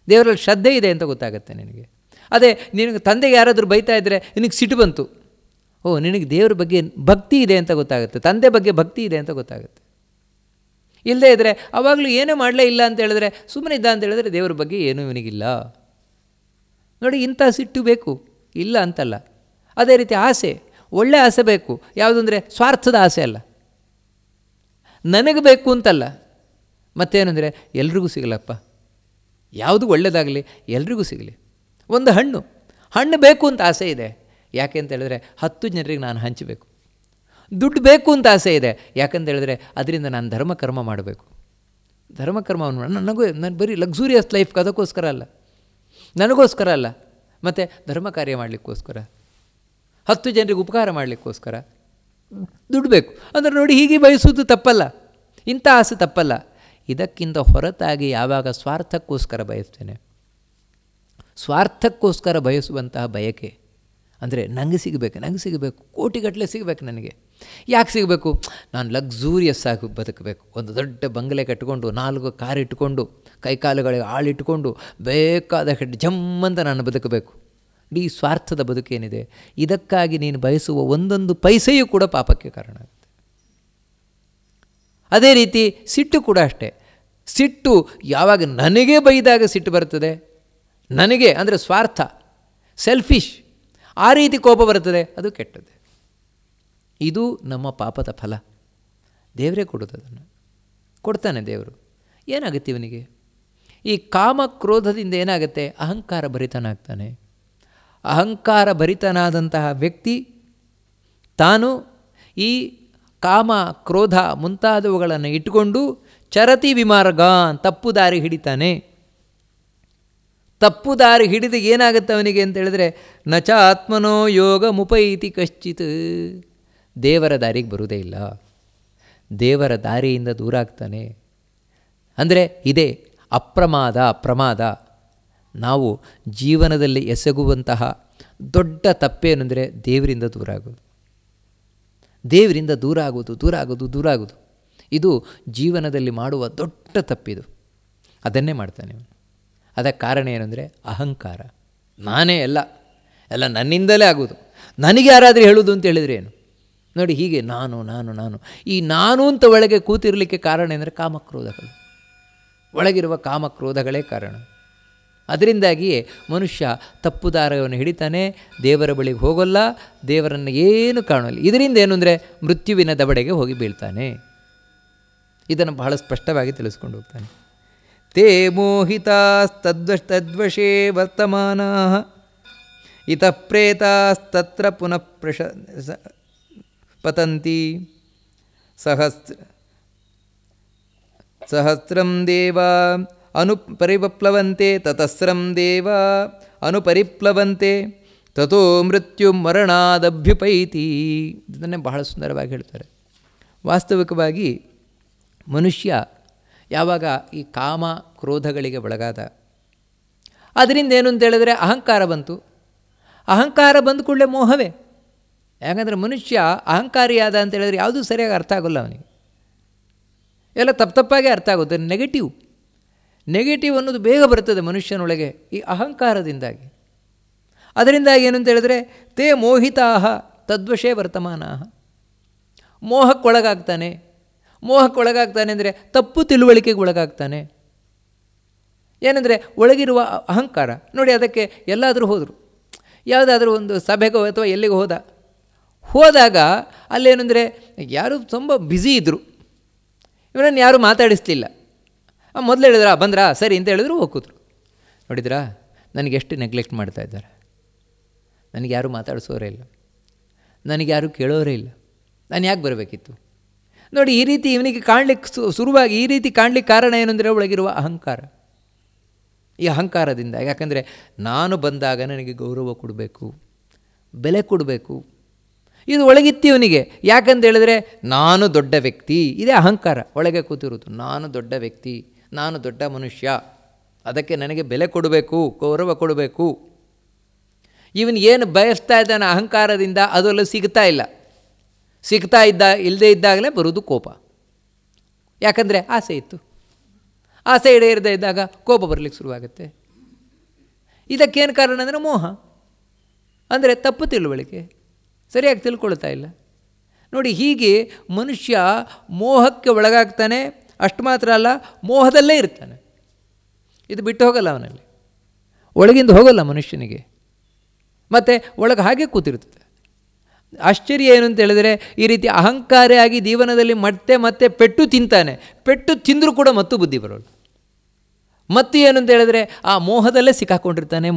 ದೇವರಲ್ಲಿ ಶ್ರದ್ಧೆ ಇದೆ ಅಂತ ಗೊತ್ತಾಗುತ್ತೆ ನಿನಗೆ. ಅದೇ ನಿನಗೆ ತಂದೆಗೆ ಯಾರಾದರೂ ಬೈತಾ ಇದ್ದರೆ ನಿನಗೆ ಸಿಟ್ಟು ಬಂತು, ಓ ನಿನಗೆ ದೇವ್ರ ಬಗ್ಗೆ ಭಕ್ತಿ ಇದೆ ಅಂತ ಗೊತ್ತಾಗುತ್ತೆ, ತಂದೆ ಬಗ್ಗೆ ಭಕ್ತಿ ಇದೆ ಅಂತ ಗೊತ್ತಾಗುತ್ತೆ. ಇಲ್ಲದೇ ಇದ್ದರೆ ಆವಾಗಲೂ ಏನೂ ಮಾಡಲೇ ಇಲ್ಲ ಅಂತ ಹೇಳಿದ್ರೆ, ಸುಮ್ಮನೆ ಇದ್ದ ಅಂತ ಹೇಳಿದ್ರೆ ದೇವ್ರ ಬಗ್ಗೆ ಏನೂ ಇವನಿಗಿಲ್ಲ. ನೋಡಿ, ಇಂಥ ಸಿಟ್ಟು ಬೇಕು, ಇಲ್ಲ ಅಂತಲ್ಲ. ಅದೇ ರೀತಿ ಆಸೆ, ಒಳ್ಳೆ ಆಸೆ ಬೇಕು. ಯಾವುದಂದರೆ ಸ್ವಾರ್ಥದ ಆಸೆ ಅಲ್ಲ, ನನಗೆ ಬೇಕು ಅಂತಲ್ಲ. ಮತ್ತೇನೆಂದರೆ ಎಲ್ರಿಗೂ ಸಿಗಲಪ್ಪ, ಯಾವುದು ಒಳ್ಳೆಯದಾಗಲಿ ಎಲ್ರಿಗೂ ಸಿಗಲಿ. ಒಂದು ಹಣ್ಣು ಬೇಕು ಅಂತ ಆಸೆ ಇದೆ, ಯಾಕೆ ಅಂತ ಹೇಳಿದ್ರೆ 10 ಜನರಿಗೆ ನಾನು ಹಂಚಬೇಕು. ದುಡ್ಡು ಬೇಕು ಅಂತ ಆಸೆ ಇದೆ, ಯಾಕಂತ ಹೇಳಿದ್ರೆ ಅದರಿಂದ ನಾನು ಧರ್ಮಕರ್ಮ ಮಾಡಬೇಕು. ಧರ್ಮಕರ್ಮವನ್ನು ನಾನು ಬರೀ ಲಕ್ಸುರಿಯಸ್ ಲೈಫ್ ಅದಕ್ಕೋಸ್ಕರ ಅಲ್ಲ, ನನಗೋಸ್ಕರ ಅಲ್ಲ, ಮತ್ತು ಧರ್ಮ ಕಾರ್ಯ ಮಾಡಲಿಕ್ಕೋಸ್ಕರ, 10 ಜನರಿಗೆ ಉಪಕಾರ ಮಾಡಲಿಕ್ಕೋಸ್ಕರ ದುಡ್ಡು ಬೇಕು. ಅಂದರೆ ನೋಡಿ, ಹೀಗೆ ಬಯಸುವುದು ತಪ್ಪಲ್ಲ, ಇಂಥ ಆಸೆ ತಪ್ಪಲ್ಲ. ಇದಕ್ಕಿಂತ ಹೊರತಾಗಿ ಯಾವಾಗ ಸ್ವಾರ್ಥಕ್ಕೋಸ್ಕರ ಬಯಸ್ತೇನೆ, ಸ್ವಾರ್ಥಕ್ಕೋಸ್ಕರ ಬಯಸುವಂತಹ ಬಯಕೆ ಅಂದರೆ ನನಗೆ ಸಿಗಬೇಕು, ಕೋಟಿಗಟ್ಟಲೆ ಸಿಗಬೇಕು. ನನಗೆ ಯಾಕೆ ಸಿಗಬೇಕು? ನಾನು ಲಕ್ಸುರಿಯಸ್ ಆಗಿ ಬದುಕಬೇಕು, ಒಂದು ದೊಡ್ಡ ಬಂಗಲೆ ಕಟ್ಟಿಕೊಂಡು 4 ಕಾರ್ ಇಟ್ಕೊಂಡು ಕೈಕಾಲುಗಳಿಗೆ ಆಳಿಟ್ಟುಕೊಂಡು ಬೇಕಾದ ಜಮ್ಮಂತ ನಾನು ಬದುಕಬೇಕು. ಈ ಸ್ವಾರ್ಥದ ಬದುಕೇನಿದೆ, ಇದಕ್ಕಾಗಿ ನೀನು ಬಯಸುವ ಒಂದೊಂದು ಪೈಸೆಯೂ ಕೂಡ ಪಾಪಕ್ಕೆ ಕಾರಣ ಆಗುತ್ತೆ. ಅದೇ ರೀತಿ ಸಿಟ್ಟು ಕೂಡ ಅಷ್ಟೇ. ಸಿಟ್ಟು ಯಾವಾಗ ನನಗೆ ಬೈದಾಗ ಸಿಟ್ಟು ಬರ್ತದೆ, ನನಗೆ ಅಂದರೆ ಸ್ವಾರ್ಥ, ಸೆಲ್ಫಿಶ್, ಆ ರೀತಿ ಕೋಪ ಬರ್ತದೆ, ಅದು ಕೆಟ್ಟದ್ದು. ಇದು ನಮ್ಮ ಪಾಪದ ಫಲ. ದೇವರೇ ಕೊಡೋದು, ಅದನ್ನು ಕೊಡ್ತಾನೆ ದೇವರು. ಏನಾಗುತ್ತೆ ಇವನಿಗೆ? ಈ ಕಾಮ ಕ್ರೋಧದಿಂದ ಏನಾಗುತ್ತೆ? ಅಹಂಕಾರ ಭರಿತನಾಗ್ತಾನೆ. ಅಹಂಕಾರ ಭರಿತನಾದಂತಹ ವ್ಯಕ್ತಿ ತಾನು ಈ ಕಾಮ ಕ್ರೋಧ ಮುಂತಾದವುಗಳನ್ನು ಇಟ್ಟುಕೊಂಡು ಚರತಿ ವಿಮಾರ್ಗ, ತಪ್ಪು ದಾರಿ ಹಿಡಿತಾನೆ. ತಪ್ಪು ದಾರಿ ಹಿಡಿದು ಏನಾಗುತ್ತೆ ಅವನಿಗೆ ಅಂತ ಹೇಳಿದ್ರೆ, ನಚ ಆತ್ಮನೋ ಯೋಗ ಮುಪೈತಿ ಕಶ್ಚಿತ್, ದೇವರ ದಾರಿಗೆ ಬರುವುದೇ ಇಲ್ಲ, ದೇವರ ದಾರಿಯಿಂದ ದೂರ ಆಗ್ತಾನೆ. ಅಂದರೆ ಇದೇ ಪ್ರಮಾದ. ನಾವು ಜೀವನದಲ್ಲಿ ಎಸಗುವಂತಹ ದೊಡ್ಡ ತಪ್ಪೇನೆಂದರೆ ದೇವರಿಂದ ದೂರ ಆಗೋದು. ದೇವರಿಂದ ದೂರ ಆಗೋದು ಇದು ಜೀವನದಲ್ಲಿ ಮಾಡುವ ದೊಡ್ಡ ತಪ್ಪಿದು. ಅದನ್ನೇ ಮಾಡ್ತಾನೆ ಅವನು. ಅದಕ್ಕೆ ಕಾರಣ ಏನಂದರೆ ಅಹಂಕಾರ. ನಾನೇ ಎಲ್ಲ ನನ್ನಿಂದಲೇ ಆಗೋದು, ನನಗೆ ಯಾರಾದರೂ ಹೇಳೋದು ಅಂತ ಹೇಳಿದರೆ ಏನು? ನೋಡಿ, ಹೀಗೆ ನಾನು ಈ ನಾನು ಅಂತ ಒಳಗೆ ಕೂತಿರಲಿಕ್ಕೆ ಕಾರಣ ಅಂದರೆ ಕಾಮಕ್ರೋಧಗಳು. ಒಳಗಿರುವ ಕಾಮಕ್ರೋಧಗಳೇ ಕಾರಣ. ಅದರಿಂದಾಗಿಯೇ ಮನುಷ್ಯ ತಪ್ಪು ದಾರವನ್ನು ಹಿಡಿತಾನೆ, ದೇವರ ಬಳಿಗೆ ಹೋಗೋಲ್ಲ, ದೇವರನ್ನು ಏನು ಕಾಣೋಲ್ಲ. ಇದರಿಂದ ಏನು ಅಂದರೆ ಮೃತ್ಯುವಿನ ದವಡೆಗೆ ಹೋಗಿ ಬೀಳ್ತಾನೆ. ಇದನ್ನು ಬಹಳ ಸ್ಪಷ್ಟವಾಗಿ ತಿಳಿಸ್ಕೊಂಡು ಹೋಗ್ತಾನೆ. ತೇ ಮೋಹಿತಾಸ್ತದ್ವಶೇ ವರ್ತಮಾನಾಃ ಇತಃ ಪ್ರೇತಾಸ್ತತ್ರ ಪುನಃ ಪತಂತಿ ಸಹಸ್ರಂ ದೇವಾ ಅನುಪರಿಪ್ಲವಂತೆ ತತಸ್ರಂ ದೇವಾ ಅನುಪರಿಪ್ಲವಂತೆ ತಥೋ ಮೃತ್ಯು ಮರಣಾದಭ್ಯುಪೈತಿ. ಇದನ್ನೇ ಬಹಳ ಸುಂದರವಾಗಿ ಹೇಳ್ತಾರೆ. ವಾಸ್ತವಿಕವಾಗಿ ಮನುಷ್ಯ ಯಾವಾಗ ಈ ಕಾಮ ಕ್ರೋಧಗಳಿಗೆ ಒಳಗಾದ, ಅದರಿಂದ ಏನು ಅಂತ ಹೇಳಿದ್ರೆ ಅಹಂಕಾರ ಬಂತು. ಅಹಂಕಾರ ಬಂದ ಕೂಡಲೇ ಮೋಹವೇ. ಯಾಕಂದರೆ ಮನುಷ್ಯ ಅಹಂಕಾರಿಯಾದ ಅಂತ ಹೇಳಿದ್ರೆ ಯಾವುದೂ ಸರಿಯಾಗಿ ಅರ್ಥ ಆಗೋಲ್ಲ ಅವನಿಗೆ. ಎಲ್ಲ ತಪ್ಪಾಗೆ ಅರ್ಥ ಆಗುತ್ತೆ. ನೆಗೆಟಿವ್ ಅನ್ನೋದು ಬೇಗ ಬರ್ತದೆ ಮನುಷ್ಯನೊಳಗೆ ಈ ಅಹಂಕಾರದಿಂದಾಗಿ. ಅದರಿಂದಾಗಿ ಏನು ಅಂತ ಹೇಳಿದ್ರೆ ತೇ ಮೋಹಿತಾಹ ತದ್ವಶೇ ವರ್ತಮಾನಾಹ, ಮೋಹಕ್ಕೊಳಗಾಗ್ತಾನೆ ಅಂದರೆ ತಪ್ಪು ತಿಳುವಳಿಕೆಗೆ ಒಳಗಾಗ್ತಾನೆ. ಏನಂದರೆ ಒಳಗಿರುವ ಅಹಂಕಾರ ನೋಡಿ. ಅದಕ್ಕೆ ಎಲ್ಲಾದರೂ ಹೋದರು, ಯಾವುದಾದ್ರೂ ಒಂದು ಸಭೆಗೋ ಅಥವಾ ಎಲ್ಲಿಗೆ ಹೋದಾಗ ಅಲ್ಲೇನೆಂದರೆ ಯಾರು ತುಂಬ ಬ್ಯುಸಿ ಇದ್ದರು, ಇವನನ್ನು ಯಾರೂ ಮಾತಾಡಿಸ್ಲಿಲ್ಲ. ಮೊದಲು ಹೇಳಿದ್ರಾ ಬಂದ್ರಾ ಸರಿ ಅಂತ ಹೇಳಿದ್ರು ಹೋಗ್ಕೂತ್ರು. ನೋಡಿದ್ರಾ ನನಗೆ ಎಷ್ಟು ನೆಗ್ಲೆಕ್ಟ್ ಮಾಡ್ತಾ ಇದ್ದಾರೆ, ನನಗೆ ಯಾರೂ ಮಾತಾಡಿಸೋರೇ ಇಲ್ಲ, ನನಗೆ ಯಾರೂ ಕೇಳೋರೇ ಇಲ್ಲ, ನಾನು ಯಾಕೆ ಬರಬೇಕಿತ್ತು ನೋಡಿ. ಈ ರೀತಿ ಇವನಿಗೆ ಕಾಣಲಿಕ್ಕೆ ಶುರುವಾಗಿ ಈ ರೀತಿ ಕಾಣಲಿಕ್ಕೆ ಕಾರಣ ಏನಂದರೆ ಒಳಗಿರುವ ಅಹಂಕಾರ. ಈ ಅಹಂಕಾರದಿಂದ, ಯಾಕಂದರೆ ನಾನು ಬಂದಾಗ ನನಗೆ ಗೌರವ ಕೊಡಬೇಕು, ಬೆಲೆ ಕೊಡಬೇಕು, ಇದು ಒಳಗಿತ್ತು ಇವನಿಗೆ. ಯಾಕಂತ ಹೇಳಿದ್ರೆ ನಾನು ದೊಡ್ಡ ವ್ಯಕ್ತಿ, ಇದೇ ಅಹಂಕಾರ ಒಳಗೆ ಕೂತಿರೋದು. ನಾನು ದೊಡ್ಡ ವ್ಯಕ್ತಿ, ನಾನು ದೊಡ್ಡ ಮನುಷ್ಯ, ಅದಕ್ಕೆ ನನಗೆ ಬೆಲೆ ಕೊಡಬೇಕು, ಗೌರವ ಕೊಡಬೇಕು. ಇವನು ಏನು ಬಯಸ್ತಾ ಇದ್ದಾನೆ ಅಹಂಕಾರದಿಂದ ಅದೆಲ್ಲ ಇಲ್ಲದೇ ಇದ್ದಾಗಲೇ ಬರೋದು ಕೋಪ. ಯಾಕಂದರೆ ಆಸೆ ಇತ್ತು, ಆಸೆ ಈಡೇರದೇ ಇದ್ದಾಗ ಕೋಪ ಬರಲಿಕ್ಕೆ ಶುರುವಾಗುತ್ತೆ. ಇದಕ್ಕೇನು ಕಾರಣ ಅಂದರೆ ಮೋಹ, ಅಂದರೆ ತಪ್ಪು ತಿಳುವಳಿಕೆ, ಸರಿಯಾಗಿ ತಿಳ್ಕೊಳ್ತಾ ಇಲ್ಲ ನೋಡಿ. ಹೀಗೆ ಮನುಷ್ಯ ಮೋಹಕ್ಕೆ ಒಳಗಾಗ್ತಾನೆ. ಅಷ್ಟು ಮಾತ್ರ ಅಲ್ಲ, ಮೋಹದಲ್ಲೇ ಇರ್ತಾನೆ. ಇದು ಬಿಟ್ಟು ಹೋಗಲ್ಲ ಅವನಲ್ಲಿ, ಒಳಗಿಂದ ಹೋಗಲ್ಲ ಮನುಷ್ಯನಿಗೆ, ಮತ್ತು ಒಳಗೆ ಹಾಗೆ ಕೂತಿರ್ತದೆ. ಆಶ್ಚರ್ಯ ಏನು ಅಂತ ಹೇಳಿದರೆ ಈ ರೀತಿ ಅಹಂಕಾರಿಯಾಗಿ ಜೀವನದಲ್ಲಿ ಮತ್ತೆ ಪೆಟ್ಟು ತಿಂತಾನೆ. ಪೆಟ್ಟು ತಿಂದರೂ ಕೂಡ ಮತ್ತು ಬುದ್ಧಿ ಬರೋಲ್ಲ. ಮತ್ತು ಏನು ಅಂತ ಹೇಳಿದ್ರೆ ಆ ಮೋಹದಲ್ಲೇ ಸಿಕ್ಕಾಕೊಂಡಿರ್ತಾನೆ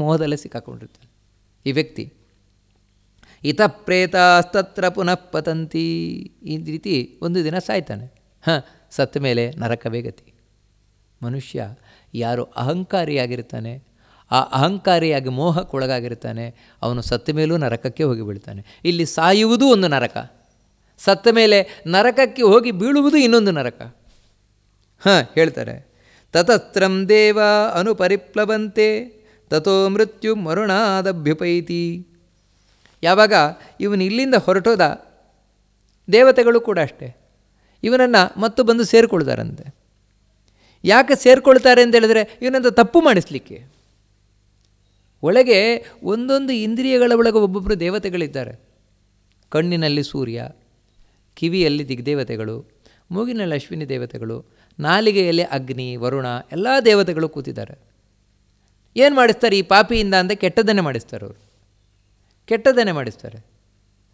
ಈ ವ್ಯಕ್ತಿ. ಇತಃ ಪ್ರೇತಾಸ್ತತ್ರ ಪುನಃ ಪತಂತಿ. ಈ ರೀತಿ ಒಂದು ದಿನ ಸಾಯ್ತಾನೆ. ಸತ್ತ ಮೇಲೆ ನರಕವೇ ಗತಿ. ಮನುಷ್ಯ ಯಾರು ಅಹಂಕಾರಿಯಾಗಿರ್ತಾನೆ, ಆ ಅಹಂಕಾರಿಯಾಗಿ ಮೋಹಕ್ಕೊಳಗಾಗಿರ್ತಾನೆ, ಅವನು ಸತ್ತ ಮೇಲೂ ನರಕಕ್ಕೆ ಹೋಗಿ ಬೀಳ್ತಾನೆ. ಇಲ್ಲಿ ಸಾಯುವುದು ಒಂದು ನರಕ, ಸತ್ತ ಮೇಲೆ ನರಕಕ್ಕೆ ಹೋಗಿ ಬೀಳುವುದು ಇನ್ನೊಂದು ನರಕ. ಹೇಳ್ತಾರೆ, ತತಸ್ತ್ರಂ ದೇವ ಅನುಪರಿಪ್ಲವಂತೆ ತಥೋ ಮೃತ್ಯು ಮರುಣಾದಭ್ಯುಪೈತಿ. ಯಾವಾಗ ಇವನು ಇಲ್ಲಿಂದ ಹೊರಟೋದ, ದೇವತೆಗಳು ಕೂಡ ಅಷ್ಟೇ ಇವನನ್ನು ಮತ್ತು ಬಂದು ಸೇರಿಕೊಳ್ತಾರಂತೆ. ಯಾಕೆ ಸೇರಿಕೊಳ್ತಾರೆ ಅಂತ ಹೇಳಿದ್ರೆ ಇವನಂತ ತಪ್ಪು ಮಾಡಿಸ್ಲಿಕ್ಕೆ. ಒಳಗೆ ಒಂದೊಂದು ಇಂದ್ರಿಯಗಳ ಒಳಗೆ ಒಬ್ಬೊಬ್ಬರು ದೇವತೆಗಳಿದ್ದಾರೆ. ಕಣ್ಣಿನಲ್ಲಿ ಸೂರ್ಯ, ಕಿವಿಯಲ್ಲಿ ದಿಗ್ದೇವತೆಗಳು, ಮೂಗಿನಲ್ಲಿ ಅಶ್ವಿನಿ ದೇವತೆಗಳು, ನಾಲಿಗೆಯಲ್ಲಿ ಅಗ್ನಿ, ವರುಣ, ಎಲ್ಲ ದೇವತೆಗಳು ಕೂತಿದ್ದಾರೆ. ಏನು ಮಾಡಿಸ್ತಾರೆ ಈ ಪಾಪಿಯಿಂದ ಅಂತ ಕೆಟ್ಟದನ್ನೇ ಮಾಡಿಸ್ತಾರೆ. ಅವರು ಕೆಟ್ಟದನ್ನೇ ಮಾಡಿಸ್ತಾರೆ,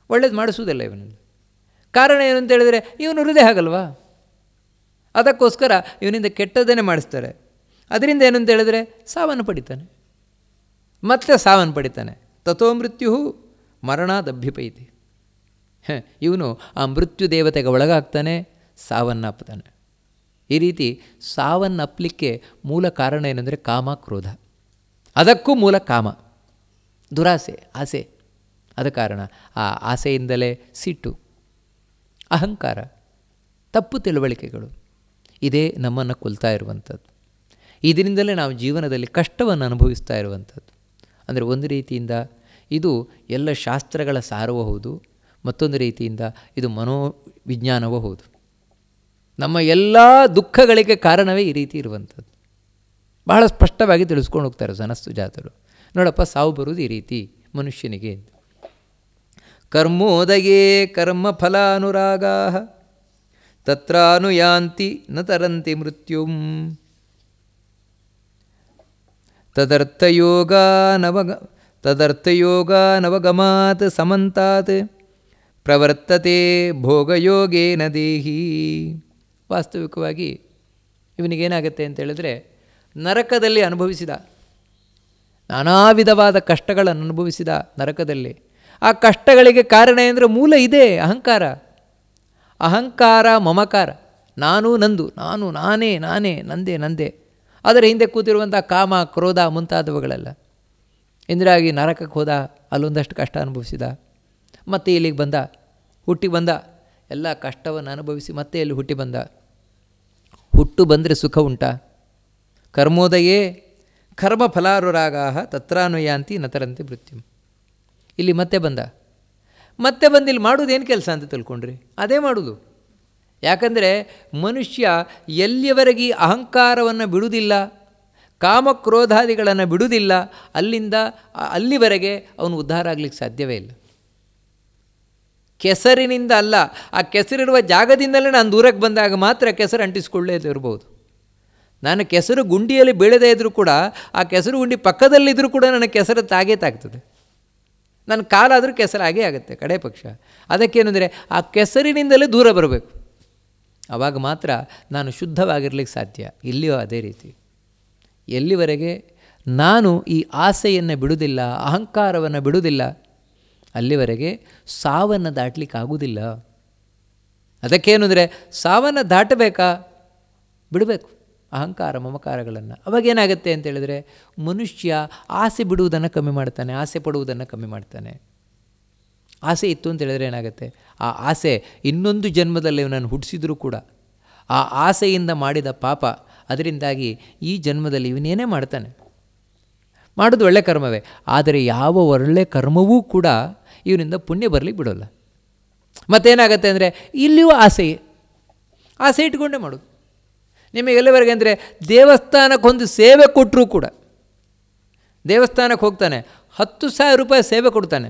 ಒಳ್ಳೇದು ಮಾಡಿಸುವುದಿಲ್ಲ ಇವನಲ್ಲಿ. ಕಾರಣ ಏನು ಅಂತ ಹೇಳಿದರೆ ಇವನು ಹೃದಯ ಹಾಗಲ್ವಾ, ಅದಕ್ಕೋಸ್ಕರ ಇವನಿಂದ ಕೆಟ್ಟದನ್ನೇ ಮಾಡಿಸ್ತಾರೆ. ಅದರಿಂದ ಏನು ಅಂತ ಹೇಳಿದ್ರೆ ಸಾವನ್ನು ಪಡಿತಾನೆ, ಮತ್ತೆ ಸಾವನ್ನು ಪಡಿತಾನೆ. ತಥೋ ಮೃತ್ಯು ಮರಣಾದಭ್ಯುಪೈತಿ. ಇವನು ಆ ಮೃತ್ಯು ದೇವತೆಗೆ ಒಳಗಾಗ್ತಾನೆ, ಸಾವನ್ನಪ್ತಾನೆ. ಈ ರೀತಿ ಸಾವನ್ನಪ್ಪಲಿಕ್ಕೆ ಮೂಲ ಕಾರಣ ಏನಂದರೆ ಕಾಮ, ಕ್ರೋಧ. ಅದಕ್ಕೂ ಮೂಲ ಕಾಮ, ದುರಾಸೆ, ಆಸೆ. ಅದ ಕಾರಣ ಆ ಆಸೆಯಿಂದಲೇ ಸಿಟ್ಟು, ಅಹಂಕಾರ, ತಪ್ಪು ತಿಳುವಳಿಕೆಗಳು. ಇದೇ ನಮ್ಮನ್ನು ಕೊಲ್ತಾ ಇರುವಂಥದ್ದು. ಇದರಿಂದಲೇ ನಾವು ಜೀವನದಲ್ಲಿ ಕಷ್ಟವನ್ನು ಅನುಭವಿಸ್ತಾ ಇರುವಂಥದ್ದು. ಅಂದರೆ ಒಂದು ರೀತಿಯಿಂದ ಇದು ಎಲ್ಲ ಶಾಸ್ತ್ರಗಳ ಸಾರವೂ ಹೌದು, ಮತ್ತೊಂದು ರೀತಿಯಿಂದ ಇದು ಮನೋವಿಜ್ಞಾನವೂ ಹೌದು. ನಮ್ಮ ಎಲ್ಲ ದುಃಖಗಳಿಗೆ ಕಾರಣವೇ ಈ ರೀತಿ ಇರುವಂಥದ್ದು. ಬಹಳ ಸ್ಪಷ್ಟವಾಗಿ ತಿಳಿಸ್ಕೊಂಡು ಹೋಗ್ತಾರೆ ಸನತ್ಸುಜಾತರು. ನೋಡಪ್ಪ, ಸಾವು ಬರುವುದು ಈ ರೀತಿ ಮನುಷ್ಯನಿಗೆ. ಕರ್ಮೋದಯೇ ಕರ್ಮಫಲಾನುರಾಗಾ ತತ್ರಾನುಯಾಂತಿ ನ ತರಂತಿ ಮೃತ್ಯುಂ ತದರ್ಥಯೋಗಾನವಗಮಾತ್ ಸಮಂತಾತ್ ಪ್ರವರ್ತತೆ ಭೋಗಯೋಗೇನ ದೇಹಿ. ವಾಸ್ತವಿಕವಾಗಿ ಇವನಿಗೇನಾಗುತ್ತೆ ಅಂತ ಹೇಳಿದ್ರೆ, ನರಕದಲ್ಲಿ ಅನುಭವಿಸಿದ ನಾನಾ ವಿಧವಾದ ಕಷ್ಟಗಳನ್ನು ಅನುಭವಿಸಿದ ನರಕದಲ್ಲಿ. ಆ ಕಷ್ಟಗಳಿಗೆ ಕಾರಣ ಅಂದರೆ ಮೂಲ ಇದೆ, ಅಹಂಕಾರ. ಅಹಂಕಾರ, ಮಮಕಾರ, ನಾನು, ನಂದು, ನಾನು, ನಾನೇ, ನಾನೇ, ನಂದೇ, ನಂದೇ. ಅದರ ಹಿಂದೆ ಕೂತಿರುವಂಥ ಕಾಮ, ಕ್ರೋಧ ಮುಂತಾದವುಗಳೆಲ್ಲ. ಇಂದ್ರಾಗಿ ನರಕಕ್ಕೆ ಹೋದ, ಅಲ್ಲೊಂದಷ್ಟು ಕಷ್ಟ ಅನುಭವಿಸಿದ, ಮತ್ತೆ ಇಲ್ಲಿಗೆ ಬಂದ, ಹುಟ್ಟಿ ಬಂದ, ಎಲ್ಲ ಕಷ್ಟವನ್ನು ಅನುಭವಿಸಿ ಮತ್ತೆ ಇಲ್ಲಿ ಹುಟ್ಟಿ ಬಂದ. ಹುಟ್ಟು ಬಂದರೆ ಸುಖ ಉಂಟಾ? ಕರ್ಮೋದಯೇ ಕರ್ಮಫಲಾನುರಾಗಾ ತತ್ರಾನುಯಾಂತಿ ನ ತರಂತಿ ಮೃತ್ಯುಂ. ಇಲ್ಲಿ ಮತ್ತೆ ಬಂದ, ಮತ್ತೆ ಬಂದು ಇಲ್ಲಿ ಮಾಡೋದೇನು ಕೆಲಸ ಅಂತ ತಿಳ್ಕೊಂಡ್ರಿ? ಅದೇ ಮಾಡೋದು. ಯಾಕಂದರೆ ಮನುಷ್ಯ ಎಲ್ಲಿಯವರೆಗೆ ಈ ಅಹಂಕಾರವನ್ನು ಬಿಡುವುದಿಲ್ಲ, ಕಾಮಕ್ರೋಧಾದಿಗಳನ್ನು ಬಿಡುವುದಿಲ್ಲ, ಅಲ್ಲಿವರೆಗೆ ಅವನು ಉದ್ಧಾರ ಆಗಲಿಕ್ಕೆ ಸಾಧ್ಯವೇ ಇಲ್ಲ. ಕೆಸರಿನಿಂದ ಅಲ್ಲ, ಆ ಕೆಸರಿರುವ ಜಾಗದಿಂದಲೇ ನಾನು ದೂರಕ್ಕೆ ಬಂದಾಗ ಮಾತ್ರ ಕೆಸರು ಅಂಟಿಸಿಕೊಳ್ಳದೇ ಇರ್ಬೋದು. ನಾನು ಕೆಸರು ಗುಂಡಿಯಲ್ಲಿ ಬೀಳದೇ ಇದ್ದರೂ ಕೂಡ, ಆ ಕೆಸರು ಗುಂಡಿ ಪಕ್ಕದಲ್ಲಿದ್ದರೂ ಕೂಡ ನನಗೆ ಕೆಸರು ತಾಗ್ತದೆ. ನನ್ನ ಕಾಲಾದರೂ ಕೆಸರಾಗೇ ಆಗುತ್ತೆ ಕಡೆ ಪಕ್ಷ. ಅದಕ್ಕೇನೆಂದರೆ ಆ ಕೆಸರಿನಿಂದಲೇ ದೂರ ಬರಬೇಕು, ಆವಾಗ ಮಾತ್ರ ನಾನು ಶುದ್ಧವಾಗಿರಲಿಕ್ಕೆ ಸಾಧ್ಯ. ಇಲ್ಲಿಯೂ ಅದೇ ರೀತಿ. ಎಲ್ಲಿವರೆಗೆ ನಾನು ಈ ಆಸೆಯನ್ನು ಬಿಡುವುದಿಲ್ಲ, ಅಹಂಕಾರವನ್ನು ಬಿಡುವುದಿಲ್ಲ, ಅಲ್ಲಿವರೆಗೆ ಸಾವನ್ನು ದಾಟಲಿಕ್ಕಾಗುವುದಿಲ್ಲ. ಅದಕ್ಕೇನೆಂದರೆ ಸಾವನ್ನು ದಾಟಬೇಕಾ? ಬಿಡಬೇಕು ಅಹಂಕಾರ ಮಮಕಾರಗಳನ್ನು. ಅವಾಗೇನಾಗುತ್ತೆ ಅಂತ ಹೇಳಿದ್ರೆ ಮನುಷ್ಯ ಆಸೆ ಬಿಡುವುದನ್ನು ಕಮ್ಮಿ ಮಾಡ್ತಾನೆ, ಆಸೆ ಪಡುವುದನ್ನು ಕಮ್ಮಿ ಮಾಡ್ತಾನೆ. ಆಸೆ ಇತ್ತು ಅಂತ ಹೇಳಿದ್ರೆ ಏನಾಗುತ್ತೆ? ಆ ಆಸೆ ಇನ್ನೊಂದು ಜನ್ಮದಲ್ಲಿ ಇವನನ್ನು ಹುಟ್ಟಿಸಿದರೂ ಕೂಡ ಆ ಆಸೆಯಿಂದ ಮಾಡಿದ ಪಾಪ, ಅದರಿಂದಾಗಿ ಈ ಜನ್ಮದಲ್ಲಿ ಇವನೇನೇ ಮಾಡ್ತಾನೆ. ಮಾಡೋದು ಒಳ್ಳೆ ಕರ್ಮವೇ, ಆದರೆ ಯಾವ ಒಳ್ಳೆ ಕರ್ಮವೂ ಕೂಡ ಇವನಿಂದ ಪುಣ್ಯ ಬರಲಿಕ್ಕೆ ಬಿಡೋಲ್ಲ. ಮತ್ತೇನಾಗತ್ತೆ ಅಂದರೆ ಇಲ್ಲಿಯೂ ಆಸೆ ಇಟ್ಕೊಂಡೇ ಮಾಡೋದು. ನಿಮಗೆ ಎಲ್ಲಿವರೆಗೆ ಅಂದರೆ ದೇವಸ್ಥಾನಕ್ಕೊಂದು ಸೇವೆ ಕೊಟ್ಟರೂ ಕೂಡ, ದೇವಸ್ಥಾನಕ್ಕೆ ಹೋಗ್ತಾನೆ, 10,000 ರೂಪಾಯಿ ಸೇವೆ ಕೊಡ್ತಾನೆ.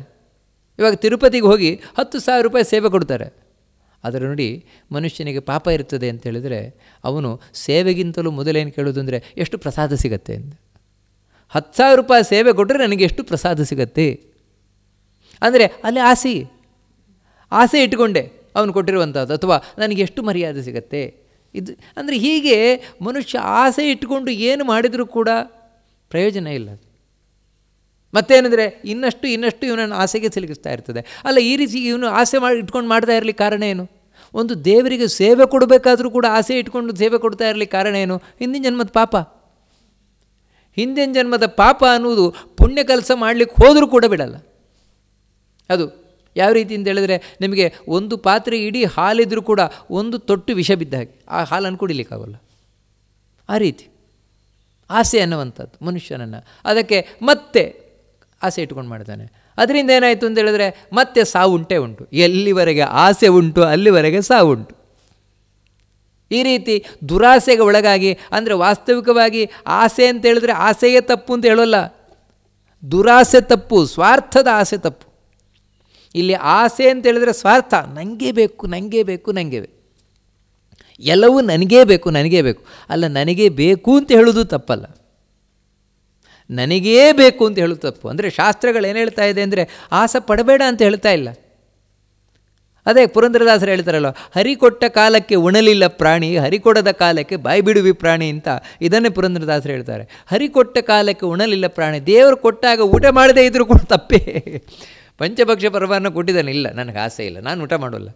ಇವಾಗ ತಿರುಪತಿಗೆ ಹೋಗಿ 10,000 ರೂಪಾಯಿ ಸೇವೆ ಕೊಡ್ತಾರೆ. ಆದರೆ ನೋಡಿ, ಮನುಷ್ಯನಿಗೆ ಪಾಪ ಇರ್ತದೆ ಅಂತ ಹೇಳಿದರೆ ಅವನು ಸೇವೆಗಿಂತಲೂ ಮೊದಲೇನು ಕೇಳೋದು ಅಂದರೆ ಎಷ್ಟು ಪ್ರಸಾದ ಸಿಗತ್ತೆ ಅಂತ. 10,000 ರೂಪಾಯಿ ಸೇವೆ ಕೊಟ್ಟರೆ ನನಗೆ ಎಷ್ಟು ಪ್ರಸಾದ ಸಿಗತ್ತೆ ಅಂದರೆ ಅಲ್ಲಿ ಆಸೆ ಇಟ್ಟುಕೊಂಡೆ ಅವನು ಕೊಟ್ಟಿರುವಂಥದ್ದು, ಅಥವಾ ನನಗೆ ಎಷ್ಟು ಮರ್ಯಾದೆ ಸಿಗತ್ತೆ ಇದು. ಅಂದರೆ ಹೀಗೆ ಮನುಷ್ಯ ಆಸೆ ಇಟ್ಟುಕೊಂಡು ಏನು ಮಾಡಿದರೂ ಕೂಡ ಪ್ರಯೋಜನ ಇಲ್ಲ. ಮತ್ತೇನೆಂದರೆ ಇನ್ನಷ್ಟು ಇವನನ್ನು ಆಸೆಗೆ ಸಿಲುಕಿಸ್ತಾ ಇರ್ತದೆ. ಅಲ್ಲ, ಈ ರೀತಿ ಇವನು ಆಸೆ ಇಟ್ಕೊಂಡು ಮಾಡ್ತಾ ಇರಲಿಕ್ಕೆ ಕಾರಣ ಏನು? ಒಂದು ದೇವರಿಗೆ ಸೇವೆ ಕೊಡಬೇಕಾದ್ರೂ ಕೂಡ ಆಸೆ ಇಟ್ಕೊಂಡು ಸೇವೆ ಕೊಡ್ತಾ ಇರಲಿಕ್ಕೆ ಕಾರಣ ಏನು? ಹಿಂದಿನ ಜನ್ಮದ ಪಾಪ. ಹಿಂದಿನ ಜನ್ಮದ ಪಾಪ ಅನ್ನುವುದು ಪುಣ್ಯ ಕೆಲಸ ಮಾಡಲಿಕ್ಕೆ ಹೋದರೂ ಕೂಡ ಬಿಡಲ್ಲ. ಅದು ಯಾವ ರೀತಿ ಅಂತ ಹೇಳಿದ್ರೆ, ನಿಮಗೆ ಒಂದು ಪಾತ್ರೆ ಇಡೀ ಹಾಲಿದ್ರೂ ಕೂಡ ಒಂದು ತೊಟ್ಟು ವಿಷ ಬಿದ್ದ ಹಾಗೆ ಆ ಹಾಲನ್ನು ಕುಡಿಲಿಕ್ಕಾಗಲ್ಲ. ಆ ರೀತಿ ಆಸೆ ಅನ್ನುವಂಥದ್ದು ಮನುಷ್ಯನನ್ನು, ಅದಕ್ಕೆ ಮತ್ತೆ ಆಸೆ ಇಟ್ಕೊಂಡು ಮಾಡ್ತಾನೆ. ಅದರಿಂದ ಏನಾಯಿತು ಅಂತ ಹೇಳಿದ್ರೆ ಮತ್ತೆ ಸಾವು ಉಂಟು. ಎಲ್ಲಿವರೆಗೆ ಆಸೆ ಉಂಟು ಅಲ್ಲಿವರೆಗೆ ಸಾವು ಉಂಟು. ಈ ರೀತಿ ದುರಾಸೆಗೆ ಒಳಗಾಗಿ, ಅಂದರೆ ವಾಸ್ತವಿಕವಾಗಿ ಆಸೆ ಅಂತ ಹೇಳಿದ್ರೆ ಆಸೆಯೇ ತಪ್ಪು ಅಂತ ಹೇಳೋಲ್ಲ, ದುರಾಸೆ ತಪ್ಪು, ಸ್ವಾರ್ಥದ ಆಸೆ ತಪ್ಪು. ಇಲ್ಲಿ ಆಸೆ ಅಂತ ಹೇಳಿದ್ರೆ ಸ್ವಾರ್ಥ, ನನಗೇ ಬೇಕು, ನನಗೇ ಬೇಕು, ನನಗೇ ಬೇಕು, ಎಲ್ಲವೂ ನನಗೇ ಬೇಕು, ನನಗೇ ಬೇಕು. ಅಲ್ಲ, ನನಗೇ ಬೇಕು ಅಂತ ಹೇಳೋದು ತಪ್ಪಲ್ಲ, ನನಗೇ ಬೇಕು ಅಂತ ಹೇಳೋದು ತಪ್ಪು. ಅಂದರೆ ಶಾಸ್ತ್ರಗಳೇನು ಹೇಳ್ತಾ ಇದೆ ಅಂದರೆ ಆಸೆ ಪಡಬೇಡ ಅಂತ ಹೇಳ್ತಾ ಇಲ್ಲ. ಅದೇ ಪುರಂದರದಾಸರು ಹೇಳ್ತಾರಲ್ಲ, ಹರಿ ಕೊಟ್ಟ ಕಾಲಕ್ಕೆ ಉಣಲಿಲ್ಲ ಪ್ರಾಣಿ, ಹರಿ ಕೊಡದ ಕಾಲಕ್ಕೆ ಬಾಯಿ ಬಿಡುವಿ ಪ್ರಾಣಿ ಅಂತ. ಇದನ್ನೇ ಪುರಂದರದಾಸರು ಹೇಳ್ತಾರೆ. ಹರಿ ಕೊಟ್ಟ ಕಾಲಕ್ಕೆ ಉಣಲಿಲ್ಲ ಪ್ರಾಣಿ, ದೇವರು ಕೊಟ್ಟಾಗ ಊಟ ಮಾಡದೇ ಇದ್ದರೂ ಕೂಡ ತಪ್ಪೇ. ಪಂಚಭಕ್ಷ ಪರಮಾನ್ನ ಕೊಟ್ಟಿದ್ದಾನೆ, ಇಲ್ಲ ನನಗೆ ಆಸೆ ಇಲ್ಲ, ನಾನು ಊಟ ಮಾಡೋಲ್ಲ.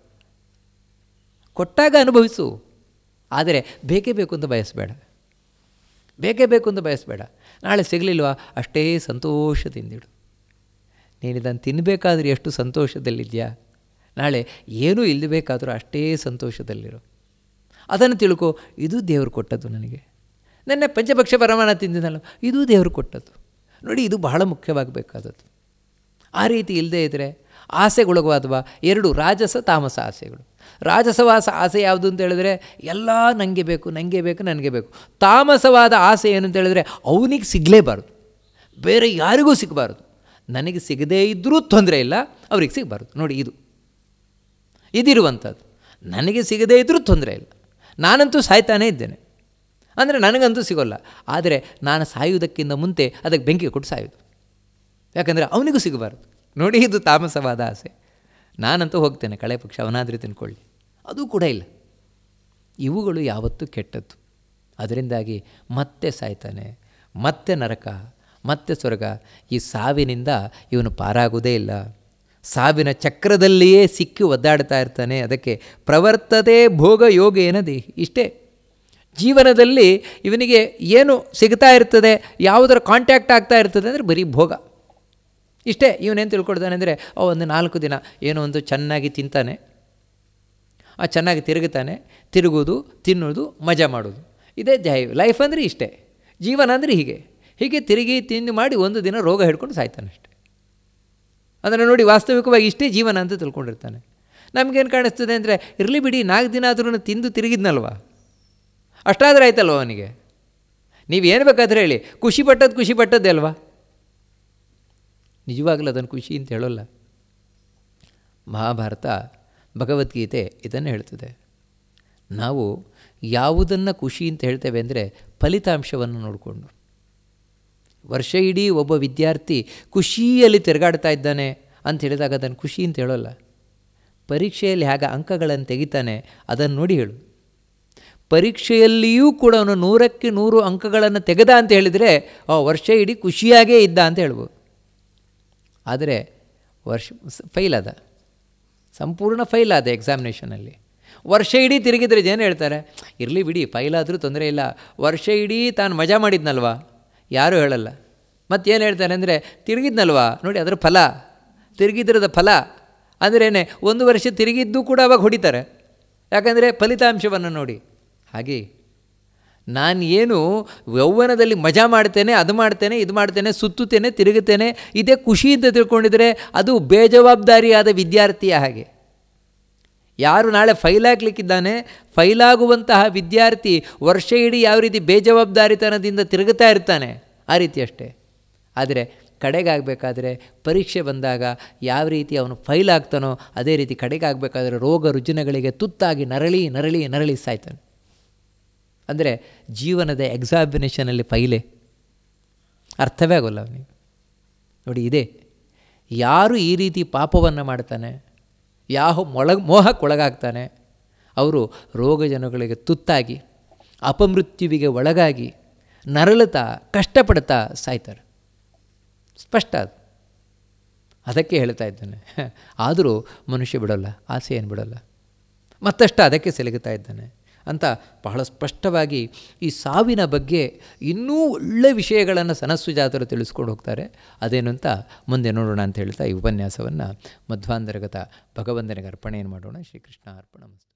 ಕೊಟ್ಟಾಗ ಅನುಭವಿಸು, ಆದರೆ ಬೇಕೇ ಬೇಕು ಅಂತ ಬಯಸಬೇಡ, ಬೇಕೇ ಬೇಕು ಅಂತ ಬಯಸಬೇಡ. ನಾಳೆ ಸಿಗಲಿಲ್ವಾ ಅಷ್ಟೇ ಸಂತೋಷದಿಂದಿಡು. ನೀನು ಇದನ್ನು ತಿನ್ನಬೇಕಾದ್ರೆ ಎಷ್ಟು ಸಂತೋಷದಲ್ಲಿದೆಯಾ, ನಾಳೆ ಏನೂ ಇಲ್ಲಬೇಕಾದ್ರೂ ಅಷ್ಟೇ ಸಂತೋಷದಲ್ಲಿರು. ಅದನ್ನು ತಿಳ್ಕೊ, ಇದು ದೇವರು ಕೊಟ್ಟದ್ದು ನನಗೆ. ನೆನ್ನೆ ಪಂಚಭಕ್ಷ ಪರಮಾಣ ತಿಂದಿದ್ದಲ್ಲ, ಇದು ದೇವರು ಕೊಟ್ಟದ್ದು. ನೋಡಿ, ಇದು ಬಹಳ ಮುಖ್ಯವಾಗಬೇಕಾದದ್ದು. ಆ ರೀತಿ ಇಲ್ಲದೇ ಇದ್ದರೆ ಆಸೆಗೊಳಗಾದವ ಎರಡು ರಾಜಸ ತಾಮಸ ಆಸೆಗಳು. ರಾಜಸವಾಸ ಆಸೆ ಯಾವುದು ಅಂತ ಹೇಳಿದ್ರೆ ಎಲ್ಲ ನನಗೆ ಬೇಕು, ನನಗೆ ಬೇಕು, ನನಗೆ ಬೇಕು. ತಾಮಸವಾದ ಆಸೆ ಏನು ಅಂತ ಹೇಳಿದ್ರೆ ಅವನಿಗೆ ಸಿಗಲೇಬಾರ್ದು, ಬೇರೆ ಯಾರಿಗೂ ಸಿಗಬಾರ್ದು. ನನಗೆ ಸಿಗದೇ ಇದ್ದರೂ ತೊಂದರೆ ಇಲ್ಲ, ಅವ್ರಿಗೆ ಸಿಗಬಾರ್ದು. ನೋಡಿ, ಇದಿರುವಂಥದ್ದು. ನನಗೆ ಸಿಗದೇ ಇದ್ದರೂ ತೊಂದರೆ ಇಲ್ಲ, ನಾನಂತೂ ಸಾಯ್ತಾನೇ ಇದ್ದೇನೆ ಅಂದರೆ ನನಗಂತೂ ಸಿಗೋಲ್ಲ. ಆದರೆ ನಾನು ಸಾಯುವುದಕ್ಕಿಂತ ಮುಂಚೆ ಅದಕ್ಕೆ ಬೆಂಕಿ ಕೊಟ್ಟು ಸಾಯೋದು, ಯಾಕಂದರೆ ಅವನಿಗೂ ಸಿಗಬಾರ್ದು. ನೋಡಿ, ಇದು ತಾಮಸವಾದ ಆಸೆ. ನಾನಂತೂ ಹೋಗ್ತೇನೆ, ಕಳೆ ಪಕ್ಷ ಅವನಾದರೂ ತಿನ್ಕೊಳ್ಳಿ, ಅದು ಕೂಡ ಇಲ್ಲ. ಇವುಗಳು ಯಾವತ್ತೂ ಕೆಟ್ಟದ್ದು. ಅದರಿಂದಾಗಿ ಮತ್ತೆ ಸಾಯ್ತಾನೆ, ಮತ್ತೆ ನರಕ, ಮತ್ತೆ ಸ್ವರ್ಗ. ಈ ಸಾವಿನಿಂದ ಇವನು ಪಾರಾಗುವುದೇ ಇಲ್ಲ. ಸಾವಿನ ಚಕ್ರದಲ್ಲಿಯೇ ಸಿಕ್ಕಿ ಒದ್ದಾಡ್ತಾ ಇರ್ತಾನೆ. ಅದಕ್ಕೆ ಪ್ರವರ್ತತೆ ಭೋಗ ಯೋಗೇನ ದೇಹಿ. ಇಷ್ಟೇ ಜೀವನದಲ್ಲಿ ಇವನಿಗೆ ಏನು ಸಿಗ್ತಾ ಇರ್ತದೆ, ಯಾವುದರ ಕಾಂಟ್ಯಾಕ್ಟ್ ಆಗ್ತಾ ಇರ್ತದೆ ಅಂದರೆ ಬರೀ ಭೋಗ. ಇಷ್ಟೇ. ಇವನೇನು ತಿಳ್ಕೊಳ್ತಾನೆ ಅಂದರೆ ಒಂದು 4 ದಿನ ಏನೋ ಒಂದು ಚೆನ್ನಾಗಿ ತಿಂತಾನೆ, ಚೆನ್ನಾಗಿ ತಿರುಗುತ್ತಾನೆ, ತಿರುಗೋದು, ತಿನ್ನೋದು, ಮಜಾ ಮಾಡೋದು. ಇದೇ ಲೈಫ್ ಅಂದರೆ ಇಷ್ಟೇ. ಜೀವನ ಅಂದರೆ ಹೀಗೆ ತಿರುಗಿ ತಿಂದು ಮಾಡಿ ಒಂದು ದಿನ ರೋಗ ಹಿಡ್ಕೊಂಡು ಸಾಯ್ತಾನೆ ಅಷ್ಟೆ. ಅದನ್ನು ನೋಡಿ, ವಾಸ್ತವಿಕವಾಗಿ ಇಷ್ಟೇ ಜೀವನ ಅಂತ ತಿಳ್ಕೊಂಡಿರ್ತಾನೆ. ನಮಗೇನು ಕಾಣಿಸ್ತದೆ ಅಂದರೆ ಇರಲಿ ಬಿಡಿ, 4 ದಿನ ಆದ್ರೂ ತಿಂದು ತಿರುಗಿದ್ನಲ್ವ, ಅಷ್ಟಾದರೆ ಆಯ್ತಲ್ವ ಅವನಿಗೆ. ನೀವೇನು ಬೇಕಾದ್ರೆ ಹೇಳಿ, ಖುಷಿ ಪಟ್ಟದ್ದೇ ಅಲ್ವಾ. ನಿಜವಾಗಲೂ ಅದನ್ನು ಖುಷಿ ಅಂತ ಹೇಳೋಲ್ಲ. ಮಹಾಭಾರತ, ಭಗವದ್ಗೀತೆ ಇದನ್ನು ಹೇಳ್ತದೆ. ನಾವು ಯಾವುದನ್ನು ಖುಷಿ ಅಂತ ಹೇಳ್ತೇವೆ ಅಂದರೆ ಫಲಿತಾಂಶವನ್ನು ನೋಡಿಕೊಂಡು. ವರ್ಷ ಇಡೀ ಒಬ್ಬ ವಿದ್ಯಾರ್ಥಿ ಖುಷಿಯಲ್ಲಿ ತಿರುಗಾಡ್ತಾ ಇದ್ದಾನೆ ಅಂತ ಹೇಳಿದಾಗ ಅದನ್ನು ಖುಷಿ ಅಂತ ಹೇಳೋಲ್ಲ. ಪರೀಕ್ಷೆಯಲ್ಲಿ ಹೇಗೆ ಅಂಕಗಳನ್ನು ತೆಗಿತಾನೆ ಅದನ್ನು ನೋಡಿ ಹೇಳು. ಪರೀಕ್ಷೆಯಲ್ಲಿಯೂ ಕೂಡ ಅವನು 100ಕ್ಕೆ 100 ಅಂಕಗಳನ್ನು ತೆಗೆದ ಅಂತ ಹೇಳಿದರೆ ವರ್ಷ ಇಡೀ ಖುಷಿಯಾಗೇ ಇದ್ದ ಅಂತ ಹೇಳ್ಬೋದು. ಆದರೆ ಫೈಲಾದ, ಸಂಪೂರ್ಣ ಫೈಲಾದ ಎಕ್ಸಾಮಿನೇಷನಲ್ಲಿ. ವರ್ಷ ಇಡೀ ತಿರುಗಿದ್ರೆ ಜನ ಹೇಳ್ತಾರೆ, ಇರಲಿ ಬಿಡಿ ಫೈಲಾದರೂ ತೊಂದರೆ ಇಲ್ಲ, ವರ್ಷ ಇಡೀ ತಾನು ಮಜಾ ಮಾಡಿದ್ನಲ್ವಾ, ಯಾರೂ ಹೇಳಲ್ಲ. ಮತ್ತೇನು ಹೇಳ್ತಾರೆ ಅಂದರೆ ತಿರುಗಿದ್ನಲ್ವಾ, ನೋಡಿ ಅದರ ಫಲ, ತಿರುಗಿದ್ರದ ಫಲ ಅಂದ್ರೇ 1 ವರ್ಷ ತಿರುಗಿದ್ದು ಕೂಡ ಅವಾಗ ಹೊಡಿತಾರೆ, ಯಾಕಂದರೆ ಫಲಿತಾಂಶವನ್ನು ನೋಡಿ. ಹಾಗೆ ನಾನು ಏನು ಯೌವನದಲ್ಲಿ ಮಜಾ ಮಾಡ್ತೇನೆ, ಅದು ಮಾಡ್ತೇನೆ, ಇದು ಮಾಡ್ತೇನೆ, ಸುತ್ತುತ್ತೇನೆ, ತಿರುಗುತ್ತೇನೆ, ಇದೇ ಖುಷಿ ಅಂತ ತಿಳ್ಕೊಂಡಿದ್ರೆ ಅದು ಬೇಜವಾಬ್ದಾರಿಯಾದ ವಿದ್ಯಾರ್ಥಿಯ ಹಾಗೆ. ಯಾರು ನಾಳೆ ಫೈಲಾಗಲಿಕ್ಕಿದ್ದಾನೆ, ಫೈಲಾಗುವಂತಹ ವಿದ್ಯಾರ್ಥಿ ವರ್ಷ ಇಡೀ ಯಾವ ರೀತಿ ಬೇಜವಾಬ್ದಾರಿತನದಿಂದ ತಿರುಗುತ್ತಾ ಇರ್ತಾನೆ, ಆ ರೀತಿ ಅಷ್ಟೇ. ಆದರೆ ಕಡೆಗಾಗಬೇಕಾದ್ರೆ, ಪರೀಕ್ಷೆ ಬಂದಾಗ ಯಾವ ರೀತಿ ಅವನು ಫೈಲಾಗ್ತಾನೋ ಅದೇ ರೀತಿ ಕಡೆಗಾಗಬೇಕಾದ್ರೆ ರೋಗ ರುಜಿನಗಳಿಗೆ ತುತ್ತಾಗಿ ನರಳಿ ನರಳಿ ನರಳಿ ಸಾಯ್ತಾನೆ. ಅಂದರೆ ಜೀವನದ ಎಕ್ಸಾಮಿನೇಷನಲ್ಲಿ ಫೈಲೇ, ಅರ್ಥವೇ ಆಗೋಲ್ಲ ಅವನಿಗೆ. ನೋಡಿ, ಇದೆ ಯಾರು ಈ ರೀತಿ ಪಾಪವನ್ನು ಮಾಡ್ತಾನೆ, ಯಾವ ಮೋಹಕ್ಕೊಳಗಾಗ್ತಾನೆ, ಅವರು ರೋಗ ಜನಗಳಿಗೆ ತುತ್ತಾಗಿ ಅಪಮೃತ್ಯುವಿಗೆ ಒಳಗಾಗಿ ನರಳುತ್ತಾ ಕಷ್ಟಪಡ್ತಾ ಸಾಯ್ತಾರೆ. ಸ್ಪಷ್ಟ ಅದು. ಅದಕ್ಕೆ ಹೇಳ್ತಾ ಇದ್ದಾನೆ. ಆದರೂ ಮನುಷ್ಯ ಬಿಡೋಲ್ಲ, ಆಸೆ ಏನು ಬಿಡೋಲ್ಲ, ಮತ್ತಷ್ಟು ಅದಕ್ಕೆ ಸೆಲಗುತ್ತಾ ಇದ್ದಾನೆ ಅಂತ ಬಹಳ ಸ್ಪಷ್ಟವಾಗಿ ಈ ಸಾವಿನ ಬಗ್ಗೆ ಇನ್ನೂ ಒಳ್ಳೆ ವಿಷಯಗಳನ್ನು ಸನಸ್ಸುಜಾತರು ತಿಳಿಸ್ಕೊಂಡು ಹೋಗ್ತಾರೆ. ಅದೇನು ಅಂತ ಮುಂದೆ ನೋಡೋಣ ಅಂತ ಹೇಳ್ತಾ ಈ ಉಪನ್ಯಾಸವನ್ನು ಮಧ್ವಾಂತರ್ಗತ ಭಗವಂತನಿಗೆ ಅರ್ಪಣೆಯನ್ನು ಮಾಡೋಣ. ಶ್ರೀಕೃಷ್ಣ ಅರ್ಪಣಮಸ್ತು.